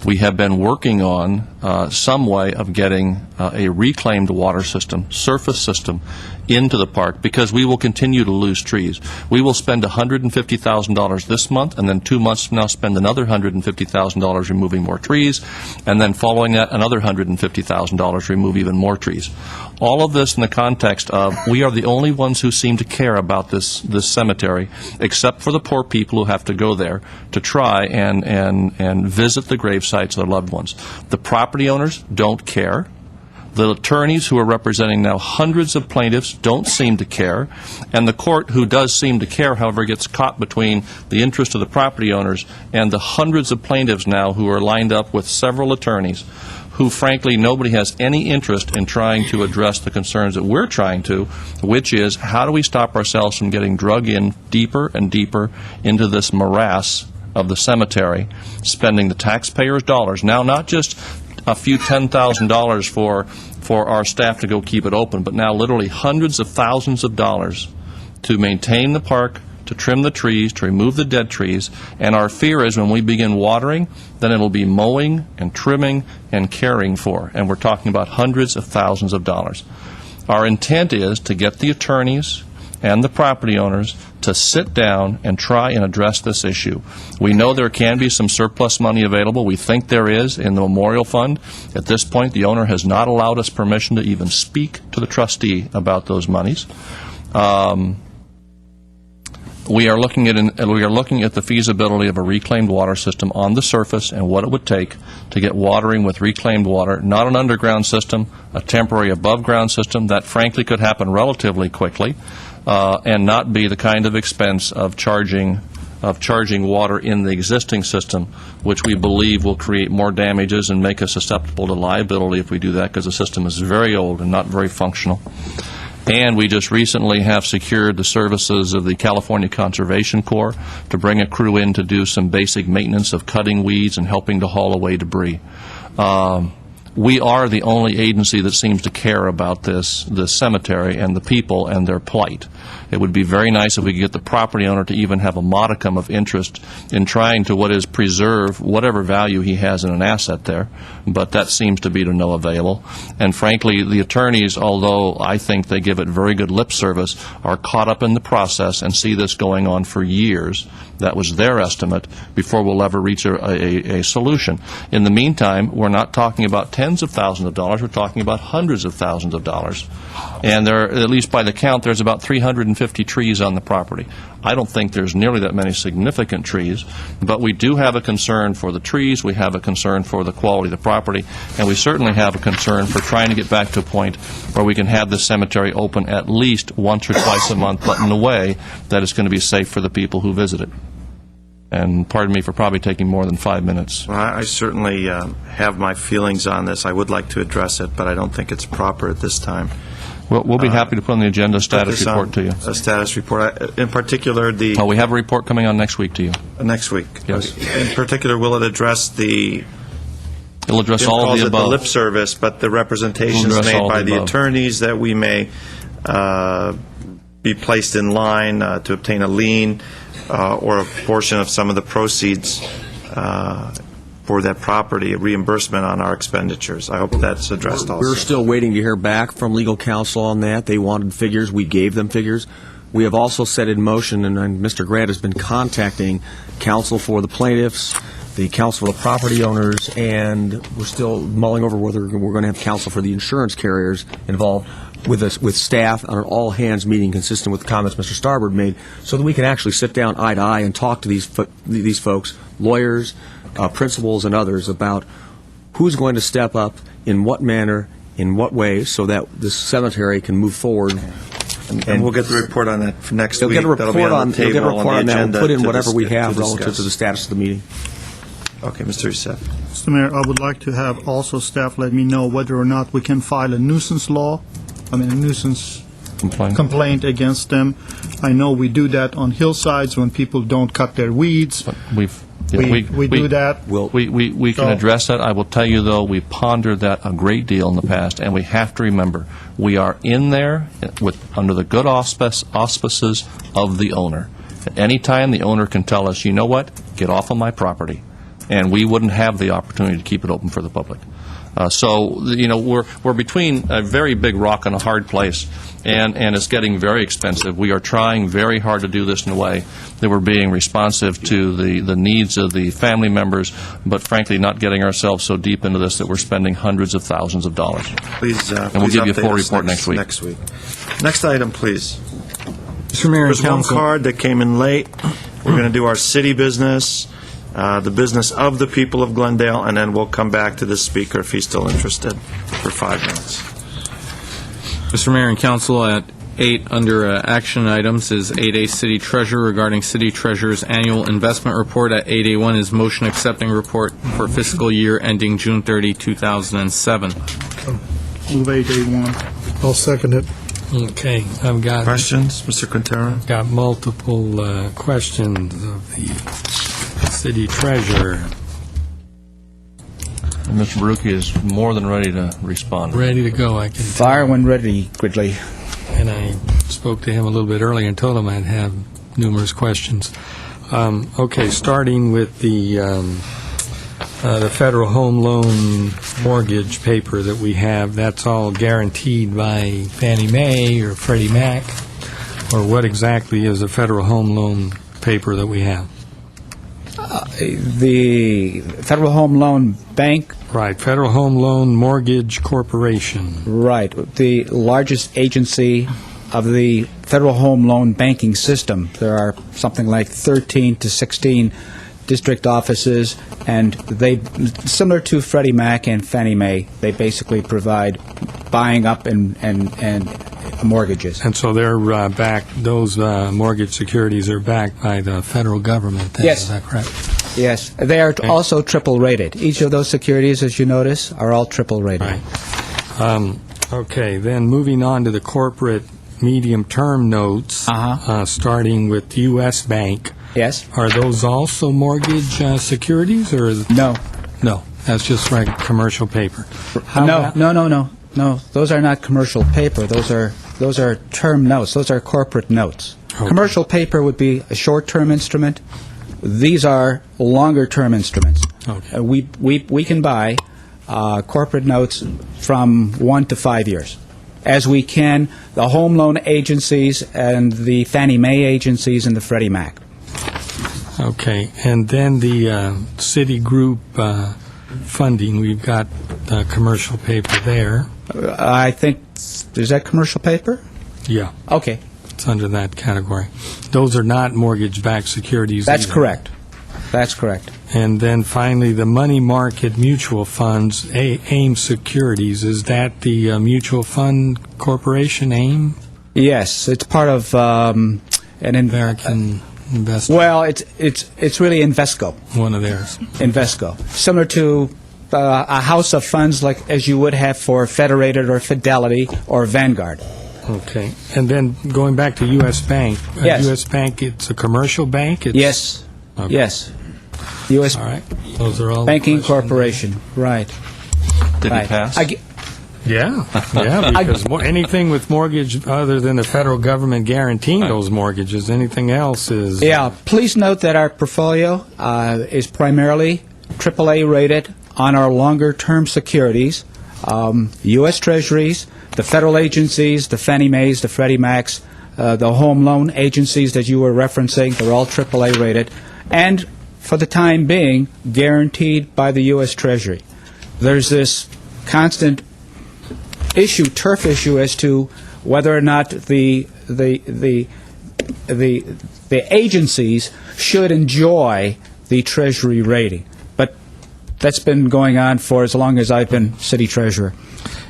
We have been working on some way of getting a reclaimed water system, surface system, into the park because we will continue to lose trees. We will spend $150,000 this month, and then 2 months from now spend another $150,000 removing more trees, and then following that another $150,000 remove even more trees. All of this in the context of we are the only ones who seem to care about this cemetery, except for the poor people who have to go there to try and visit the grave sites of their loved ones. The property owners don't care. The attorneys who are representing now hundreds of plaintiffs don't seem to care, and the court, who does seem to care, however, gets caught between the interest of the property owners and the hundreds of plaintiffs now who are lined up with several attorneys who, frankly, nobody has any interest in trying to address the concerns that we're trying to, which is how do we stop ourselves from getting drug in deeper and deeper into this morass of the cemetery, spending the taxpayers' dollars, now not just a few $10,000 for our staff to go keep it open, but now literally hundreds of thousands of dollars to maintain the park, to trim the trees, to remove the dead trees. And our fear is when we begin watering, then it'll be mowing and trimming and caring for. And we're talking about hundreds of thousands of dollars. Our intent is to get the attorneys and the property owners to sit down and try and address this issue. We know there can be some surplus money available. We think there is in the Memorial Fund. At this point, the owner has not allowed us permission to even speak to the trustee about those monies. We are looking at the feasibility of a reclaimed water system on the surface and what it would take to get watering with reclaimed water, not an underground system, a temporary above-ground system that frankly could happen relatively quickly and not be the kind of expense of charging water in the existing system, which we believe will create more damages and make us susceptible to liability if we do that, because the system is very old and not very functional. And we just recently have secured the services of the California Conservation Corps to bring a crew in to do some basic maintenance of cutting weeds and helping to haul away debris. we are the only agency that seems to care about this cemetery and the people and their plight. It would be very nice if we could get the property owner to even have a modicum of interest in trying to preserve whatever value he has in an asset there, but that seems to be to no avail. And frankly, the attorneys, although I think they give it very good lip service, are caught up in the process and see this going on for years. That was their estimate before we'll ever reach a solution. In the meantime, we're not talking about tens of thousands of dollars, we're talking about hundreds of thousands of dollars. And there, at least by the count, there's about 350 trees on the property. I don't think there's nearly that many significant trees, but we do have a concern for the trees, we have a concern for the quality of the property, and we certainly have a concern for trying to get back to a point where we can have this cemetery open at least once or twice a month, but in a way that is going to be safe for the people who visit it. And pardon me for probably taking more than 5 minutes. Well, I certainly have my feelings on this. I would like to address it, but I don't think it's proper at this time. Well, we'll be happy to put on the agenda a status report to you. A status report. In particular, Oh, we have a report coming on next week to you. Next week? Yes. In particular, will it address It'll address all of the above. The lip service, but the representations made by the attorneys that we may be placed in line to obtain a lien or a portion of some of the proceeds for that property, a reimbursement on our expenditures. I hope that's addressed also. We're still waiting to hear back from legal counsel on that. They wanted figures. We gave them figures. We have also set in motion, and Mr. Grant has been contacting counsel for the plaintiffs, the counsel for the property owners, and we're still mulling over whether we're going to have counsel for the insurance carriers involved with staff on an all-hands meeting consistent with the comments Mr. Starbird made, so that we can actually sit down eye to eye and talk to these folks, lawyers, principals, and others about who's going to step up, in what manner, in what way, so that this cemetery can move forward. And we'll get the report on that for next week. Get a report on the table on that. We'll put in whatever we have to relative to the status of the meeting. Okay, Mr. Youssef. Mr. Mayor, I would like to have also staff let me know whether or not we can file a nuisance complaint against them. I know we do that on hillsides when people don't cut their weeds. We do that. We can address that. I will tell you, though, we pondered that a great deal in the past, and we have to remember, we are in there under the good auspices of the owner. At any time, the owner can tell us, you know what, get off of my property, and we wouldn't have the opportunity to keep it open for the public. So, we're between a very big rock and a hard place, and it's getting very expensive. We are trying very hard to do this in a way that we're being responsive to the needs of the family members, but frankly not getting ourselves so deep into this that we're spending hundreds of thousands of dollars. Please, and we'll give you a full report next week. Next item, please. Mr. Mayor, there's one card that came in late. We're going to do our city business, the business of the people of Glendale, and then we'll come back to the speaker if he's still interested for 5 minutes. Mr. Mayor and Council, at 8 under action items is 8A City Treasurer regarding City Treasurer's annual investment report. At 8A1 is motion accepting report for fiscal year ending June 30, 2007. Move 8A1. I'll second it. Okay, I've got questions, Mr. Quintero. I've got multiple questions of the City Treasurer. And Mr. Baruchi is more than ready to respond. Ready to go, I can fire when ready, Gridley. And I spoke to him a little bit earlier and told him I'd have numerous questions. Okay, starting with the Federal Home Loan mortgage paper that we have, that's all guaranteed by Fannie Mae or Freddie Mac, or what exactly is a Federal Home Loan paper that we have? The Federal Home Loan Bank. Right, Federal Home Loan Mortgage Corporation. Right, the largest agency of the Federal Home Loan banking system. There are something like 13 to 16 district offices, and they, similar to Freddie Mac and Fannie Mae, they basically provide buying up and mortgages. And so they're backed, those mortgage securities are backed by the federal government then, yes. Is that correct? Yes. They are also triple rated. Each of those securities, as you notice, are all triple rated. Right. Okay, then moving on to the corporate medium-term notes, starting with U.S. Bank. Yes. Are those also mortgage securities, or no? No. That's just like commercial paper. How about- No. Those are not commercial paper. Those are term notes. Those are corporate notes. Okay. Commercial paper would be a short-term instrument. These are longer-term instruments. Okay. We can buy corporate notes from 1 to 5 years, as we can the home loan agencies and the Fannie Mae agencies and the Freddie Mac. Okay, and then the Citigroup funding, we've got commercial paper there. I think, is that commercial paper? Yeah, Okay, it's under that category. Those are not mortgage-backed securities that's either. correct. That's correct. And then finally, the money market mutual funds, AIM Securities, is that the Mutual Fund Corporation, AIM? Yes, it's part of an American Investment. Well, it's really Invesco. One of theirs. Invesco, similar to a house of funds like as you would have for Federated or Fidelity or Vanguard. Okay. And then going back to U.S. Bank. Yes. U.S. Bank, it's a commercial bank? Yes. Okay. Yes. U.S. All right. Those are all the Banking questions. Corporation. Right. Did Right. he pass? Yeah, because anything with mortgage other than the federal government guaranteeing those mortgages, anything else is... Yeah. Please note that our portfolio is primarily AAA rated on our longer-term securities, U.S. Treasuries, the federal agencies, the Fannie Mae's, the Freddie Mac's, the home loan agencies that you were referencing, they're all AAA rated, and for the time being, guaranteed by the U.S. Treasury. There's this constant turf issue as to whether or not the agencies should enjoy the Treasury rating. But that's been going on for as long as I've been city treasurer.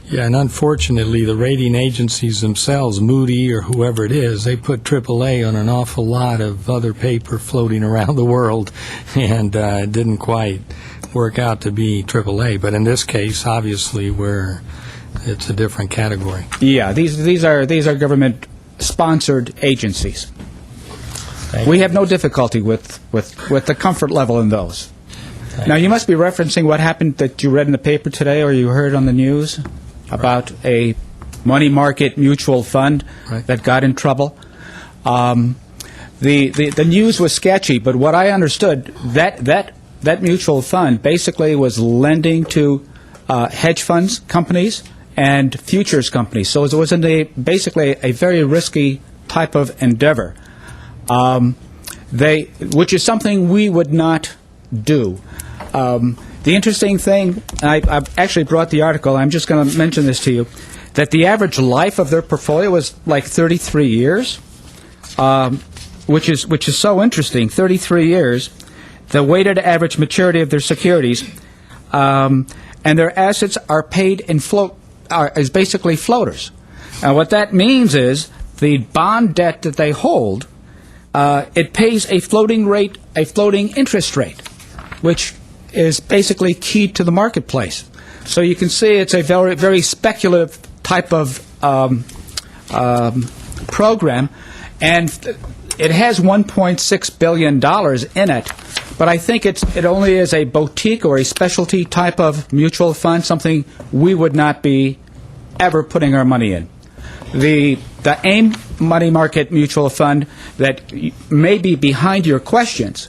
Yeah, and unfortunately, the rating agencies themselves, Moody or whoever it is, they put AAA on an awful lot of other paper floating around the world, and it didn't quite work out to be AAA. But in this case, obviously, it's a different category. Yeah, these are government-sponsored agencies. We have no difficulty with the comfort level in those. Now, you must be referencing what happened that you read in the paper today or you heard on the news about a money market mutual fund that got in trouble. The news was sketchy, but what I understood, that mutual fund basically was lending to hedge funds companies and futures companies. So it was basically a very risky type of endeavor, which is something we would not do. The interesting thing, I've actually brought the article, I'm just going to mention this to you, that the average life of their portfolio was like 33 years, which is so interesting, 33 years. The weighted average maturity of their securities, and their assets are paid in is basically floaters. And what that means is the bond debt that they hold, it pays a floating interest rate, which is basically key to the marketplace. So you can see it's a very, very speculative type of program, and it has $1.6 billion in it, but I think it only is a boutique or a specialty type of mutual fund, something we would not be ever putting our money in. The AIM money market mutual fund that may be behind your questions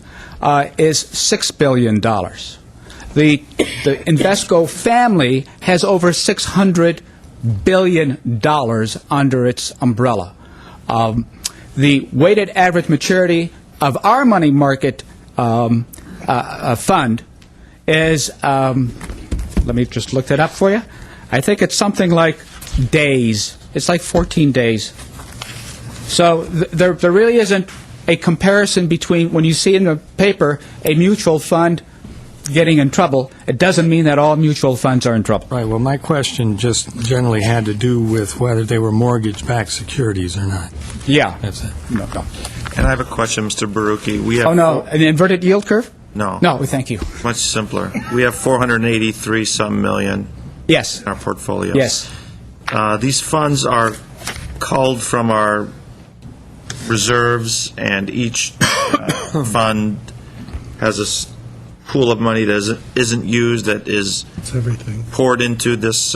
is $6 billion. The Invesco family has over $600 billion under its umbrella. The weighted average maturity of our money market fund is, let me just look that up for you. I think it's something like days. It's like 14 days. So there really isn't a comparison between when you see in the paper a mutual fund getting in trouble, it doesn't mean that all mutual funds are in trouble. Right. Well, my question just generally had to do with whether they were mortgage-backed securities or not. Yeah. That's it. No. And I have a question, Mr. Baruchi. We have An inverted yield curve? No. No, thank you. Much simpler. We have 483-some million Yes. in our portfolio. Yes. These funds are culled from our reserves, and each fund has pool of money that isn't used, that is It's everything. poured into this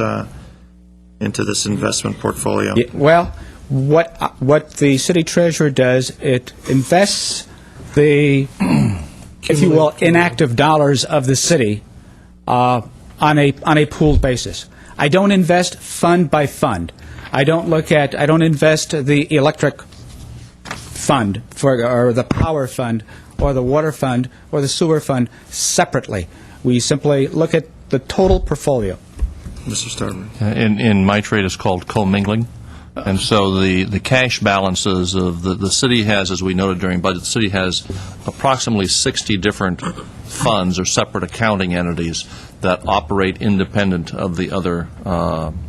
investment portfolio? Yeah, well, what the city treasurer does, it invests the, if you will, inactive dollars of the city on a pooled basis. I don't invest fund by fund. I don't invest the electric fund or the power fund or the water fund or the sewer fund separately. We simply look at the total portfolio. Mr. Starman. In my trade, it's called commingling. And so the cash balances of the city has, as we noted during budget, the city has approximately 60 different funds or separate accounting entities that operate independent of the other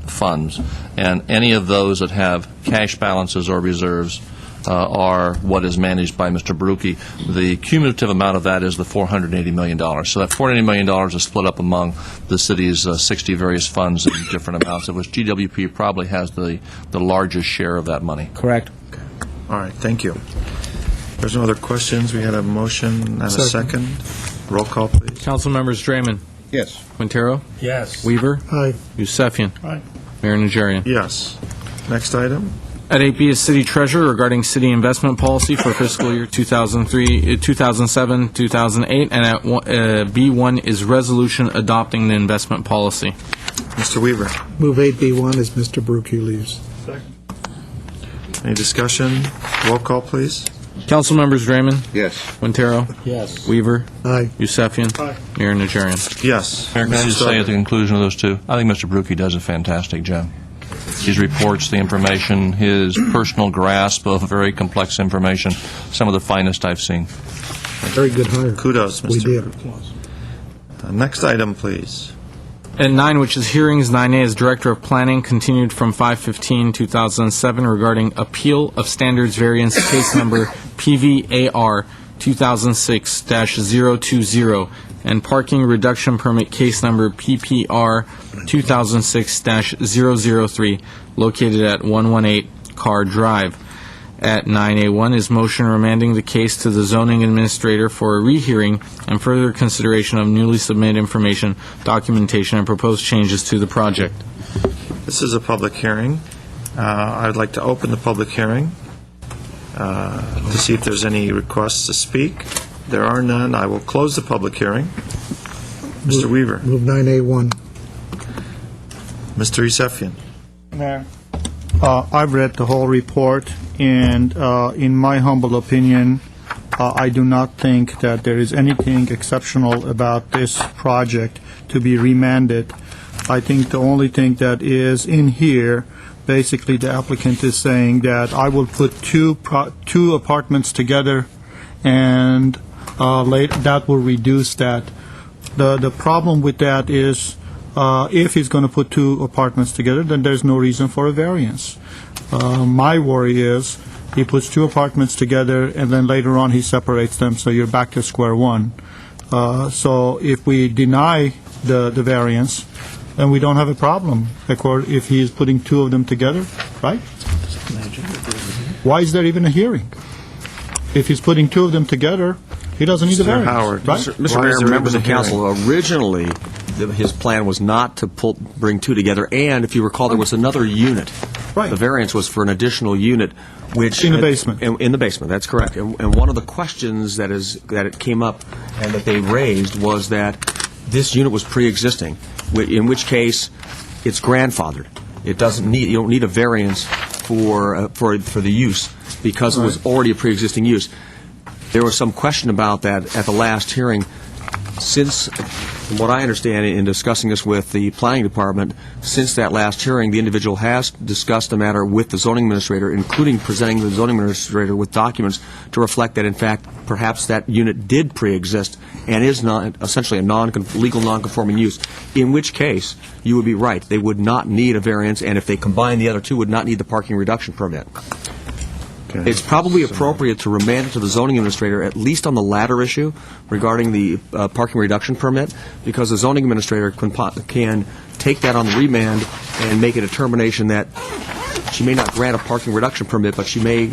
funds. And any of those that have cash balances or reserves are what is managed by Mr. Barucki. The cumulative amount of that is the $480 million. So that $480 million is split up among the city's 60 various funds in different amounts, of which GWP probably has the largest share of that money. Correct. Okay. All right, thank you. There's no other questions. We had a motion and a second. Roll call, please. Council members Draymond. Yes. Quintero. Yes. Weaver. Aye. Yusefian. Aye. Mayor Najarian. Yes. Next item. At 8B is City Treasurer regarding city investment policy for fiscal year 2007, 2008, and at B1 is resolution adopting the investment policy. Mr. Weaver. Move 8B1 as Mr. Barucki leaves. Any discussion? Roll call, please. Council members Draymond. Yes. Quintero. Yes. Weaver. Aye. Yusefian. Aye. Mayor Najarian. Yes. Mayor, can I just say at the conclusion of those two, I think Mr. Barucki does a fantastic job. His reports, the information, his personal grasp of very complex information, some of the finest I've seen. Very good hire. Kudos, Mr. We did. Next item, please. At 9, which is hearings, 9A is Director of Planning, continued from 5/15/2007 regarding appeal of standards variance case number PVAR 2006-020 and parking reduction permit case number PPR 2006-003 located at 118 Carr Drive. At 9A1 is motion remanding the case to the zoning administrator for a rehearing and further consideration of newly submitted information, documentation, and proposed changes to the project. This is a public hearing. I'd like to open the public hearing to see if there's any requests to speak. There are none. I will close the public hearing. Mr. Weaver. Move 9A1. Mr. Yusefian. Mayor. I've read the whole report, and in my humble opinion, I do not think that there is anything exceptional about this project to be remanded. I think the only thing that is in here, basically the applicant is saying that I will put two apartments together, and that will reduce that. The problem with that is if he's going to put two apartments together, then there's no reason for a variance. My worry is he puts two apartments together and then later on he separates them, so you're back to square one. So if we deny the variance, then we don't have a problem if he is putting two of them together, right? Why is there even a hearing? If he's putting two of them together, he doesn't need a variance. Howard. Mr. Why Mayor, is there members even of a hearing? council, originally, his plan was not to bring two together, and if you recall, there was another unit. Right. The variance was for an additional unit, which... In the basement. In the basement, that's correct. And one of the questions that it came up and that they raised was that this unit was pre-existing, in which case it's grandfathered. It doesn't need, you don't need a variance for the use because it was already a pre-existing use. There was some question about that at the last hearing. Since, from what I understand in discussing this with the planning department, since that last hearing, the individual has discussed the matter with the zoning administrator, including presenting the zoning administrator with documents to reflect that, in fact, perhaps that unit did pre-exist and is not essentially a legal non-conforming use, in which case you would be right. They would not need a variance, and if they combine the other two, would not need the parking reduction permit. It's probably appropriate to remand it to the zoning administrator, at least on the latter issue regarding the parking reduction permit, because the zoning administrator can take that on the remand and make a determination that she may not grant a parking reduction permit, but she may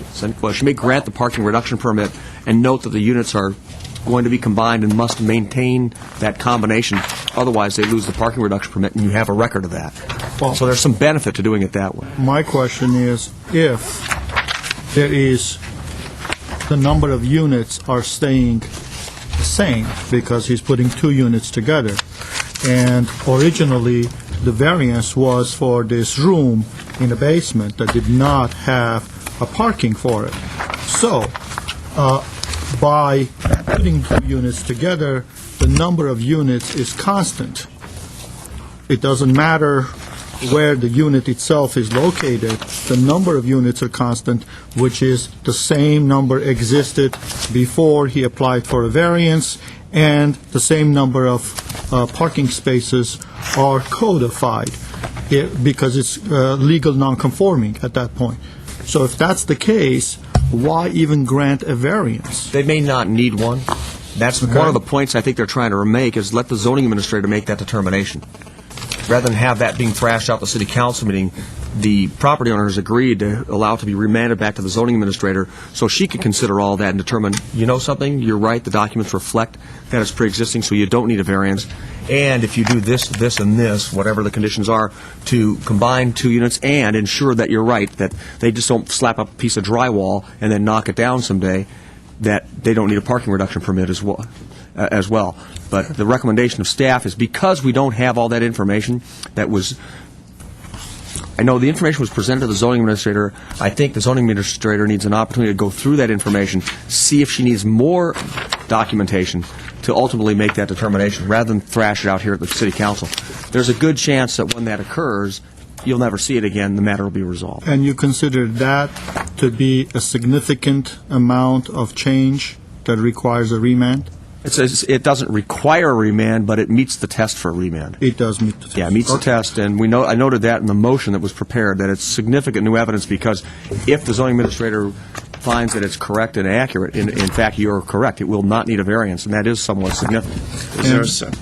grant the parking reduction permit and note that the units are going to be combined and must maintain that combination. Otherwise, they lose the parking reduction permit, and you have a record of that. So there's some benefit to doing it that way. My question is, if there is the number of units are staying the same because he's putting 2 units together, and originally the variance was for this room in the basement that did not have a parking for it. So, by putting 2 units together, the number of units is constant. It doesn't matter where the unit itself is located, the number of units are constant, which is the same number existed before he applied for a variance, and the same number of parking spaces are codified because it's legal nonconforming at that point. So if that's the case, why even grant a variance? They may not need one. That's one of the points I think they're trying to make, is let the zoning administrator make that determination. Rather than have that being thrashed out the city council meeting, the property owners agreed to allow it to be remanded back to the zoning administrator so she could consider all that and determine, you know something, you're right, the documents reflect that it's pre-existing, so you don't need a variance. And if you do this, this, and this, whatever the conditions are, to combine 2 units and ensure that you're right, that they just don't slap up a piece of drywall and then knock it down someday, that they don't need a parking reduction permit as well. But the recommendation of staff is, because we don't have all that information that was, I know the information was presented to the zoning administrator. I think the zoning administrator needs an opportunity to go through that information, see if she needs more documentation to ultimately make that determination, rather than thrash it out here at the city council. There's a good chance that when that occurs, you'll never see it again, the matter will be resolved. And you consider that to be a significant amount of change that requires a remand? It doesn't require a remand, but it meets the test for a remand. It does meet the test. Yeah, it meets the test, and I noted that in the motion that was prepared, that it's significant new evidence, because if the zoning administrator finds that it's correct and accurate, in fact, you're correct, it will not need a variance, and that is somewhat significant.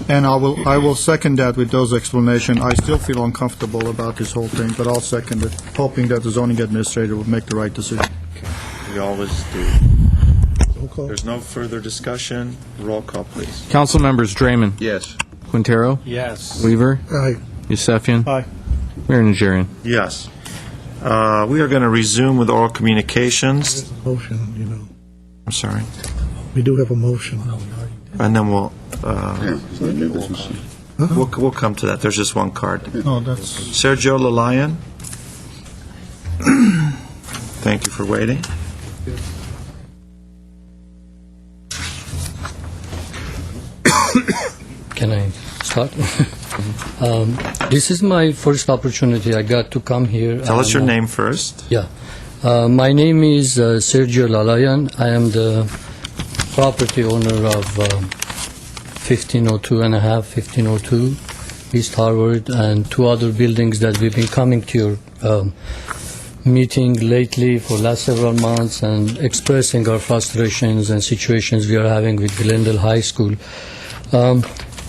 And I will second that with those explanations. I still feel uncomfortable about this whole thing, but I'll second it, hoping that the zoning administrator will make the right decision. We always do. There's no further discussion. Roll call, please. Council members: Draymond. Yes. Quintero. Yes. Weaver. Aye. Yusefian. Aye. Mayor Najarian. Yes. We are going to resume with oral communications. Motion, you know. I'm sorry. We do have a motion. And then we'll come to that. There's just one card. No, that's... Sergio Lalayan. Thank you for waiting. Can I start? This is my first opportunity I got to come here. Tell us your name first. Yeah. My name is Sergio Lalayan. I am the property owner of 1502 and a half, 1502 East Harvard, and 2 other buildings that we've been coming to your meeting lately for last several months and expressing our frustrations and situations we are having with Glendale High School.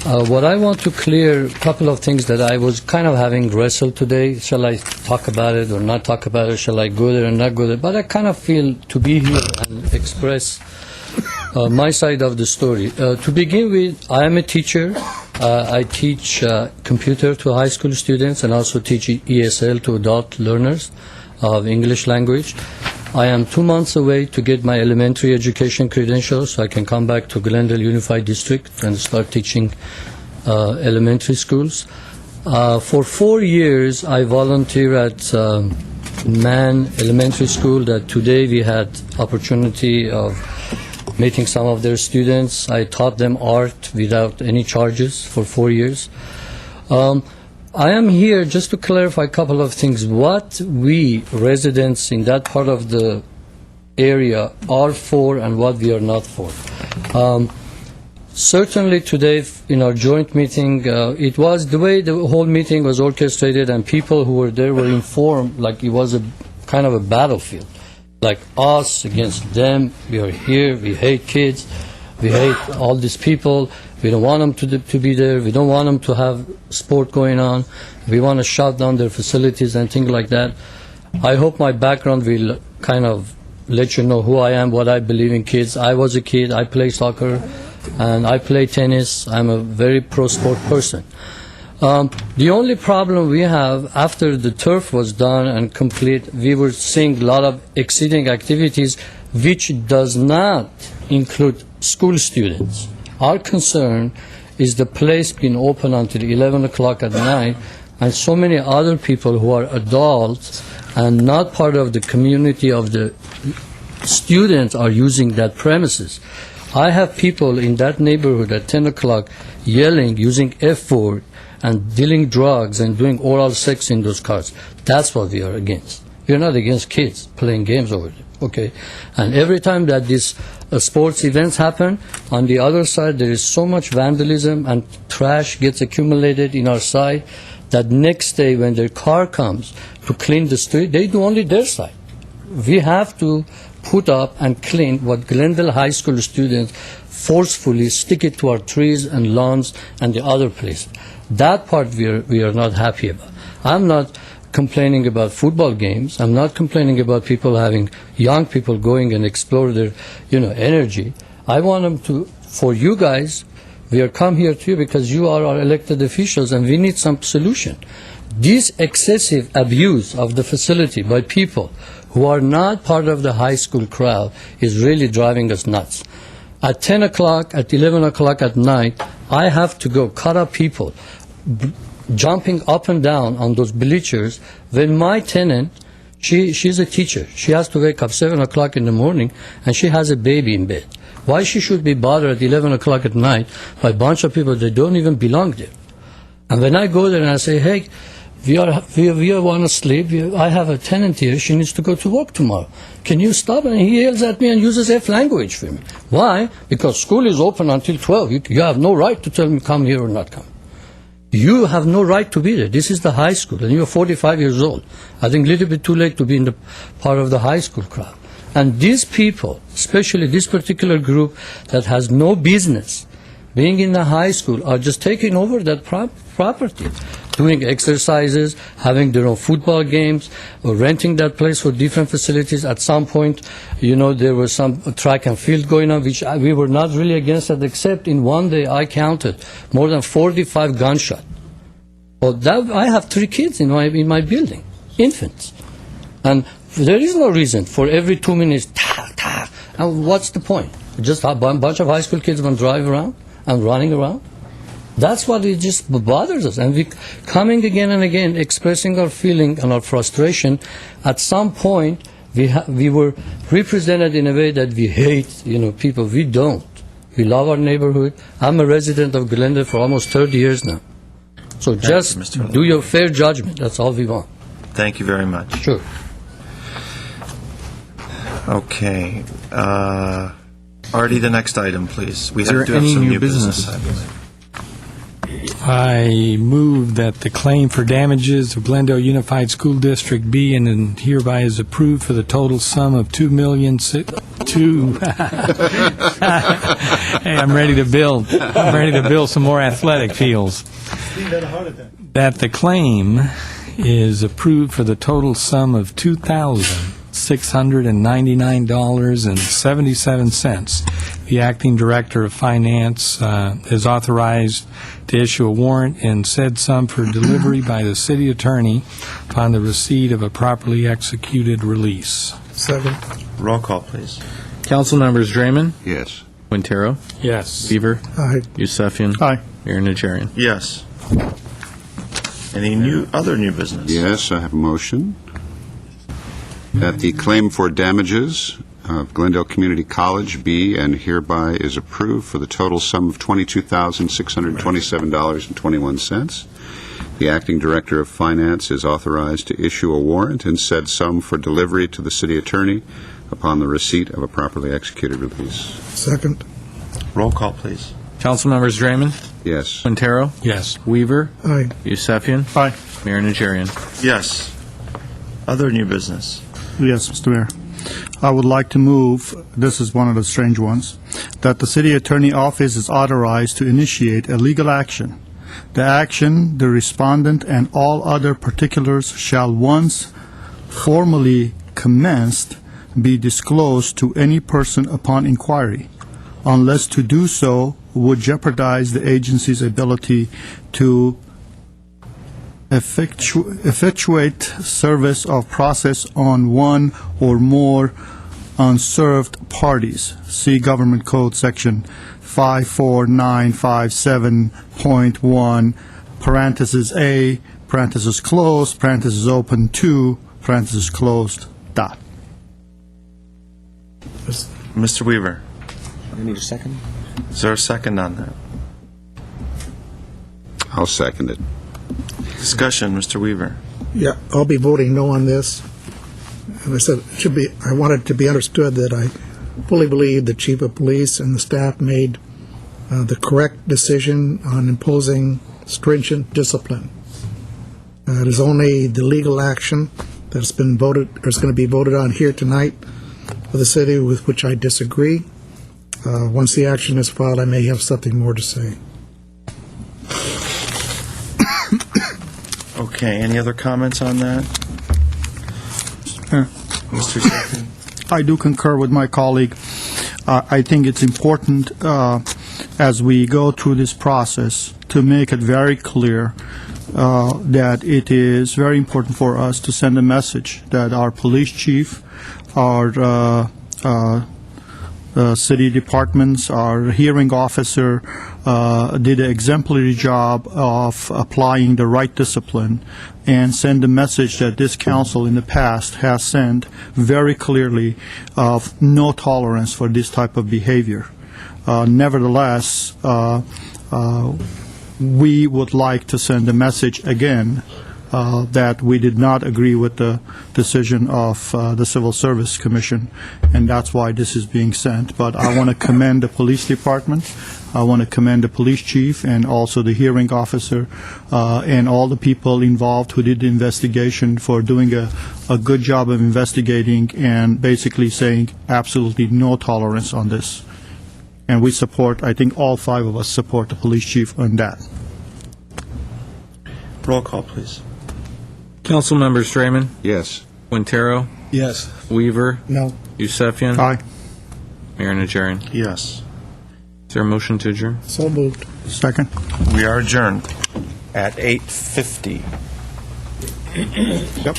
What I want to clear, a couple of things that I was kind of having wrestled today. Shall I talk about it or not talk about it? Shall I go there or not go there? But I kind of feel to be here and express my side of the story. To begin with, I am a teacher. I teach computer to high school students and also teach ESL to adult learners of English language. I am 2 months away to get my elementary education credentials so I can come back to Glendale Unified District and start teaching elementary schools. For 4 years, I volunteer at Mann Elementary School that today we had opportunity of meeting some of their students. I taught them art without any charges for 4 years. I am here just to clarify a couple of things. What we residents in that part of the area are for and what we are not for. Certainly today in our joint meeting, it was the way the whole meeting was orchestrated and people who were there were informed like it was a kind of a battlefield. Like us against them, we are here, we hate kids, we hate all these people. We don't want them to be there. We don't want them to have sport going on. We want to shut down their facilities and things like that. I hope my background will kind of let you know who I am, what I believe in kids. I was a kid. I play soccer, and I play tennis. I'm a very pro-sport person. The only problem we have after the turf was done and complete, we were seeing a lot of exceeding activities which does not include school students. Our concern is the place being open until 11 o'clock at night, and so many other people who are adults and not part of the community of the students are using that premises. I have people in that neighborhood at 10 o'clock yelling, using F-word, and dealing drugs and doing oral sex in those cars. That's what we are against. We are not against kids playing games over there, okay? And every time that these sports events happen, on the other side there is so much vandalism and trash gets accumulated in our side that next day when their car comes to clean the street, they do only their side. We have to put up and clean what Glendale High School students forcefully stick it to our trees and lawns and the other places. That part we are not happy about. I'm not complaining about football games. I'm not complaining about people having young people going and explore their, energy. I want them to, for you guys, we are come here to you because you are our elected officials and we need some solution. This excessive abuse of the facility by people who are not part of the high school crowd is really driving us nuts. At 10 o'clock, at 11 o'clock at night, I have to go cut up people jumping up and down on those bleachers when my tenant, she's a teacher. She has to wake up 7 o'clock in the morning and she has a baby in bed. Why she should be bothered at 11 o'clock at night by a bunch of people that don't even belong there? And when I go there and I say, hey, we want to sleep. I have a tenant here. She needs to go to work tomorrow. Can you stop? And he yells at me and uses F language for me. Why? Because school is open until 12. You have no right to tell me come here or not come. You have no right to be there. This is the high school, and you're 45 years old. I think a little bit too late to be in the part of the high school crowd. And these people, especially this particular group that has no business being in the high school, are just taking over that property, doing exercises, having their own football games, or renting that place for different facilities. At some point, there was some track and field going on, which we were not really against it, except in one day I counted more than 45 gunshots. Well, I have 3 kids in my building, infants. And there is no reason for every 2 minutes, ta. And what's the point? Just a bunch of high school kids going to drive around and running around? That's what it just bothers us. And we coming again and again, expressing our feeling and our frustration. At some point, we were represented in a way that we hate, people. We don't. We love our neighborhood. I'm a resident of Glendale for almost 30 years now. So just do your fair judgment. That's all we want. Thank you very much. Sure. Okay. Artie, the next item, please. We Is there have any some new new business. business? I believe. I move that the claim for damages of Glendale Unified School District be and hereby is approved for the total sum of Hey, I'm ready to build. I'm ready to build some more athletic fields. That the claim is approved for the total sum of $2,699.77. The acting director of finance is authorized to issue a warrant in said sum for delivery by the city attorney upon the receipt of a properly executed release. Second. Roll call, please. Council members Draymond, Yes. Quintero, Yes. Beaver, Aye. Yusefian, Aye. Mayor Najarian. Yes. Any other new business? Yes, I have a motion that the claim for damages of Glendale Community College be and hereby is approved for the total sum of $22,627.21. The acting director of finance is authorized to issue a warrant in said sum for delivery to the city attorney upon the receipt of a properly executed release. Second. Roll call, please. Council members Draymond, Yes. Quintero, Yes. Weaver, Aye. Yusefian, Aye. Mayor Najarian. Yes. Other new business. Yes, Mr. Mayor. I would like to move, this is one of the strange ones, that the city attorney office is authorized to initiate a legal action. The action, the respondent, and all other particulars shall once formally commenced be disclosed to any person upon inquiry, unless to do so would jeopardize the agency's ability to effectuate service of process on one or more unserved parties. See Government Code Section 54957.1, parenthesis A, parenthesis closed, parenthesis open 2, parenthesis closed, dot. Mr. Weaver, You need a second? is there a second on that? I'll second it. Discussion, Mr. Weaver. Yeah, I'll be voting no on this. And I said, I want it to be understood that I fully believe the chief of police and the staff made the correct decision on imposing stringent discipline. It is only the legal action that's been voted, or is going to be voted on here tonight for the city, with which I disagree. Once the action is filed, I may have something more to say. Okay, any other comments on that? Mr. Secretary? I do concur with my colleague. I think it's important as we go through this process to make it very clear that it is very important for us to send a message that our police chief, our city departments, our hearing officer did an exemplary job of applying the right discipline, and send a message that this council in the past has sent very clearly of no tolerance for this type of behavior. Nevertheless, we would like to send a message again that we did not agree with the decision of the Civil Service Commission, and that's why this is being sent. But I want to commend the police department, I want to commend the police chief, and also the hearing officer, and all the people involved who did the investigation for doing a good job of investigating and basically saying absolutely no tolerance on this. And we support, I think all five of us support the police chief on that. Roll call, please. Council members Draymond, Yes. Quintero, Yes. Weaver, No. Yusefian, Aye. Mayor Najarian. Yes. Is there a motion to adjourn? So moved. Second. We are adjourned at 8:50. Yep.